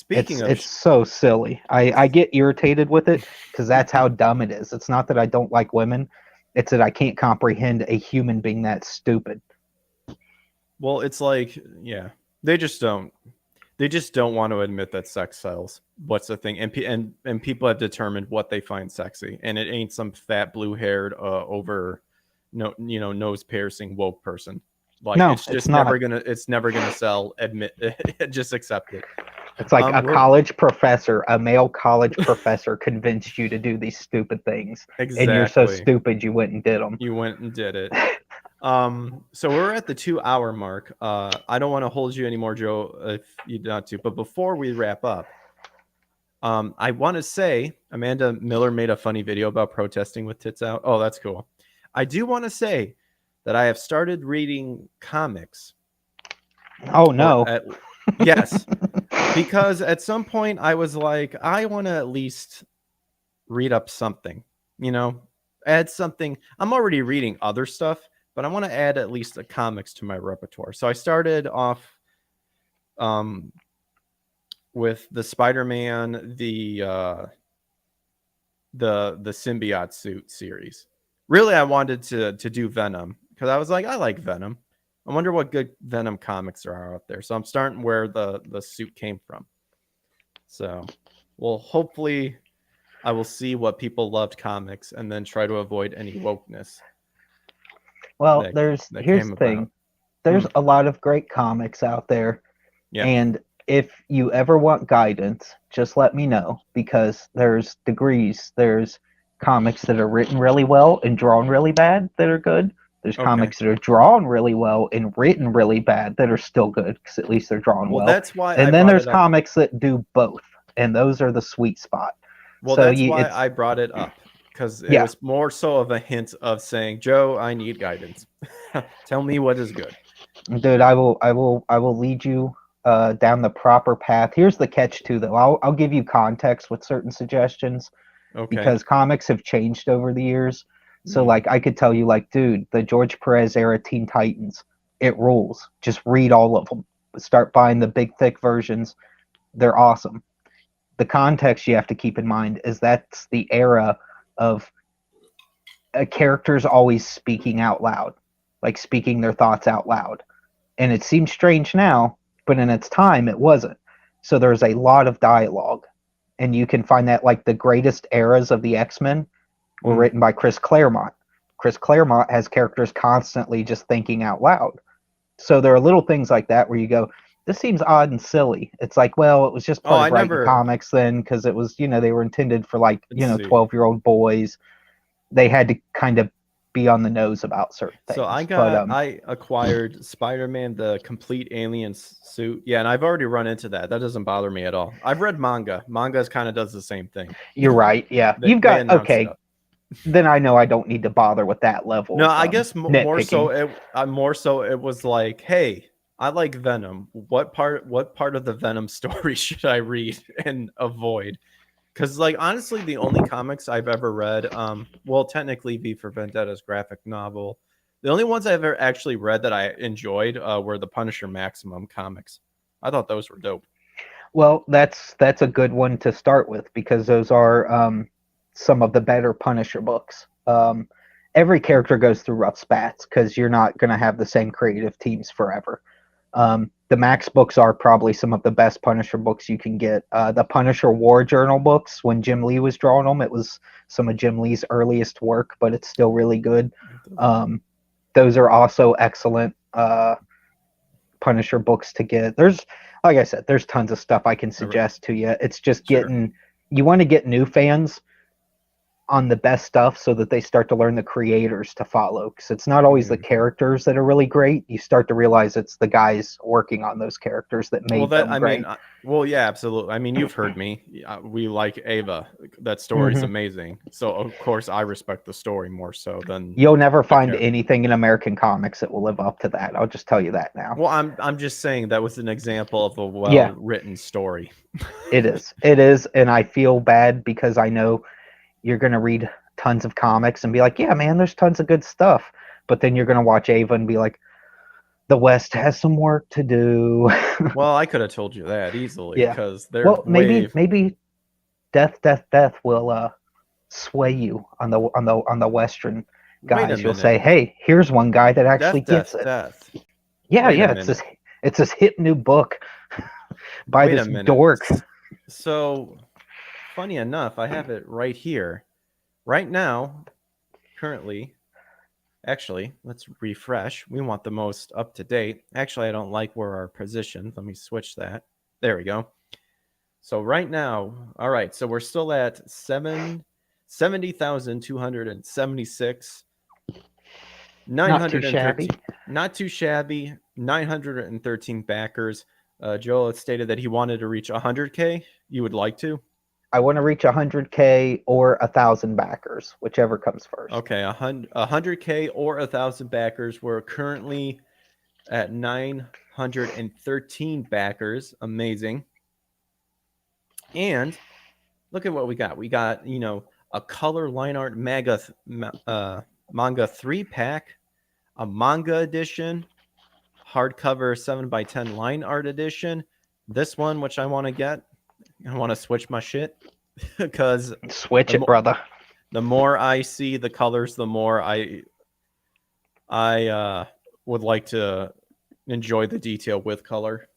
It's so silly. I get irritated with it because that's how dumb it is. It's not that I don't like women, it's that I can't comprehend a human being that stupid. Well, it's like, yeah, they just don't want to admit that sex sells. What's the thing? And people have determined what they find sexy, and it ain't some fat blue-haired over nose piercing woke person. Like, No, it's just it's never gonna sell. Admit just accept it. It's like a male college professor convinced you to do these stupid things. Exactly. And you're so stupid you went and did them. You went and did it. So we're at the 2-hour mark. I don't want to hold you anymore, Joe, if you want to. But before we wrap up, I want to say Amanda Miller made a funny video about protesting with tits out. Oh, that's cool. I do want to say that I have started reading comics. Oh, no. Yes. Because at some point I was like, I want to at least read up something, add something. I'm already reading other stuff, but I want to add at least a comics to my repertoire. So I started off with the Spider-Man, the symbiote suit series. Really, I wanted to do Venom because I was like, I like Venom. I wonder what good Venom comics there are out there. So I'm starting where the suit came from. So, well, hopefully I will see what people loved comics and then try to avoid any wokeness. Well, here's the thing. There's a lot of great comics out there. Yeah. And if you ever want guidance, just let me know, because there's degrees. There's comics that are written really well and drawn really bad that are good. There's comics that are drawn really well and written really bad that are still good, because at least they're drawn well. That's why. And then there's comics that do both, and those are the sweet spot. Well, so that's why I brought it up, because it was more so of a hint of saying, Joe, I need guidance. Tell me what is good. Dude, I will lead you down the proper path. Here's the catch too, though. I'll give you context with certain suggestions, because comics have changed over the years. So like I could tell you, like, dude, the George Perez era Teen Titans, it rules. Just read all of them. Start buying the big thick versions. They're awesome. The context you have to keep in mind is that's the era of characters always speaking out loud, like speaking their thoughts out loud. And it seems strange now, but in its time it wasn't. So there's a lot of dialogue. And you can find that, like, the greatest eras of the X-Men were written by Chris Claremont. Chris Claremont has characters constantly just thinking out loud. So there are little things like that where you go, this seems odd and silly. It's like, well, it was just part of writing comics then, because it was, they were intended for, like, 12-year-old boys. They had to kind of be on the nose about certain things. So I acquired Spider-Man, the complete alien suit. Yeah, and I've already run into that. That doesn't bother me at all. I've read manga. Manga kind of does the same thing. You're right. Yeah. You've got, okay. Stuff. Then I know I don't need to bother with that level. No, I guess more so it was like, hey, I like Venom. What part of the Venom story should I read and avoid? Because, like, honestly, the only comics I've ever read, well, technically V for Vendetta's graphic novel, the only ones I've ever actually read that I enjoyed were the Punisher Maximum comics. I thought those were dope. Well, that's a good one to start with, because those are some of the better Punisher books. Every character goes through rough spats, because you're not going to have the same creative teams forever. The Max books are probably some of the best Punisher books you can get. The Punisher War Journal books, when Jim Lee was drawing them, it was some of Jim Lee's earliest work, but it's still really good. Those are also excellent Punisher books to get. There's, like I said, there's tons of stuff I can suggest to you. It's just you want to get new fans on the best stuff so that they start to learn the creators to follow, because it's not always the characters that are really great. You start to realize it's the guys working on those characters that made them great. Yeah, absolutely. I mean, you've heard me. We like Ava. That story's amazing. So of course I respect the story more so than. You'll never find anything in American comics that will live up to that. I'll just tell you that now. Well, I'm just saying that was an example of a well-written story. It is, and I feel bad because I know you're going to read tons of comics and be like, yeah, man, there's tons of good stuff. But then you're going to watch Ava and be like, the West has some work to do. Well, I could have told you that easily Yeah. because they're Well, maybe Death will sway you on the Western Wait a guys. You'll minute. say, hey, here's one guy that actually gets it. Death. Yeah, Wait a yeah. minute. It's this hip new book by Wait a this minute. dork. So, funny enough, I have it right here. Right now, currently, actually, let's refresh. We want the most up to date. Actually, I don't like where our position. Let me switch that. There we go. So right now, all right. So we're still at 70,276. Not too shabby. Not too shabby. 913 backers. Joel had stated that he wanted to reach 100K. You would like to? I want to reach 100K or 1,000 backers, whichever comes first. Okay, 100K or 1,000 backers. We're currently at 913 backers. Amazing. And look at what we got. We got, a color line art manga 3-pack, a manga edition, hardcover 7x10 line art edition. This one, which I want to get, I want to switch my shit because switch it, brother. The more I see the colors, the more I would like to enjoy the detail with color.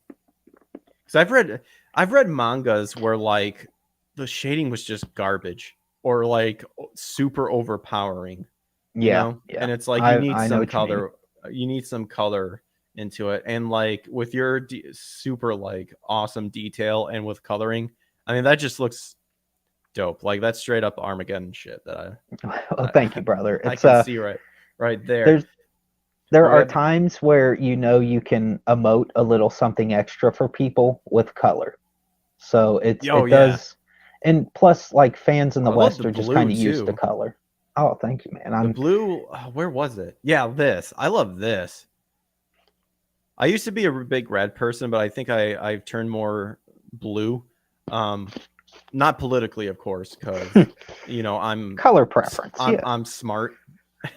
Because I've read mangas where like the shading was just garbage or like super overpowering. Yeah. And it's like you need some color. You need some color into it, and like with your super like awesome detail and with coloring, I mean that just looks dope. Like that's straight up Armageddon shit that thank you, brother. I can see right there. There are times where you can emote a little something extra for people with color. So it does. And plus, like, fans in the West are just kind of used to color. Oh, thank you, man. The blue, where was it? Yeah, this. I love this. I used to be a big red person, but I think I've turned more blue. Not politically, of course, because, I'm... color preference, I'm smart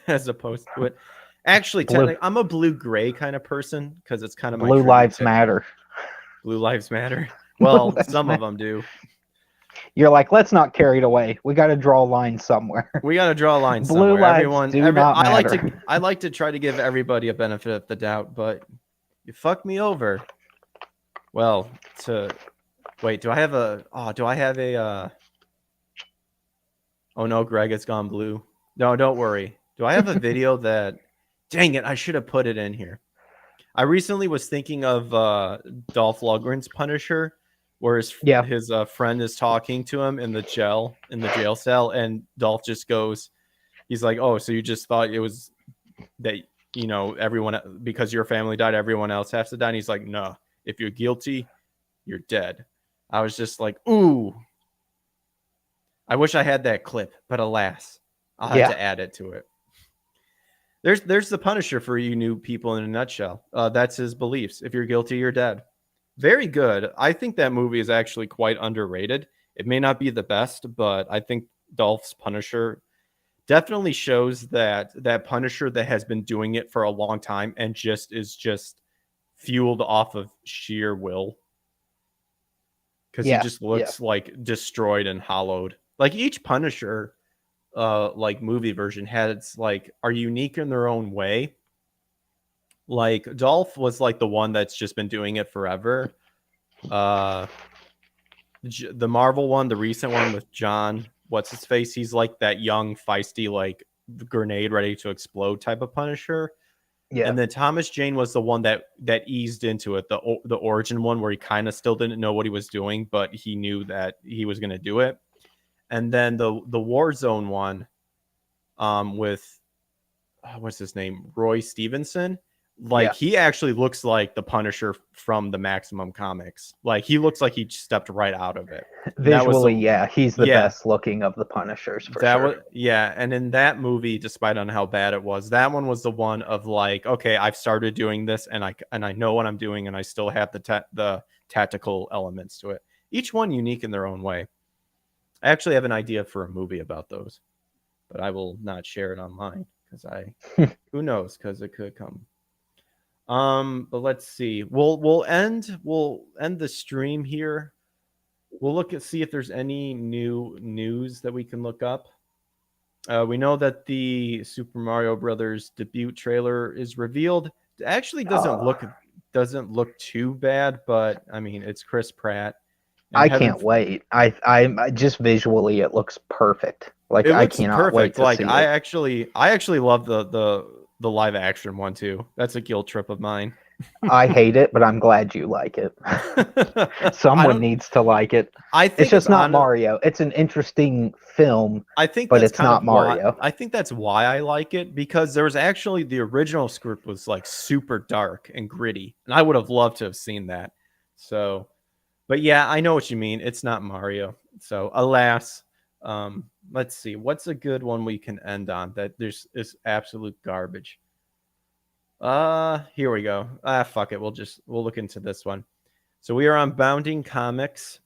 as opposed to it. Actually, I'm a blue-gray kind of person because it's kind of my Blue Lives Matter. Blue Lives Matter. Well, some of them do. You're like, let's not carry it away. We got to draw a line somewhere. We got to draw a line somewhere. Blue lives do not matter. I like to try to give everybody a benefit of the doubt, but you fucked me over. Well, wait, do I have a? Oh no, Greg, it's gone blue. No, don't worry. Do I have a video that? Dang it, I should have put it in here. I recently was thinking of Dolph Lundgren's Punisher, where his friend is talking to him in the jail cell, and Dolph just goes, he's like, "Oh, so you just thought it was that everyone, because your family died, everyone else has to die?" And he's like, "No, if you're guilty, you're dead." I was just like, "Ooh, I wish I had that clip, but alas, I'll have to add it to it." There's the Punisher for you new people in a nutshell. That's his beliefs. If you're guilty, you're dead. Very good. I think that movie is actually quite underrated. It may not be the best, but I think Dolph's Punisher definitely shows that Punisher that has been doing it for a long time and is just fueled off of sheer will. Because he just looks like destroyed and hollowed. Like each Punisher like movie version are unique in their own way. Like Dolph was like the one that's just been doing it forever. The Marvel one, the recent one with John, what's his face? He's like that young, feisty, like grenade ready to explode type of Punisher. Yeah. And then Thomas Jane was the one that eased into it, the origin one where he kind of still didn't know what he was doing, but he knew that he was going to do it. And then the Warzone one, with what's his name, Roy Stevenson. Like he actually looks like the Punisher from the Maximum comics. Like he looks like he stepped right out of it. Visually, he's the best looking of the Punishers for sure. And in that movie, despite on how bad it was, that one was the one of like, okay, I've started doing this, and I know what I'm doing, and I still have the tactical elements to it. Each one unique in their own way. I actually have an idea for a movie about those. but I will not share it online because who knows, because it could come. But let's see. We'll end the stream here. We'll see if there's any new news that we can look up. We know that the Super Mario Brothers debut trailer is revealed. It actually doesn't look too bad, but I mean, it's Chris Pratt. I can't wait. I just visually it looks perfect. Like I cannot wait to see it. I actually love the live action one too. That's a guilt trip of mine. I hate it, but I'm glad you like it. Someone needs to like it. I think it's just not Mario. It's an interesting film. I think, but it's not Mario. I think that's why I like it, because there was actually the original script was like super dark and gritty, and I would have loved to have seen that. So, but yeah, I know what you mean. It's not Mario. So, alas. Let's see. What's a good one we can end on that there's is absolute garbage? Here we go. Fuck it. We'll look into this one. So we are on Bounding Comics.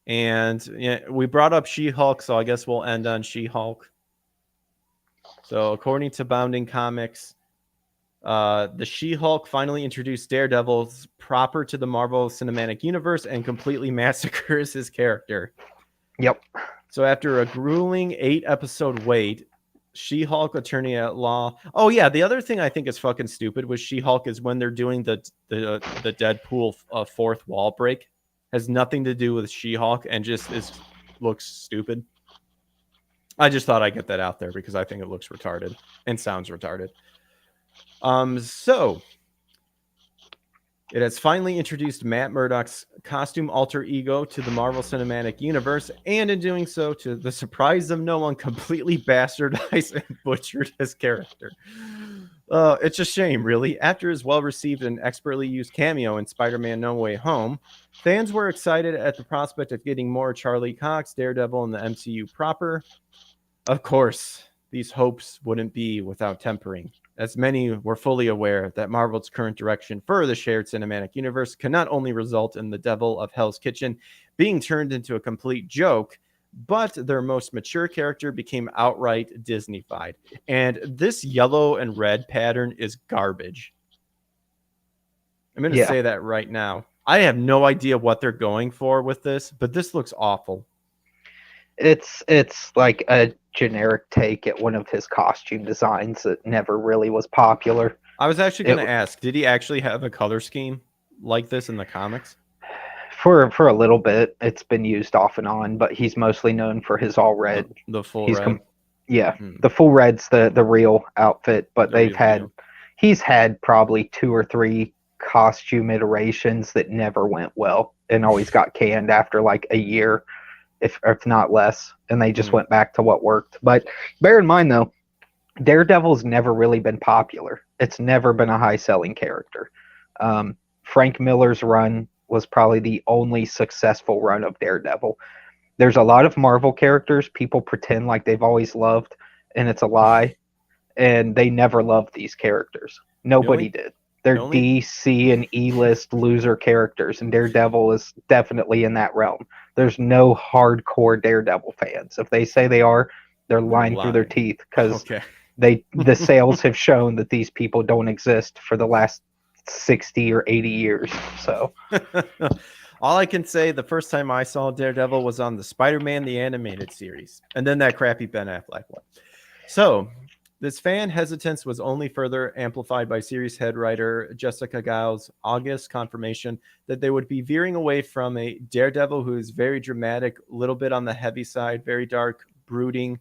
And yeah, we brought up She-Hulk, so I guess we'll end on She-Hulk. So according to Bounding Comics, the She-Hulk finally introduced Daredevil proper to the Marvel Cinematic Universe and completely massacres his character. Yep. So after a grueling 8-episode wait, She-Hulk attorney at law. Oh yeah, the other thing I think is fucking stupid with She-Hulk is when they're doing the Deadpool fourth wall break. Has nothing to do with She-Hulk and just looks stupid. I just thought I'd get that out there because I think it looks retarded and sounds retarded. So it has finally introduced Matt Murdock's costume alter ego to the Marvel Cinematic Universe, and in doing so, to the surprise of no one, completely bastardized and butchered his character. It's a shame, really. After his well-received and expertly used cameo in Spider-Man No Way Home, fans were excited at the prospect of getting more Charlie Cox, Daredevil, in the MCU proper. Of course, these hopes wouldn't be without tempering, as many were fully aware that Marvel's current direction for the shared cinematic universe can not only result in the Devil of Hell's Kitchen being turned into a complete joke, but their most mature character became outright Disney-fied. And this yellow and red pattern is garbage. I'm going to say that right now. I have no idea what they're going for with this, but this looks awful. It's like a generic take at one of his costume designs that never really was popular. I was actually going to ask, did he actually have a color scheme like this in the comics? For a little bit, it's been used off and on, but he's mostly known for his all red. The full red. The full red's the real outfit, but he's had probably 2 or 3 costume iterations that never went well and always got canned after like a year, if not less, and they just went back to what worked. But bear in mind though, Daredevil's never really been popular. It's never been a high-selling character. Frank Miller's run was probably the only successful run of Daredevil. There's a lot of Marvel characters people pretend like they've always loved, and it's a lie. And they never loved these characters. Nobody did. They're DC and E-list loser characters, and Daredevil is definitely in that realm. There's no hardcore Daredevil fans. If they say they are, they're lying through their teeth, because the sales have shown that these people don't exist for the last 60 or 80 years. So all I can say, the first time I saw Daredevil was on the Spider-Man the Animated Series, and then that crappy Ben Affleck one. So this fan hesitance was only further amplified by series head writer Jessica Giles' August confirmation that they would be veering away from a Daredevil who is very dramatic, a little bit on the heavy side, very dark, brooding.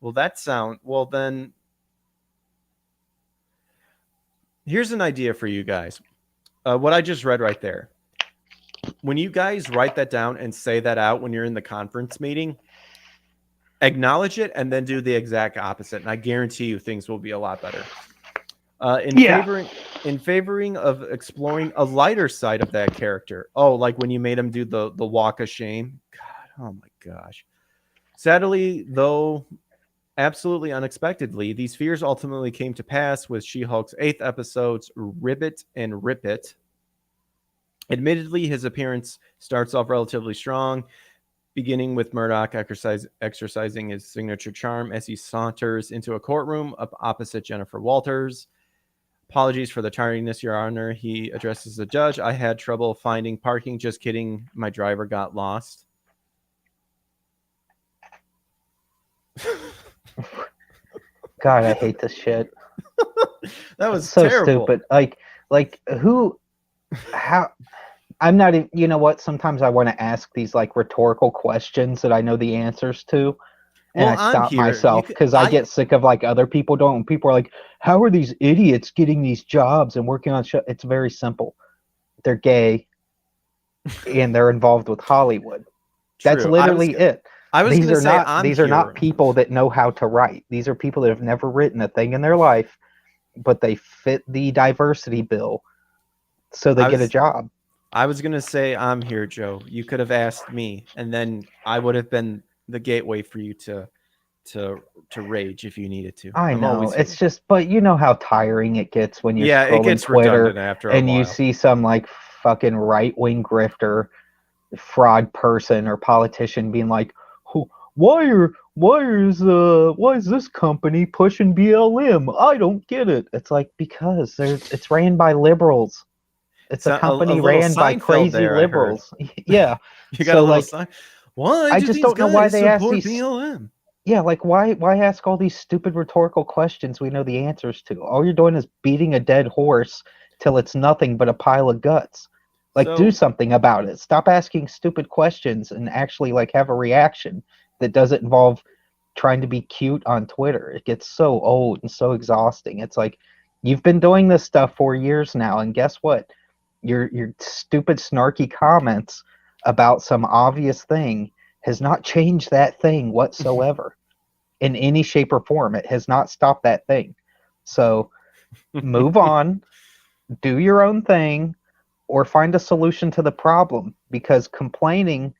Then here's an idea for you guys. What I just read right there. When you guys write that down and say that out when you're in the conference meeting, acknowledge it and then do the exact opposite. And I guarantee you things will be a lot better. In favoring of exploring a lighter side of that character. Oh, like when you made him do the walk of shame. God, oh my gosh. Sadly, though, absolutely unexpectedly, these fears ultimately came to pass with She-Hulk's 8th episodes, Ribbit and Rip It. Admittedly, his appearance starts off relatively strong. beginning with Murdoch exercising his signature charm as he saunters into a courtroom opposite Jennifer Walters. Apologies for the tardiness, Your Honor. He addresses the judge. I had trouble finding parking. Just kidding. My driver got lost. God, I hate this shit. That was it's so terrible. Stupid. Like who? How? I'm not even. You know what? Sometimes I want to ask these like rhetorical questions that I know the answers to, and Well, I stop I'm here. myself because I get sick of like other people don't. When people are like, "How are these idiots getting these jobs and working on show?" It's very simple. They're gay, and they're involved with Hollywood. That's True. literally it. I was These going to are say not. These are not people that know how to write. These are people that have never written a thing in their life, but they fit the diversity bill, so they get a job. I was going to say, I'm here, Joe. You could have asked me, and then I would have been the gateway for you to rage if you needed to. I know. It's just, but you know how tiring it gets when you're scrolling it gets Twitter after and a while. You see some like fucking right-wing grifter, fraud person or politician being like, why is this company pushing BLM? I don't get it. It's like, because it's ran by liberals. It's a company ran by crazy liberals. Yeah. You got a little sign. Why? I just don't know why they ask these. BLM? Yeah, like why ask all these stupid rhetorical questions we know the answers to? All you're doing is beating a dead horse till it's nothing but a pile of guts. Like, do something about it. Stop asking stupid questions and actually like have a reaction that doesn't involve trying to be cute on Twitter. It gets so old and so exhausting. It's like, you've been doing this stuff for years now, and guess what? Your stupid snarky comments about some obvious thing has not changed that thing whatsoever in any shape or form. It has not stopped that thing. So move on, do your own thing, or find a solution to the problem, because complaining,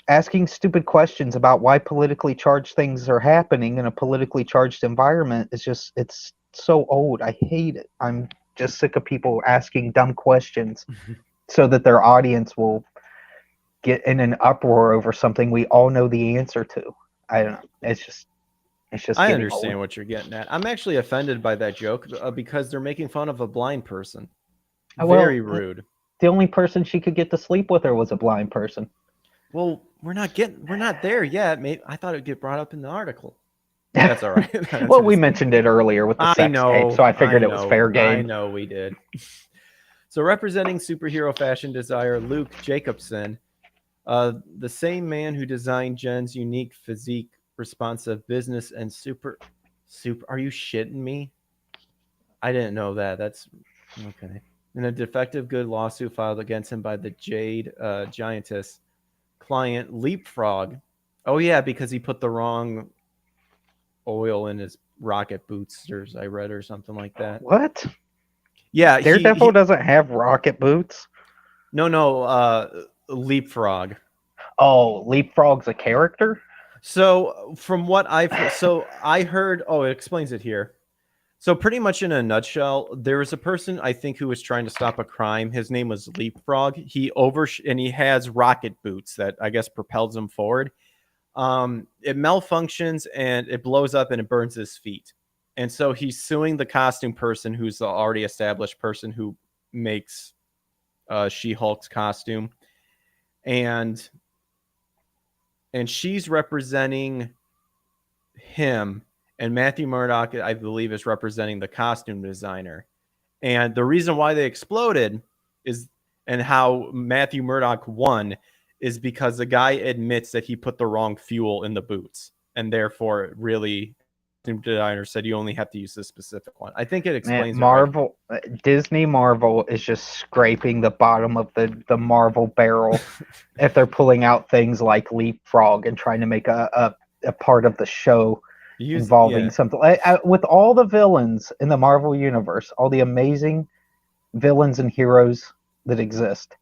asking stupid questions about why politically charged things are happening in a politically charged environment is just, it's so old. I hate it. I'm just sick of people asking dumb questions so that their audience will get in an uproar over something we all know the answer to. I don't know. It's just I understand what you're getting at. I'm actually offended by that joke because they're making fun of a blind person. Very rude. The only person she could get to sleep with her was a blind person. Well, we're not there yet. Maybe I thought it'd get brought up in the article. That's all right. Well, we mentioned it earlier with the sex tape, so I figured it was fair game. I know we did. So representing superhero fashion desire, Luke Jacobson, the same man who designed Jen's unique physique, responsive business, and super. Are you shitting me? I didn't know that. That's okay. In a defective good lawsuit filed against him by the Jade Giantess client Leapfrog. Oh yeah, because he put the wrong oil in his rocket boosters, I read, or something like that. What? Yeah, Daredevil doesn't have rocket boots. No, Leapfrog. Oh, Leapfrog's a character? So from what I heard, it explains it here. So pretty much in a nutshell, there was a person, I think, who was trying to stop a crime. His name was Leapfrog. And he has rocket boots that I guess propels him forward. It malfunctions and it blows up and it burns his feet. And so he's suing the costume person, who's the already established person who makes She-Hulk's costume. And she's representing him. And Matthew Murdoch, I believe, is representing the costume designer. And the reason why they exploded and how Matthew Murdoch won is because the guy admits that he put the wrong fuel in the boots. And therefore, really, the designer said you only have to use this specific one. I think it explains Marvel, it right. Disney Marvel is just scraping the bottom of the Marvel barrel if they're pulling out things like Leapfrog and trying to make a part of the show involving something. With all the villains in the Marvel universe, all the amazing villains and heroes that exist,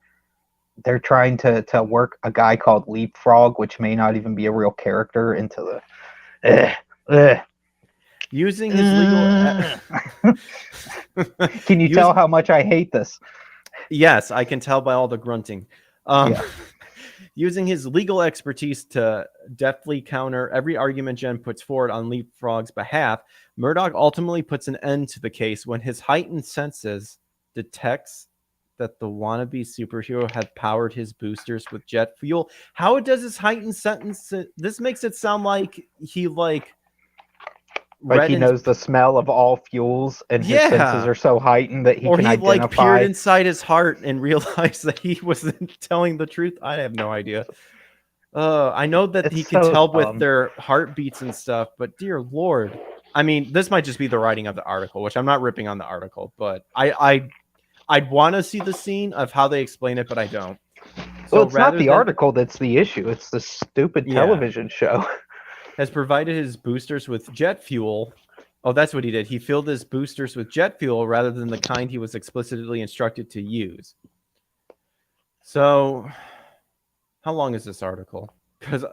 they're trying to work a guy called Leapfrog, which may not even be a real character, into the using his legal. Can you tell how much I hate this? Yes, I can tell by all the grunting. Using his legal expertise to deftly counter every argument Jen puts forward on Leapfrog's behalf, Murdoch ultimately puts an end to the case when his heightened senses detects that the wannabe superhero had powered his boosters with jet fuel. How does his heightened sentence? This makes it sound like he Like he knows the smell of all fuels, and his senses are so heightened that he can identify. Like peered inside his heart and realized that he wasn't telling the truth. I have no idea. I know that he can tell with their heartbeats and stuff, but dear Lord, I mean, this might just be the writing of the article, which I'm not ripping on the article, but I'd want to see the scene of how they explain it, but I don't. So well, it's not the article that's the issue; it's the stupid television show. Has provided his boosters with jet fuel. Oh, that's what he did. He filled his boosters with jet fuel rather than the kind he was explicitly instructed to use. So, how long is this article? Because,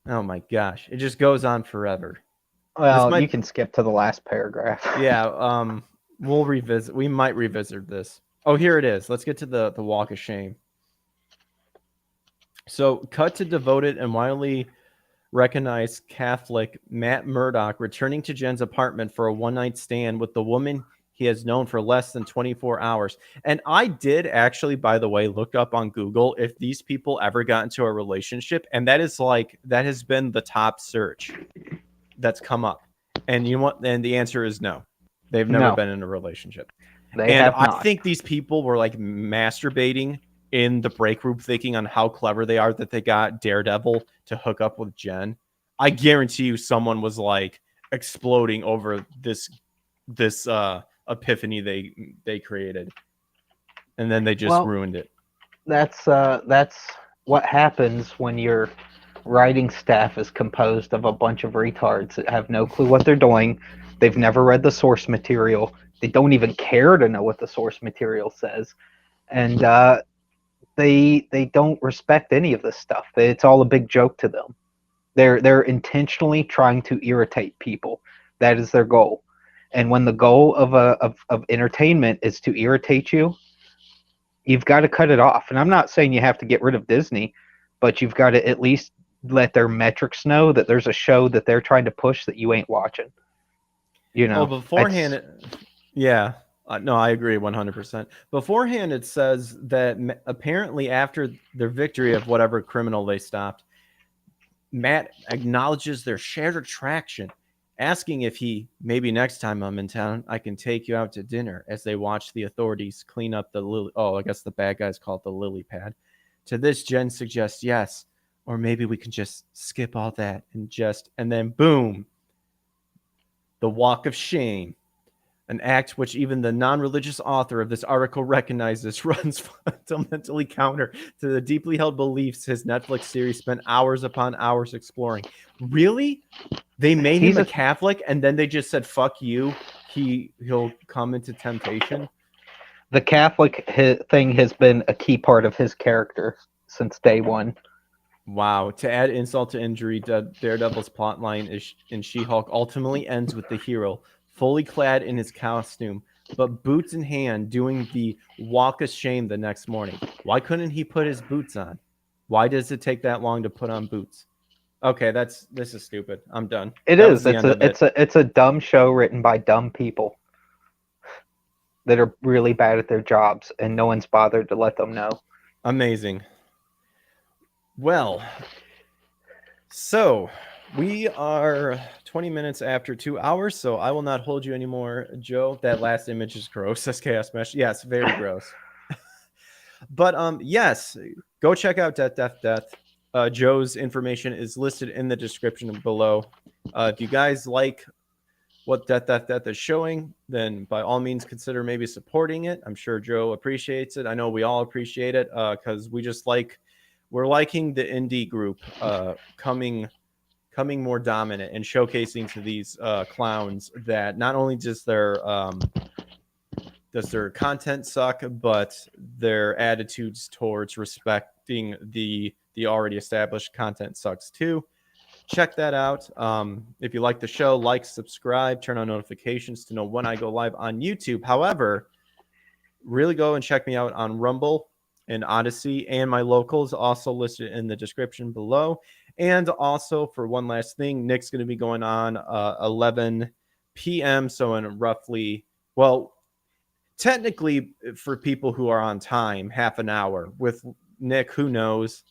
oh my gosh, it just goes on forever. Well, you can skip to the last paragraph. Yeah, we'll revisit. We might revisit this. Oh, here it is. Let's get to the walk of shame. So, cut to devoted and widely recognized Catholic Matt Murdoch returning to Jen's apartment for a one-night stand with the woman he has known for less than 24 hours. And I did actually, by the way, look up on Google if these people ever got into a relationship, and that has been the top search that's come up. And you know what? And the answer is no. They've never been in a relationship. I think these people were like masturbating in the break room thinking on how clever they are that they got Daredevil to hook up with Jen. I guarantee you someone was like exploding over this epiphany they created. And then they just ruined it. That's what happens when your writing staff is composed of a bunch of retards that have no clue what they're doing. They've never read the source material. They don't even care to know what the source material says. And they don't respect any of this stuff. It's all a big joke to them. They're intentionally trying to irritate people. That is their goal. And when the goal of entertainment is to irritate you, you've got to cut it off. And I'm not saying you have to get rid of Disney, but you've got to at least let their metrics know that there's a show that they're trying to push that you ain't watching. You know, well, beforehand, no, I agree 100%. Beforehand, it says that apparently after their victory of whatever criminal they stopped, Matt acknowledges their shared attraction, asking if maybe next time I'm in town, I can take you out to dinner, as they watch the authorities clean up the lily. Oh, I guess the bad guys call it the lily pad. To this, Jen suggests yes, or maybe we can just skip all that and then boom, the walk of shame. An act which even the non-religious author of this article recognizes runs fundamentally counter to the deeply held beliefs his Netflix series spent hours upon hours exploring. Really? They made him a Catholic and then they just said, fuck you, he'll come into temptation? The Catholic thing has been a key part of his character since day one. Wow. To add insult to injury, Daredevil's plotline in She-Hulk ultimately ends with the hero fully clad in his costume, but boots in hand, doing the walk of shame the next morning. Why couldn't he put his boots on? Why does it take that long to put on boots? Okay, this is stupid. I'm done. It's a dumb show written by dumb people that are really bad at their jobs, and no one's bothered to let them know. Amazing. Well, so we are 20 minutes after 2 hours, so I will not hold you anymore, Joe. That last image is gross. That's Chaos Mesh. Yes, very gross. But yes, go check out Death. Joe's information is listed in the description below. If you guys like what Death is showing, then by all means consider maybe supporting it. I'm sure Joe appreciates it. I know we all appreciate it because we're liking the indie group coming more dominant and showcasing to these clowns that not only does their content suck, but their attitudes towards respecting the already established content sucks too. Check that out. If you like the show, like, subscribe, turn on notifications to know when I go live on YouTube. However, really go and check me out on Rumble. and Odyssey, and my locals also listed in the description below. And also, for one last thing, Nick's going to be going on 11 p.m. So in roughly, well, technically for people who are on time, half an hour. With Nick, who knows,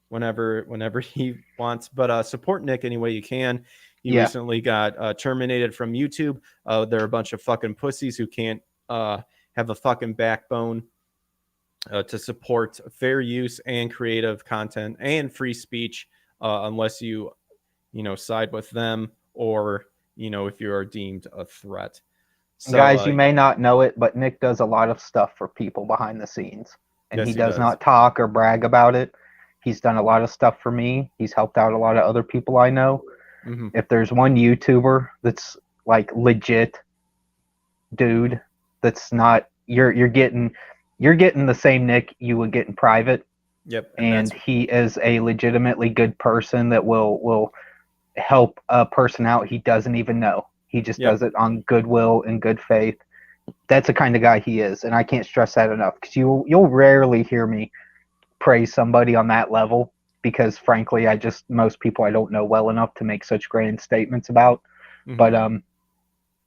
whenever he wants. But support Nick any way you can. He recently got terminated from YouTube. They're a bunch of fucking pussies who can't have a fucking backbone to support fair use and creative content and free speech, unless you side with them, or if you are deemed a threat. So, guys, you may not know it, but Nick does a lot of stuff for people behind the scenes, and yes, he does not talk or brag about it. He's done a lot of stuff for me. He's helped out a lot of other people I know. Mm-hmm. If there's one YouTuber that's like legit dude, that's not you're getting the same Nick you would get in private. Yep. And he is a legitimately good person that will help a person out he doesn't even know. He just does it on goodwill and good faith. That's the kind of guy he is, and I can't stress that enough, because you'll rarely hear me praise somebody on that level, because frankly, most people I don't know well enough to make such grand statements about. Mm-hmm. But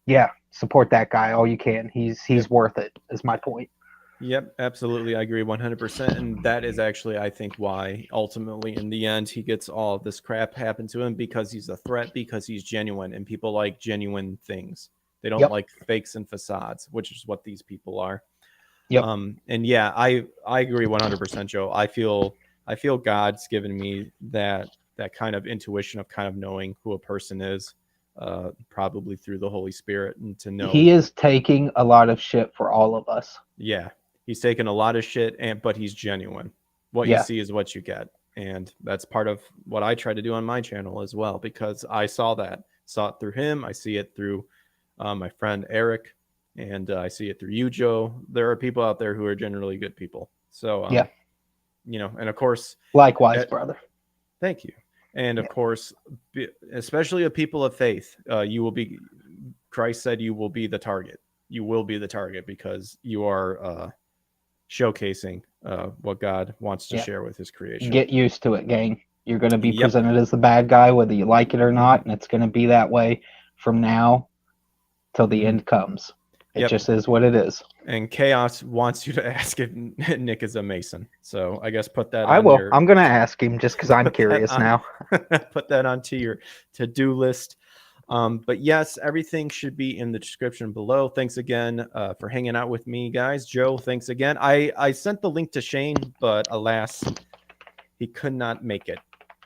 yeah, support that guy all you can. He's worth it, is my point. Yep, absolutely. I agree 100%. And that is actually, I think, why ultimately in the end he gets all of this crap happen to him, because he's a threat, because he's genuine, and people like genuine things. They don't like fakes and facades, which is what these people are. Yep. And yeah, I agree 100%, Joe. I feel God's given me that kind of intuition of kind of knowing who a person is, probably through the Holy Spirit, and to know he is taking a lot of shit for all of us. Yeah, he's taken a lot of shit, but he's genuine. What you see is what you get, and that's part of what I try to do on my channel as well, because I saw it through him. I see it through my friend Eric, and I see it through you, Joe. There are people out there who are generally good people. So and of course, likewise, brother. Thank you. And of course, especially a people of faith, you will be. Christ said you will be the target. You will be the target, because you are showcasing what God wants to share with his creation. Get used to it, gang. You're going to be presented as the bad guy, whether you like it or not, and it's going to be that way from now till the end comes. It just is what it is. And Chaos wants you to ask if Nick is a Mason. So I guess put that I will. I'm going to ask him just because I'm curious now. Put that onto your to-do list. But yes, everything should be in the description below. Thanks again for hanging out with me, guys. Joe, thanks again. I sent the link to Shane, but alas, he could not make it.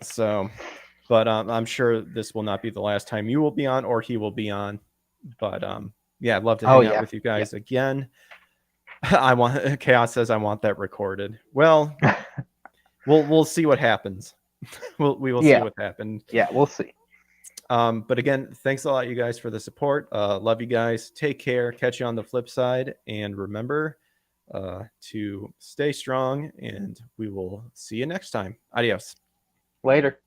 So, but I'm sure this will not be the last time you will be on, or he will be on. But yeah, I'd love to hang out with you guys again. Chaos says I want that recorded. Well, we'll see what happens. we will see what happens. Yeah, we'll see. But again, thanks a lot, you guys, for the support. Love you guys. Take care. Catch you on the flip side. And remember to stay strong, and we will see you next time. Adios. Later.